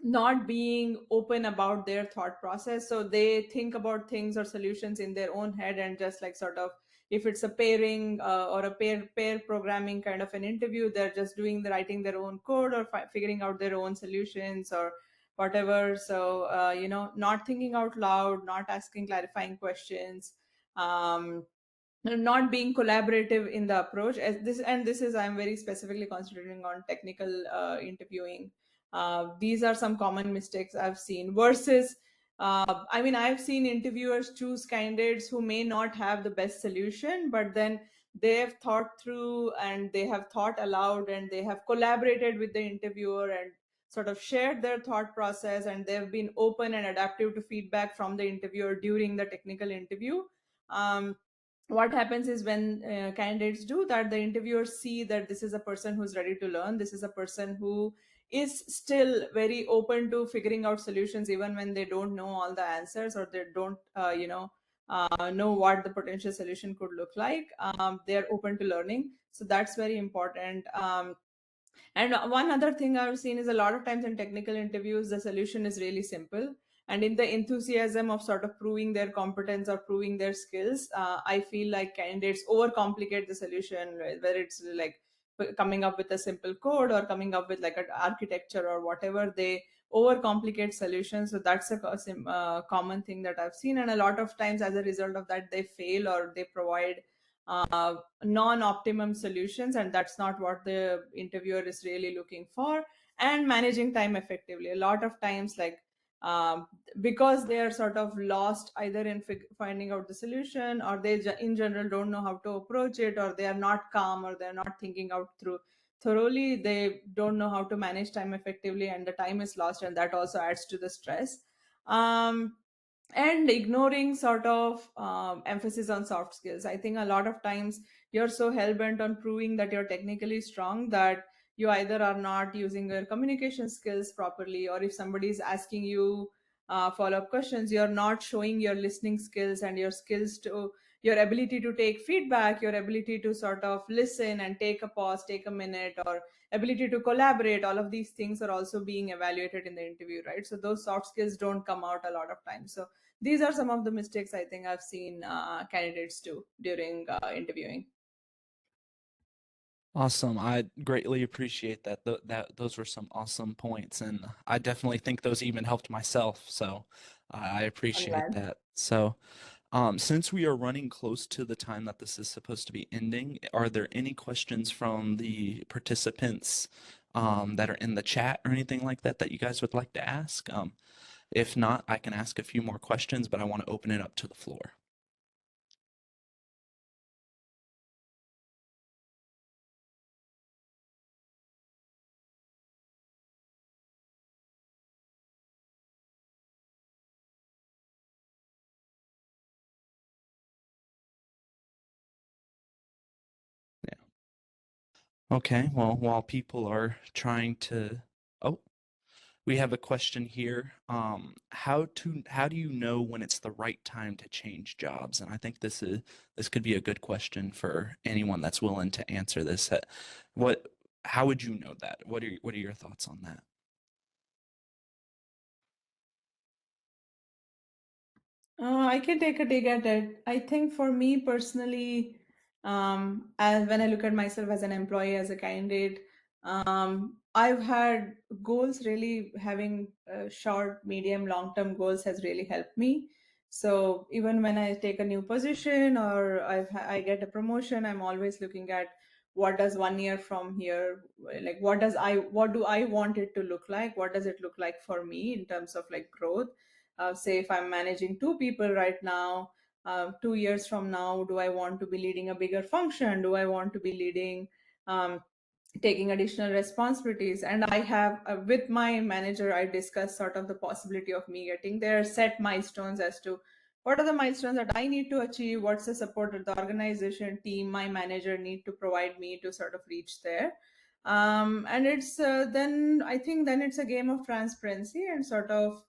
Not being open about their thought process, so they think about things or solutions in their own head, and just like sort of, if it's a pairing or a pair programming kind of an interview, they're just doing the writing their own code, or figuring out their own solutions or whatever. So not thinking out loud, not asking clarifying questions, not being collaborative in the approach. As this is, I'm very specifically concentrating on technical interviewing. These are some common mistakes I've seen, versus I've seen interviewers choose candidates who may not have the best solution, but then they have thought through, and they have thought aloud, and they have collaborated with the interviewer, and sort of shared their thought process, and they've been open and adaptive to feedback from the interviewer during the technical interview. What happens is, when candidates do that, the interviewers see that this is a person who's ready to learn, this is a person who is still very open to figuring out solutions, even when they don't know all the answers, or they don't know what the potential solution could look like. They're open to learning, so that's very important. And one other thing I've seen is, a lot of times in technical interviews, the solution is really simple. And in the enthusiasm of sort of proving their competence or proving their skills, I feel like candidates overcomplicate the solution, where it's like coming up with a simple code, or coming up with like an architecture or whatever. They overcomplicate solutions. So that's a common thing that I've seen. And a lot of times, as a result of that, they fail, or they provide non-optimum solutions, and that's not what the interviewer is really looking for. And managing time effectively, a lot of times, like because they are sort of lost either in finding out the solution, or they in general don't know how to approach it, or they are not calm, or they're not thinking out through thoroughly, they don't know how to manage time effectively, and the time is lost, and that also adds to the stress. And ignoring sort of emphasis on soft skills. I think a lot of times you're so hell-bent on proving that you're technically strong, that you either are not using your communication skills properly, or if somebody is asking you follow-up questions, you're not showing your listening skills, and your skills to your ability to take feedback, your ability to sort of listen and take a pause, take a minute, or ability to collaborate. All of these things are also being evaluated in the interview, right? So those soft skills don't come out a lot of times. So these are some of the mistakes I think I've seen candidates do during interviewing. Awesome. I greatly appreciate that. Those were some awesome points, and I definitely think those even helped myself. So I appreciate that. So since we are running close to the time that this is supposed to be ending, are there any questions from the participants that are in the chat or anything like that that you guys would like to ask? If not, I can ask a few more questions, but I want to open it up to the floor. Okay, well, while people are trying to, oh, we have a question here. How do you know when it's the right time to change jobs? And I think this could be a good question for anyone that's willing to answer this. How would you know that? What are your thoughts on that? I can take a dig at it. I think for me personally, as when I look at myself as an employee, as a candidate, I've had goals. Really having short, medium, long-term goals has really helped me. So even when I take a new position or I get a promotion, I'm always looking at what does 1 year from here, like what do I want it to look like? What does it look like for me in terms of like growth? Say if I'm managing 2 people right now, 2 years from now, do I want to be leading a bigger function? Do I want to be leading, taking additional responsibilities? And I have, with my manager, I discuss sort of the possibility of me getting there, set milestones as to what are the milestones that I need to achieve, what's the support that the organization, team, my manager need to provide me to sort of reach there. And it's then I think then it's a game of transparency and sort of,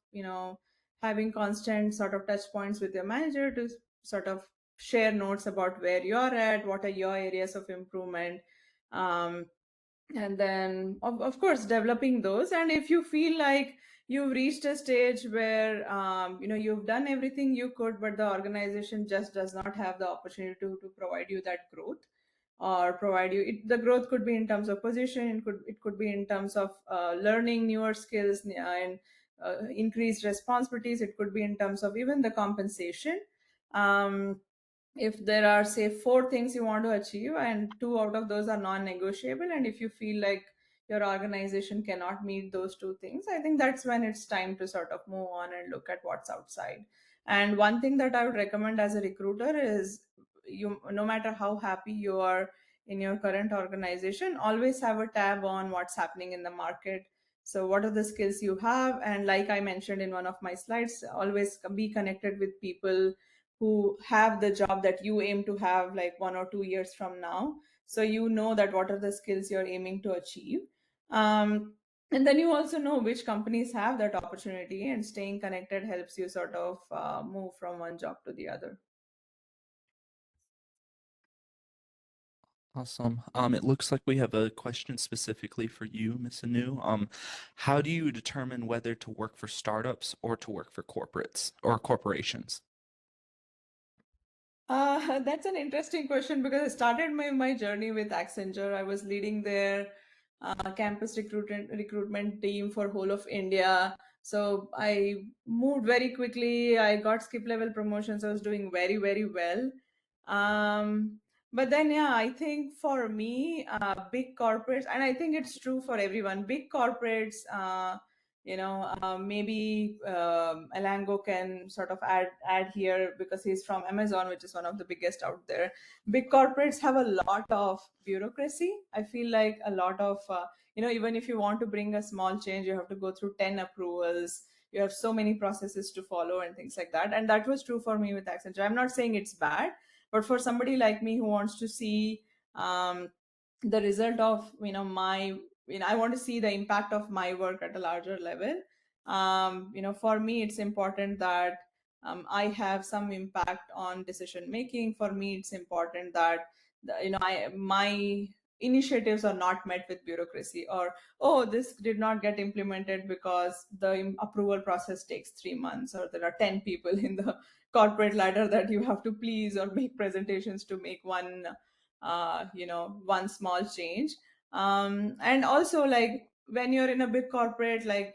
having constant sort of touch points with your manager to sort of share notes about where you're at, what are your areas of improvement, and then of course developing those. And if you feel like you've reached a stage where you've done everything you could, but the organization just does not have the opportunity to provide you that growth, or provide you the growth could be in terms of position, it could be in terms of learning newer skills and increased responsibilities, it could be in terms of even the compensation. If there are, say, 4 things you want to achieve and 2 out of those are non-negotiable, and if you feel like your organization cannot meet those 2 things, I think that's when it's time to sort of move on and look at what's outside. And one thing that I would recommend as a recruiter is, no matter how happy you are in your current organization, always have a tab on what's happening in the market. So what are the skills you have? And like I mentioned in one of my slides, always be connected with people who have the job that you aim to have like 1 or 2 years from now. So you know that what are the skills you're aiming to achieve. And then you also know which companies have that opportunity, and staying connected helps you sort of move from one job to the other. Awesome. It looks like we have a question specifically for you, Ms. Anu. How do you determine whether to work for startups or to work for corporates or corporations? That's an interesting question, because I started my journey with Accenture. I was leading their campus recruitment team for whole of India. So I moved very quickly. I got skip level promotions. I was doing very, very well. But then, yeah, I think for me, big corporates, and I think it's true for everyone, big corporates, maybe Alango can sort of add here, because he's from Amazon, which is one of the biggest out there. Big corporates have a lot of bureaucracy. I feel like a lot of, even if you want to bring a small change, you have to go through 10 approvals. You have so many processes to follow and things like that. And that was true for me with Accenture. I'm not saying it's bad, but for somebody like me who wants to see the result of, I want to see the impact of my work at a larger level. For me, it's important that I have some impact on decision making. For me, it's important that my initiatives are not met with bureaucracy, or this did not get implemented because the approval process takes 3 months, or there are 10 people in the corporate ladder that you have to please or make presentations to make one one small change. And also, like, when you're in a big corporate, like,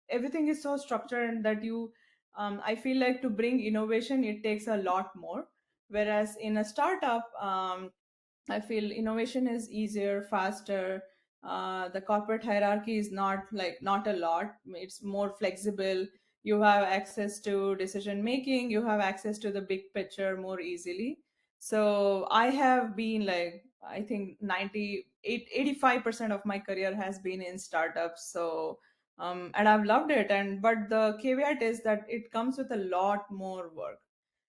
everything is so structured that I feel like to bring innovation, it takes a lot more. Whereas in a startup, I feel innovation is easier, faster. The corporate hierarchy is not a lot. It's more flexible. You have access to decision making. You have access to the big picture more easily. So I have been, like, I think 85% of my career has been in startups. So and I've loved it. But the caveat is that it comes with a lot more work.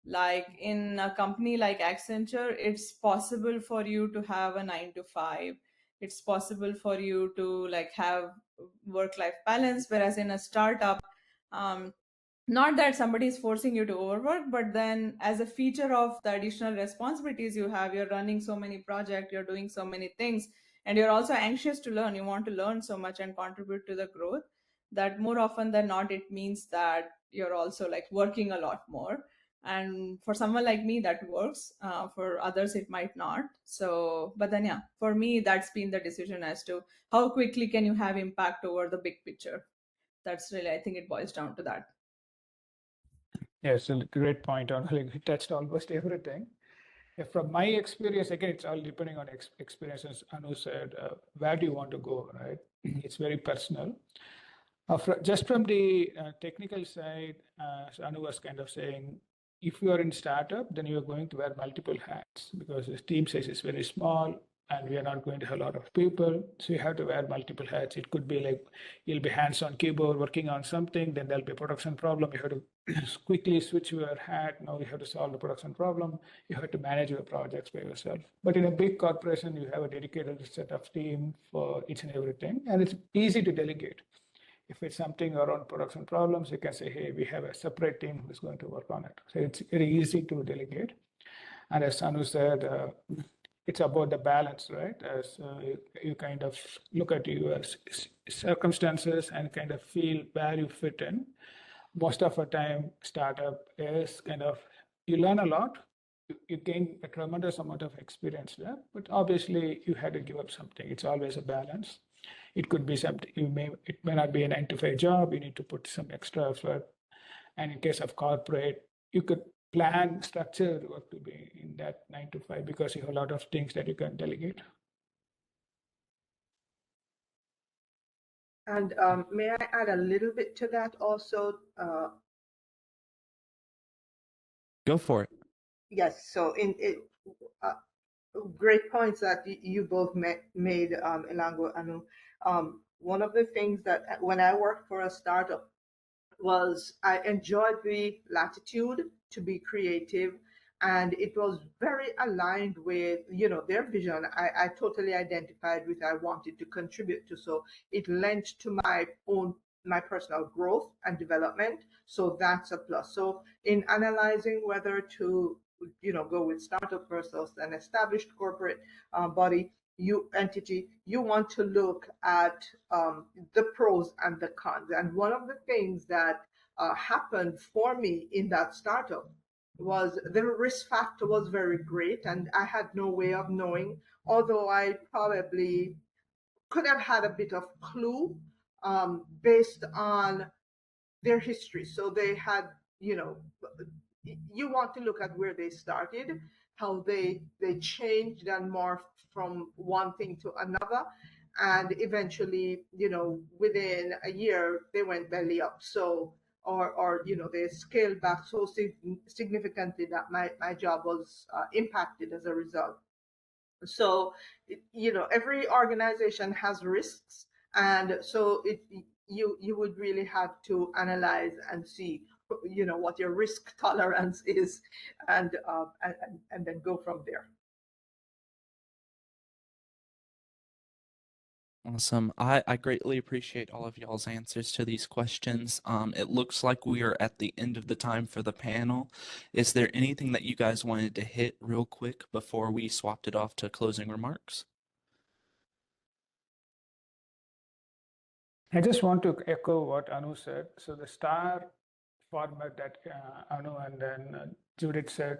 Like in a company like Accenture, it's possible for you to have a 9 to 5. It's possible for you to like have work-life balance. Whereas in a startup, not that somebody is forcing you to overwork, but then as a feature of the additional responsibilities you have, you're running so many projects, you're doing so many things, and you're also anxious to learn. You want to learn so much and contribute to the growth, that more often than not, it means that you're also like working a lot more. And for someone like me, that works. For others, it might not. So, but then, yeah, for me, that's been the decision as to how quickly can you have impact over the big picture. That's really, I think it boils down to that. Yes, a great point on like, we touched almost everything. From my experience, again, it's all depending on experiences. Anu said, where do you want to go, right? It's very personal. Just from the technical side, so Anu was kind of saying, if you are in startup, then you are going to wear multiple hats because the team size is very small and we are not going to have a lot of people. So you have to wear multiple hats. It could be like you'll be hands on keyboard working on something, then there'll be a production problem. You have to quickly switch your hat. Now you have to solve the production problem. You have to manage your projects by yourself. But in a big corporation, you have a dedicated set of team for each and everything, and it's easy to delegate. If it's something around production problems, you can say, hey, we have a separate team who's going to work on it. So it's very easy to delegate. And as Anu said, it's about the balance, right? As you kind of look at your circumstances and kind of feel where you fit in. Most of the time, startup is kind of, you learn a lot, you gain a tremendous amount of experience there, but obviously you had to give up something. It's always a balance. It could be something, it may not be a 9-to-5 job, you need to put some extra effort. And in case of corporate, you could plan structured work to be in that 9-to-5 because you have a lot of things that you can delegate. And may I add a little bit to that also? Go for it. Yes, so great points that you both made, Elango, Anu. One of the things that when I worked for a startup was I enjoyed the latitude to be creative, and it was very aligned with their vision. I totally identified with. I wanted to contribute to, so it lent to my personal growth and development. So that's a plus. So in analyzing whether to go with startup versus an established corporate body, entity, you want to look at the pros and the cons. And one of the things that happened for me in that startup was the risk factor was very great, and I had no way of knowing, although I probably could have had a bit of clue based on their history. So they had, you want to look at where they started, how they changed and morphed from one thing to another, and eventually, within a year they went belly up. So or they scaled back so significantly that my job was impacted as a result. So every organization has risks, and so you would really have to analyze and see what your risk tolerance is, and then go from there. Awesome. I greatly appreciate all of y'all's answers to these questions. It looks like we are at the end of the time for the panel. Is there anything that you guys wanted to hit real quick before we swapped it off to closing remarks? I just want to echo what Anu said. So the STAR format that Anu and then Judith said,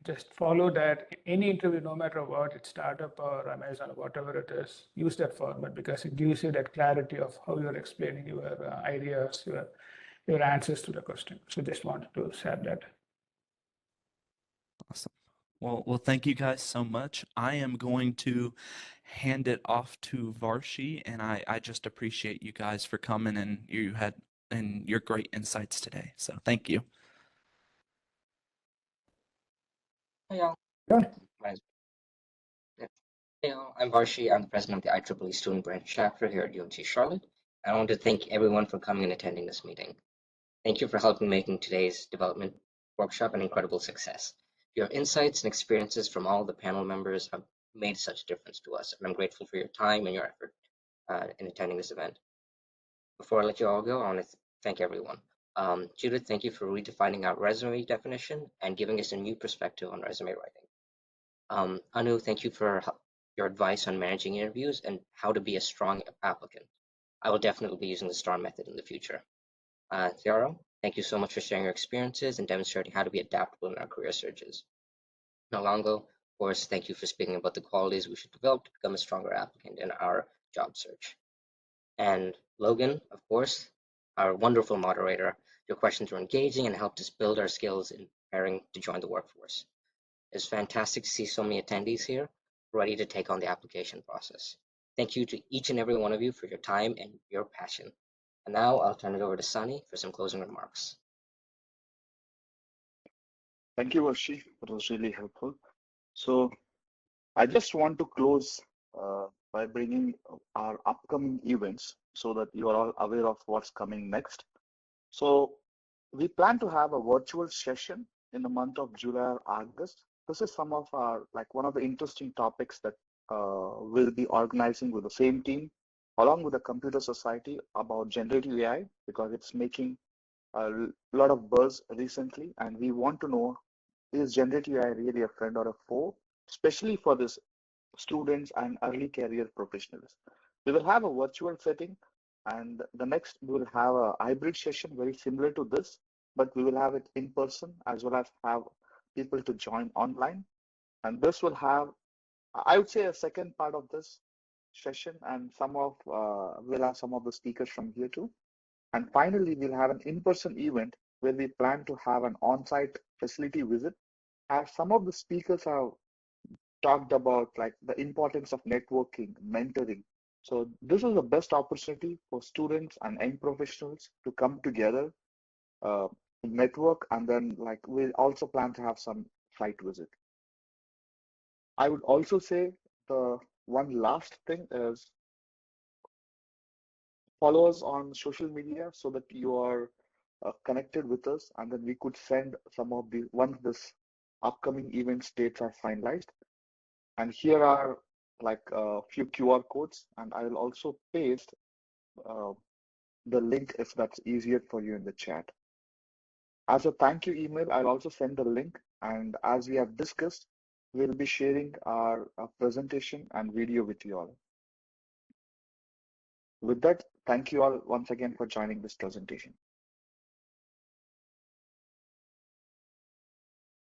just follow that. Any interview, no matter what, it's startup or Amazon or whatever it is, use that format because it gives you that clarity of how you're explaining your ideas, your answers to the question. So just wanted to share that. Awesome. Well, thank you guys so much. I am going to hand it off to Varshi, and I just appreciate you guys for coming and your great insights today. So thank you. Hey y'all. Yeah. Hey y'all, I'm Varshi. I'm the president of the IEEE Student Chapter here at UNCC Charlotte. I want to thank everyone for coming and attending this meeting. Thank you for helping making today's development workshop an incredible success. Your insights and experiences from all the panel members have made such a difference to us, and I'm grateful for your time and your effort in attending this event. Before I let you all go, I want to thank everyone. Judith, thank you for redefining our resume definition and giving us a new perspective on resume writing. Anu, thank you for your advice on managing interviews and how to be a strong applicant. I will definitely be using the STAR method in the future. Thiaro, Thank you so much for sharing your experiences and demonstrating how to be adaptable in our career searches. Nalongo, of course, thank you for speaking about the qualities we should develop to become a stronger applicant in our job search. And Logan, of course, our wonderful moderator, your questions were engaging and helped us build our skills in preparing to join the workforce. It's fantastic to see so many attendees here ready to take on the application process. Thank you to each and every one of you for your time and your passion. And now I'll turn it over to Sunny for some closing remarks. Thank you, Varshi. That was really helpful. So I just want to close by bringing our upcoming events so that you are all aware of what's coming next. So we plan to have a virtual session in the month of July or August. This is some of our, like one of the interesting topics that we'll be organizing with the same team along with the Computer Society about generative AI, because it's making a lot of buzz recently, and we want to know, is generative AI really a friend or a foe, especially for this students and early career professionals. We will have a virtual setting, and the next we will have a hybrid session very similar to this, but we will have it in person as well as have people to join online. And this will have, I would say, a second part of this session, and we'll have some of the speakers from here too. And finally, we'll have an in-person event where we plan to have an on-site facility visit, as some of the speakers have talked about like the importance of networking, mentoring. So this is the best opportunity for students and young professionals to come together, uh, network, and then like we also plan to have some site visit. I would also say the one last thing is follow us on social media so that you are connected with us, and then we could send some of the once this upcoming event dates are finalized. And here are like a few QR codes, and I will also paste the link if that's easier for you in the chat. As a thank you email, I'll also send the link, and as we have discussed, we'll be sharing our presentation and video with you all. With that, thank you all once again for joining this presentation.